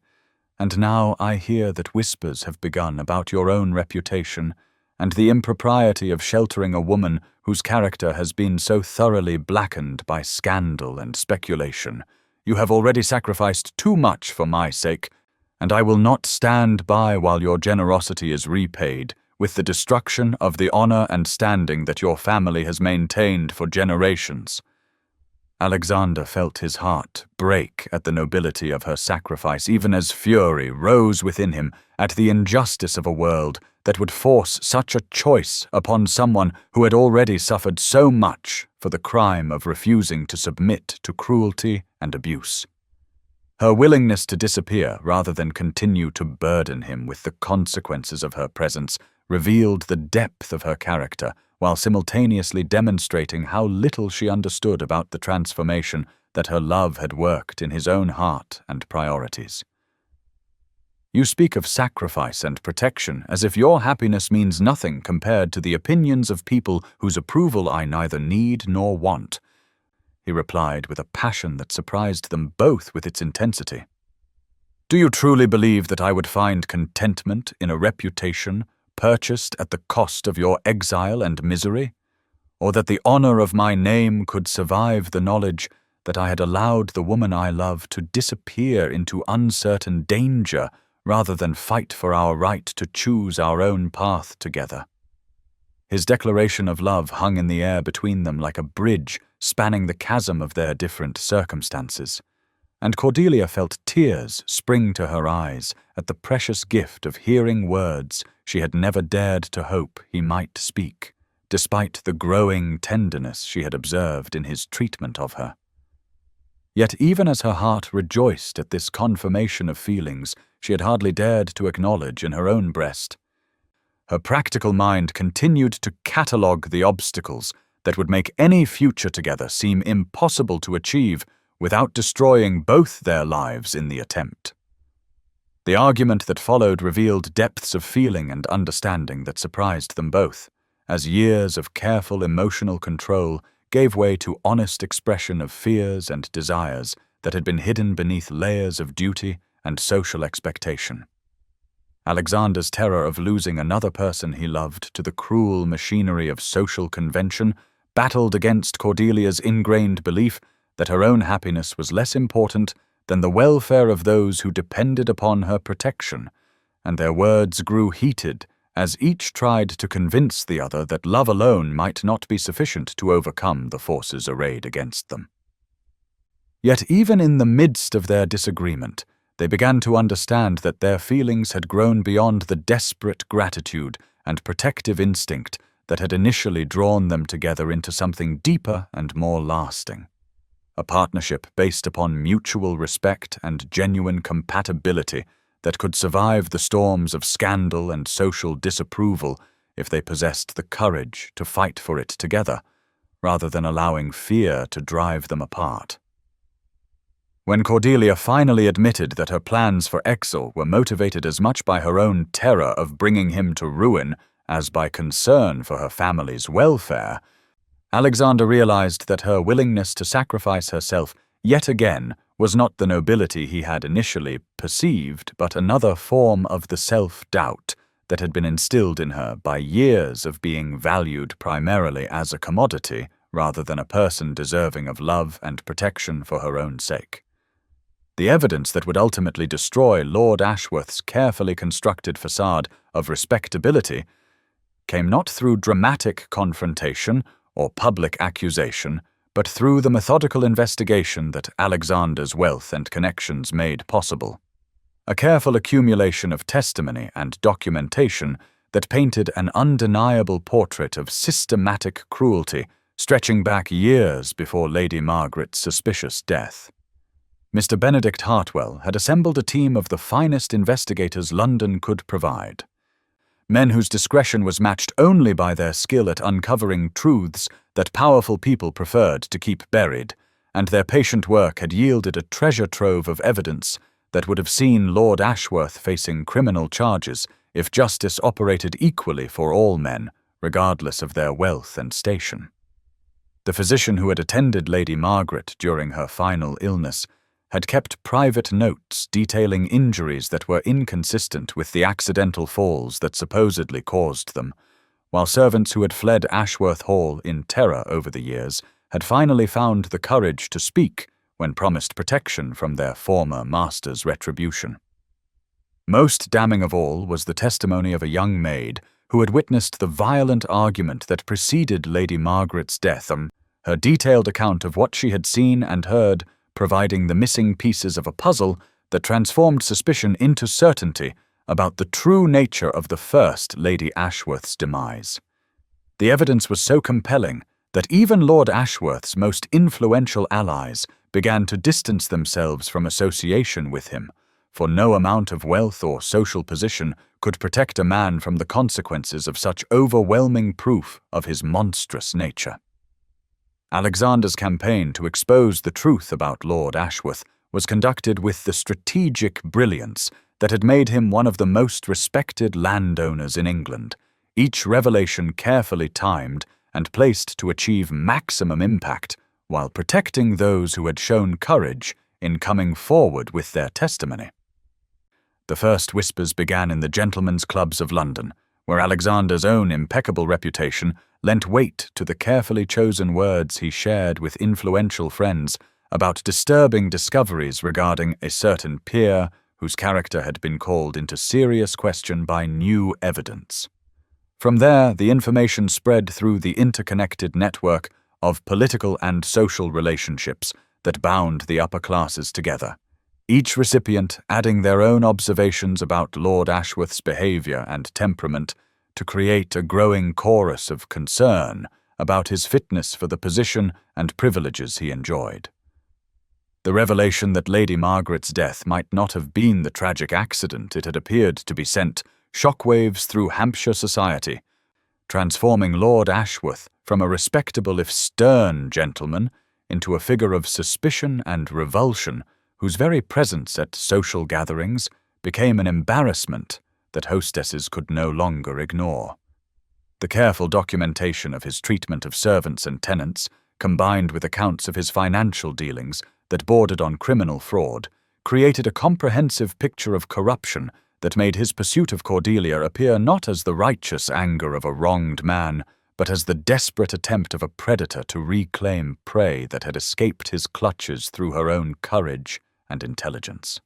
and now I hear that whispers have begun about your own reputation and the impropriety of sheltering a woman whose character has been so thoroughly blackened by scandal and speculation. You have already sacrificed too much for my sake, and I will not stand by while your generosity is repaid with the destruction of the honor and standing that your family has maintained for generations." Alexander felt his heart break at the nobility of her sacrifice, even as fury rose within him at the injustice of a world that would force such a choice upon someone who had already suffered so much for the crime of refusing to submit to cruelty and abuse. Her willingness to disappear rather than continue to burden him with the consequences of her presence revealed the depth of her character, while simultaneously demonstrating how little she understood about the transformation that her love had worked in his own heart and priorities. "You speak of sacrifice and protection as if your happiness means nothing compared to the opinions of people whose approval I neither need nor want," he replied with a passion that surprised them both with its intensity. "Do you truly believe that I would find contentment in a reputation purchased at the cost of your exile and misery, or that the honor of my name could survive the knowledge that I had allowed the woman I love to disappear into uncertain danger rather than fight for our right to choose our own path together?" His declaration of love hung in the air between them like a bridge spanning the chasm of their different circumstances, and Cordelia felt tears spring to her eyes at the precious gift of hearing words she had never dared to hope he might speak, despite the growing tenderness she had observed in his treatment of her. Yet even as her heart rejoiced at this confirmation of feelings she had hardly dared to acknowledge in her own breast, her practical mind continued to catalogue the obstacles that would make any future together seem impossible to achieve without destroying both their lives in the attempt. The argument that followed revealed depths of feeling and understanding that surprised them both, as years of careful emotional control gave way to honest expression of fears and desires that had been hidden beneath layers of duty and social expectation. Alexander's terror of losing another person he loved to the cruel machinery of social convention battled against Cordelia's ingrained belief that her own happiness was less important than the welfare of those who depended upon her protection, and their words grew heated as each tried to convince the other that love alone might not be sufficient to overcome the forces arrayed against them. Yet even in the midst of their disagreement, they began to understand that their feelings had grown beyond the desperate gratitude and protective instinct that had initially drawn them together into something deeper and more lasting. A partnership based upon mutual respect and genuine compatibility that could survive the storms of scandal and social disapproval if they possessed the courage to fight for it together, rather than allowing fear to drive them apart. When Cordelia finally admitted that her plans for Exil were motivated as much by her own terror of bringing him to ruin as by concern for her family's welfare, Alexander realized that her willingness to sacrifice herself yet again was not the nobility he had initially perceived, but another form of the self-doubt that had been instilled in her by years of being valued primarily as a commodity rather than a person deserving of love and protection for her own sake. The evidence that would ultimately destroy Lord Ashworth's carefully constructed facade of respectability came not through dramatic confrontation or public accusation, but through the methodical investigation that Alexander's wealth and connections made possible. A careful accumulation of testimony and documentation that painted an undeniable portrait of systematic cruelty stretching back years before Lady Margaret's suspicious death. Mr. Benedict Hartwell had assembled a team of the finest investigators London could provide. Men whose discretion was matched only by their skill at uncovering truths that powerful people preferred to keep buried, and their patient work had yielded a treasure trove of evidence that would have seen Lord Ashworth facing criminal charges if justice operated equally for all men, regardless of their wealth and station. The physician who had attended Lady Margaret during her final illness had kept private notes detailing injuries that were inconsistent with the accidental falls that supposedly caused them, while servants who had fled Ashworth Hall in terror over the years had finally found the courage to speak when promised protection from their former master's retribution. Most damning of all was the testimony of a young maid who had witnessed the violent argument that preceded Lady Margaret's death, her detailed account of what she had seen and heard providing the missing pieces of a puzzle that transformed suspicion into certainty about the true nature of the first Lady Ashworth's demise. The evidence was so compelling that even Lord Ashworth's most influential allies began to distance themselves from association with him, for no amount of wealth or social position could protect a man from the consequences of such overwhelming proof of his monstrous nature. Alexander's campaign to expose the truth about Lord Ashworth was conducted with the strategic brilliance that had made him one of the most respected landowners in England, each revelation carefully timed and placed to achieve maximum impact while protecting those who had shown courage in coming forward with their testimony. The first whispers began in the gentlemen's clubs of London, where Alexander's own impeccable reputation lent weight to the carefully chosen words he shared with influential friends about disturbing discoveries regarding a certain peer whose character had been called into serious question by new evidence. From there, the information spread through the interconnected network of political and social relationships that bound the upper classes together, each recipient adding their own observations about Lord Ashworth's behavior and temperament to create a growing chorus of concern about his fitness for the position and privileges he enjoyed. The revelation that Lady Margaret's death might not have been the tragic accident it had appeared to be sent shockwaves through Hampshire society, transforming Lord Ashworth from a respectable if stern gentleman into a figure of suspicion and revulsion whose very presence at social gatherings became an embarrassment that hostesses could no longer ignore. The careful documentation of his treatment of servants and tenants, combined with accounts of his financial dealings that bordered on criminal fraud, created a comprehensive picture of corruption that made his pursuit of Cordelia appear not as the righteous anger of a wronged man, but as the desperate attempt of a predator to reclaim prey that had escaped his clutches through her own courage and intelligence.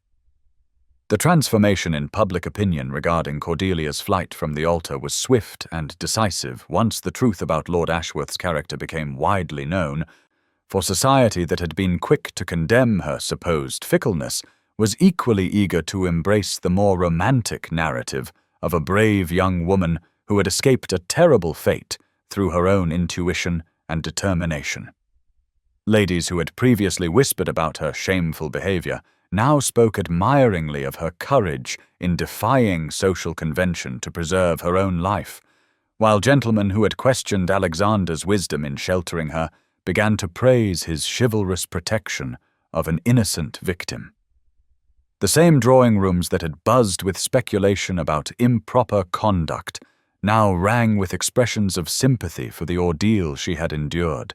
The transformation in public opinion regarding Cordelia's flight from the altar was swift and decisive once the truth about Lord Ashworth's character became widely known, for society that had been quick to condemn her supposed fickleness was equally eager to embrace the more romantic narrative of a brave young woman who had escaped a terrible fate through her own intuition and determination. Ladies who had previously whispered about her shameful behavior now spoke admiringly of her courage in defying social convention to preserve her own life, while gentlemen who had questioned Alexander's wisdom in sheltering her began to praise his chivalrous protection of an innocent victim. The same drawing rooms that had buzzed with speculation about improper conduct now rang with expressions of sympathy for the ordeal she had endured,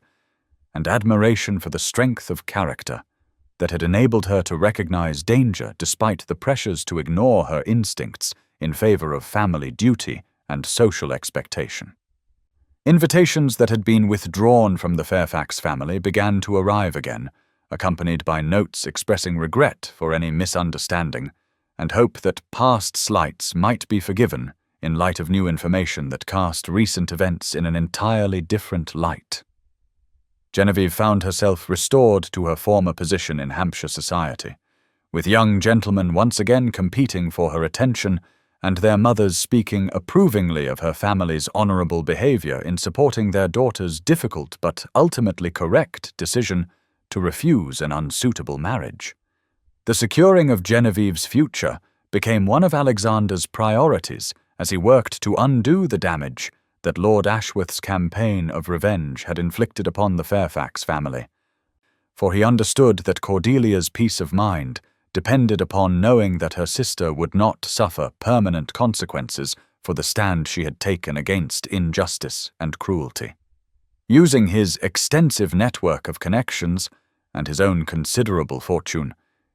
and admiration for the strength of character that had enabled her to recognize danger despite the pressures to ignore her instincts in favor of family duty and social expectation. Invitations that had been withdrawn from the Fairfax family began to arrive again, accompanied by notes expressing regret for any misunderstanding and hope that past slights might be forgiven in light of new information that cast recent events in an entirely different light. Genevieve found herself restored to her former position in Hampshire society, with young gentlemen once again competing for her attention and their mothers speaking approvingly of her family's honorable behavior in supporting their daughter's difficult but ultimately correct decision to refuse an unsuitable marriage. The securing of Genevieve's future became one of Alexander's priorities as he worked to undo the damage that Lord Ashworth's campaign of revenge had inflicted upon the Fairfax family, for he understood that Cordelia's peace of mind depended upon knowing that her sister would not suffer permanent consequences for the stand she had taken against injustice and cruelty. Using his extensive network of connections and his own considerable fortune,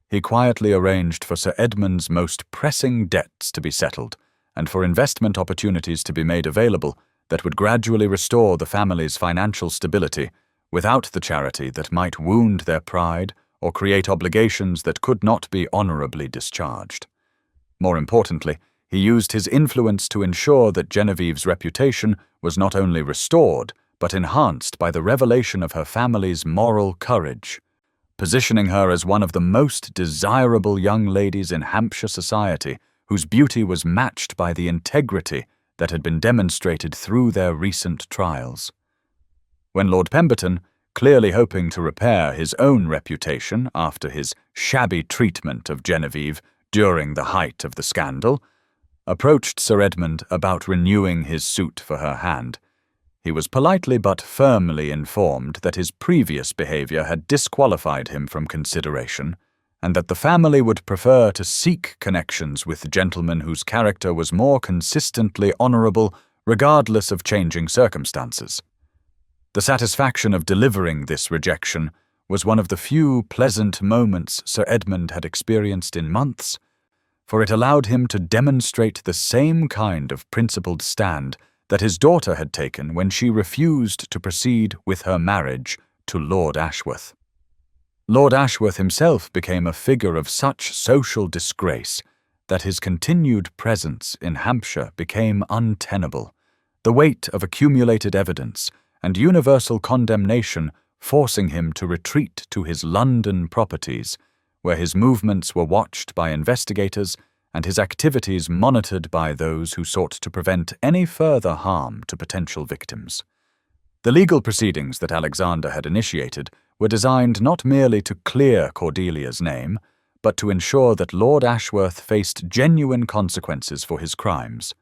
he quietly arranged for Sir Edmund's most pressing debts to be settled and for investment opportunities to be made available that would gradually restore the family's financial stability without the charity that might wound their pride or create obligations that could not be honorably discharged. More importantly, he used his influence to ensure that Genevieve's reputation was not only restored, but enhanced by the revelation of her family's moral courage, positioning her as one of the most desirable young ladies in Hampshire society, whose beauty was matched by the integrity that had been demonstrated through their recent trials. When Lord Pemberton, clearly hoping to repair his own reputation after his shabby treatment of Genevieve during the height of the scandal, approached Sir Edmund about renewing his suit for her hand, he was politely but firmly informed that his previous behavior had disqualified him from consideration, and that the family would prefer to seek connections with gentlemen whose character was more consistently honorable regardless of changing circumstances. The satisfaction of delivering this rejection was one of the few pleasant moments Sir Edmund had experienced in months, for it allowed him to demonstrate the same kind of principled stand that his daughter had taken when she refused to proceed with her marriage to Lord Ashworth. Lord Ashworth himself became a figure of such social disgrace that his continued presence in Hampshire became untenable, the weight of accumulated evidence and universal condemnation forcing him to retreat to his London properties, where his movements were watched by investigators and his activities monitored by those who sought to prevent any further harm to potential victims. The legal proceedings that Alexander had initiated were designed not merely to clear Cordelia's name, but to ensure that Lord Ashworth faced genuine consequences for his crimes,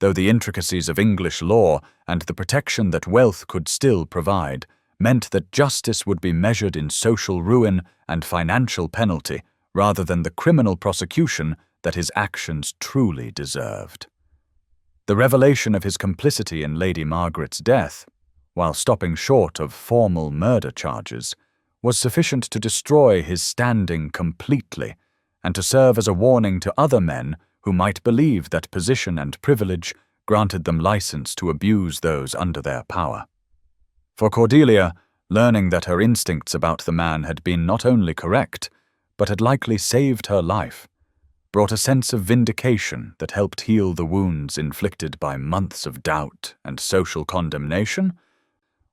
though the intricacies of English law and the protection that wealth could still provide meant that justice would be measured in social ruin and financial penalty rather than the criminal prosecution that his actions truly deserved. The revelation of his complicity in Lady Margaret's death, while stopping short of formal murder charges, was sufficient to destroy his standing completely and to serve as a warning to other men who might believe that position and privilege granted them license to abuse those under their power. For Cordelia, learning that her instincts about the man had been not only correct, but had likely saved her life, brought a sense of vindication that helped heal the wounds inflicted by months of doubt and social condemnation,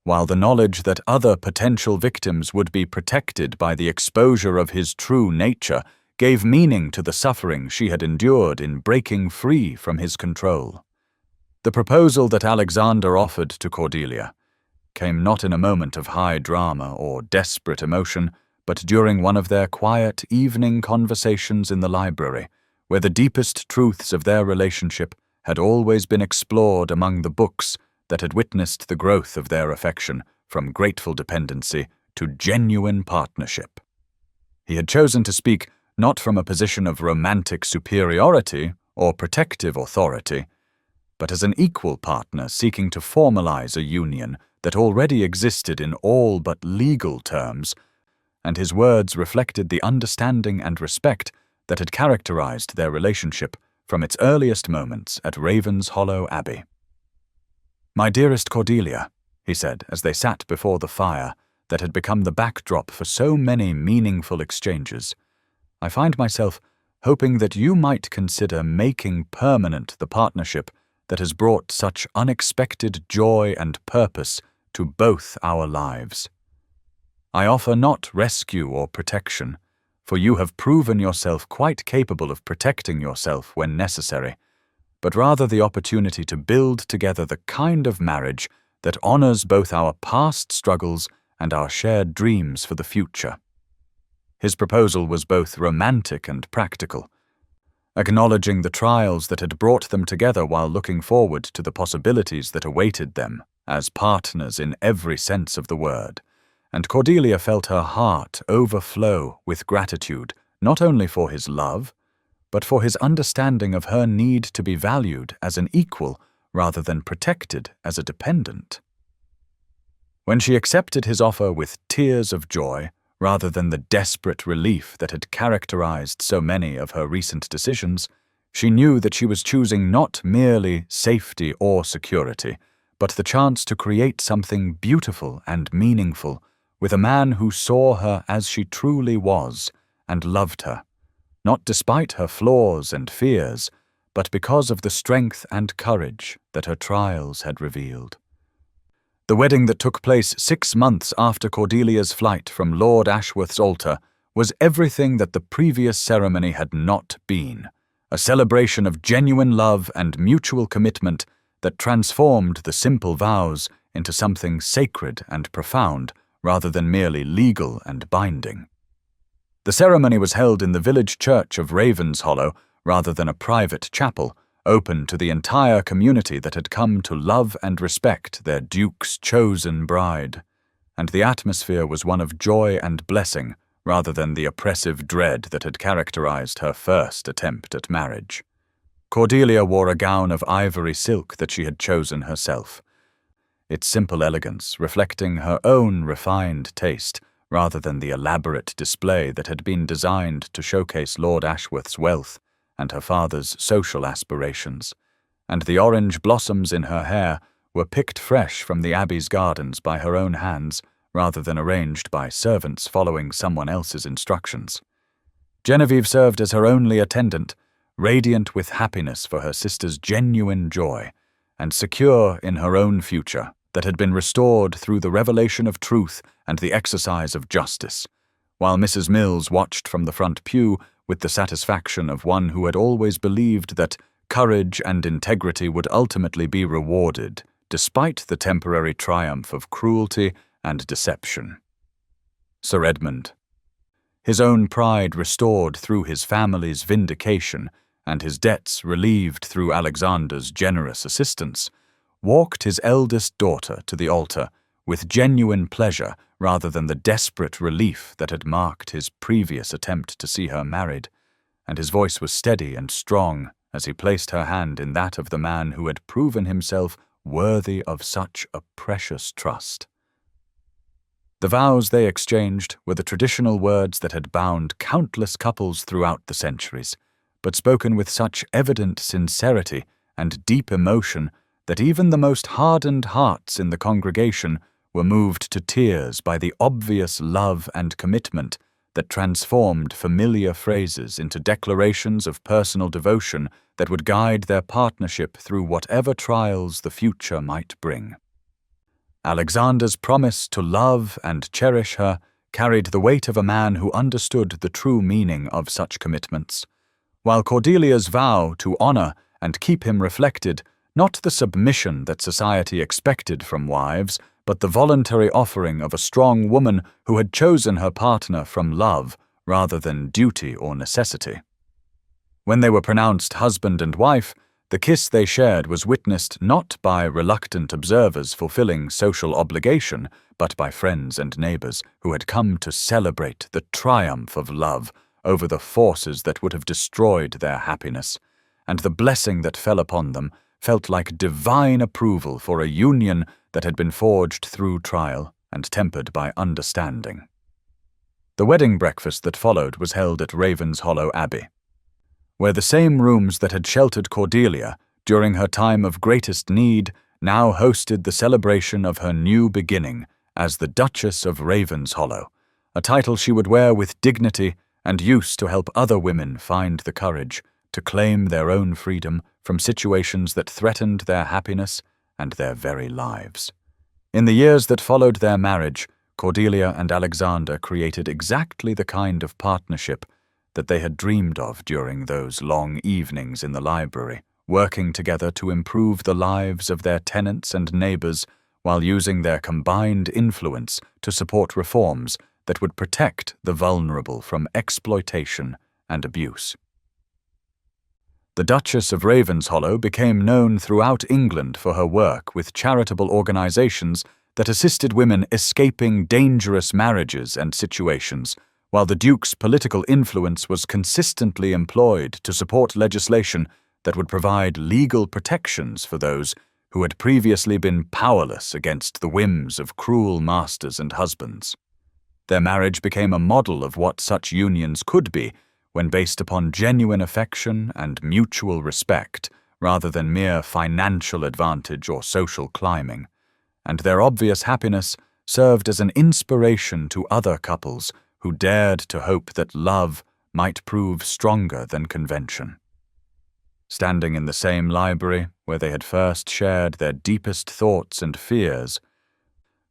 while the knowledge that other potential victims would be protected by the exposure of his true nature gave meaning to the suffering she had endured in breaking free from his control. The proposal that Alexander offered to Cordelia came not in a moment of high drama or desperate emotion, but during one of their quiet evening conversations in the library, where the deepest truths of their relationship had always been explored among the books that had witnessed the growth of their affection from grateful dependency to genuine partnership. He had chosen to speak not from a position of romantic superiority or protective authority, but as an equal partner seeking to formalize a union that already existed in all but legal terms, and his words reflected the understanding and respect that had characterized their relationship from its earliest moments at Ravenshollow Abbey. "My dearest Cordelia," he said as they sat before the fire that had become the backdrop for so many meaningful exchanges, "I find myself hoping that you might consider making permanent the partnership that has brought such unexpected joy and purpose to both our lives. I offer not rescue or protection, for you have proven yourself quite capable of protecting yourself when necessary, but rather the opportunity to build together the kind of marriage that honors both our past struggles and our shared dreams for the future." His proposal was both romantic and practical, acknowledging the trials that had brought them together while looking forward to the possibilities that awaited them as partners in every sense of the word. And Cordelia felt her heart overflow with gratitude, not only for his love, but for his understanding of her need to be valued as an equal rather than protected as a dependent. When she accepted his offer with tears of joy, rather than the desperate relief that had characterized so many of her recent decisions, she knew that she was choosing not merely safety or security, but the chance to create something beautiful and meaningful with a man who saw her as she truly was and loved her, not despite her flaws and fears, but because of the strength and courage that her trials had revealed. The wedding that took place 6 months after Cordelia's flight from Lord Ashworth's altar was everything that the previous ceremony had not been, a celebration of genuine love and mutual commitment that transformed the simple vows into something sacred and profound rather than merely legal and binding. The ceremony was held in the village church of Ravenshollow rather than a private chapel, open to the entire community that had come to love and respect their Duke's chosen bride, and the atmosphere was one of joy and blessing rather than the oppressive dread that had characterized her first attempt at marriage. Cordelia wore a gown of ivory silk that she had chosen herself, its simple elegance reflecting her own refined taste rather than the elaborate display that had been designed to showcase Lord Ashworth's wealth and her father's social aspirations, and the orange blossoms in her hair were picked fresh from the Abbey's gardens by her own hands rather than arranged by servants following someone else's instructions. Genevieve served as her only attendant, radiant with happiness for her sister's genuine joy, and secure in her own future that had been restored through the revelation of truth and the exercise of justice, while Mrs. Mills watched from the front pew with the satisfaction of one who had always believed that courage and integrity would ultimately be rewarded, despite the temporary triumph of cruelty and deception. Sir Edmund, his own pride restored through his family's vindication and his debts relieved through Alexander's generous assistance, walked his eldest daughter to the altar with genuine pleasure rather than the desperate relief that had marked his previous attempt to see her married, and his voice was steady and strong as he placed her hand in that of the man who had proven himself worthy of such a precious trust. The vows they exchanged were the traditional words that had bound countless couples throughout the centuries, but spoken with such evident sincerity and deep emotion that even the most hardened hearts in the congregation were moved to tears by the obvious love and commitment that transformed familiar phrases into declarations of personal devotion that would guide their partnership through whatever trials the future might bring. Alexander's promise to love and cherish her carried the weight of a man who understood the true meaning of such commitments, while Cordelia's vow to honor and keep him reflected not the submission that society expected from wives, but the voluntary offering of a strong woman who had chosen her partner from love rather than duty or necessity. When they were pronounced husband and wife, the kiss they shared was witnessed not by reluctant observers fulfilling social obligation, but by friends and neighbors who had come to celebrate the triumph of love over the forces that would have destroyed their happiness, and the blessing that fell upon them felt like divine approval for a union that had been forged through trial and tempered by understanding. The wedding breakfast that followed was held at Ravenshollow Abbey, where the same rooms that had sheltered Cordelia during her time of greatest need now hosted the celebration of her new beginning as the Duchess of Ravenshollow, a title she would wear with dignity and use to help other women find the courage to claim their own freedom from situations that threatened their happiness and their very lives. In the years that followed their marriage, Cordelia and Alexander created exactly the kind of partnership that they had dreamed of during those long evenings in the library, working together to improve the lives of their tenants and neighbors while using their combined influence to support reforms that would protect the vulnerable from exploitation and abuse. The Duchess of Ravenshollow became known throughout England for her work with charitable organizations that assisted women escaping dangerous marriages and situations, while the Duke's political influence was consistently employed to support legislation that would provide legal protections for those who had previously been powerless against the whims of cruel masters and husbands. Their marriage became a model of what such unions could be when based upon genuine affection and mutual respect rather than mere financial advantage or social climbing, and their obvious happiness served as an inspiration to other couples who dared to hope that love might prove stronger than convention. Standing in the same library where they had first shared their deepest thoughts and fears,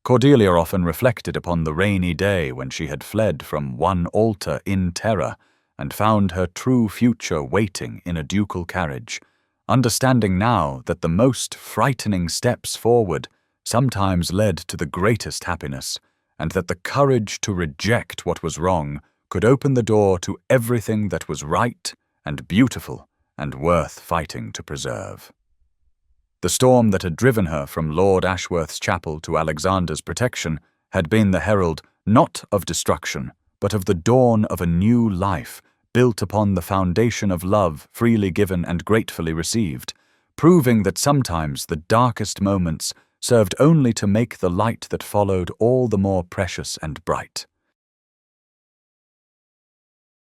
Cordelia often reflected upon the rainy day when she had fled from one altar in terror and found her true future waiting in a ducal carriage, understanding now that the most frightening steps forward sometimes led to the greatest happiness, and that the courage to reject what was wrong could open the door to everything that was right and beautiful and worth fighting to preserve. The storm that had driven her from Lord Ashworth's chapel to Alexander's protection had been the herald not of destruction, but of the dawn of a new life built upon the foundation of love freely given and gratefully received, proving that sometimes the darkest moments served only to make the light that followed all the more precious and bright.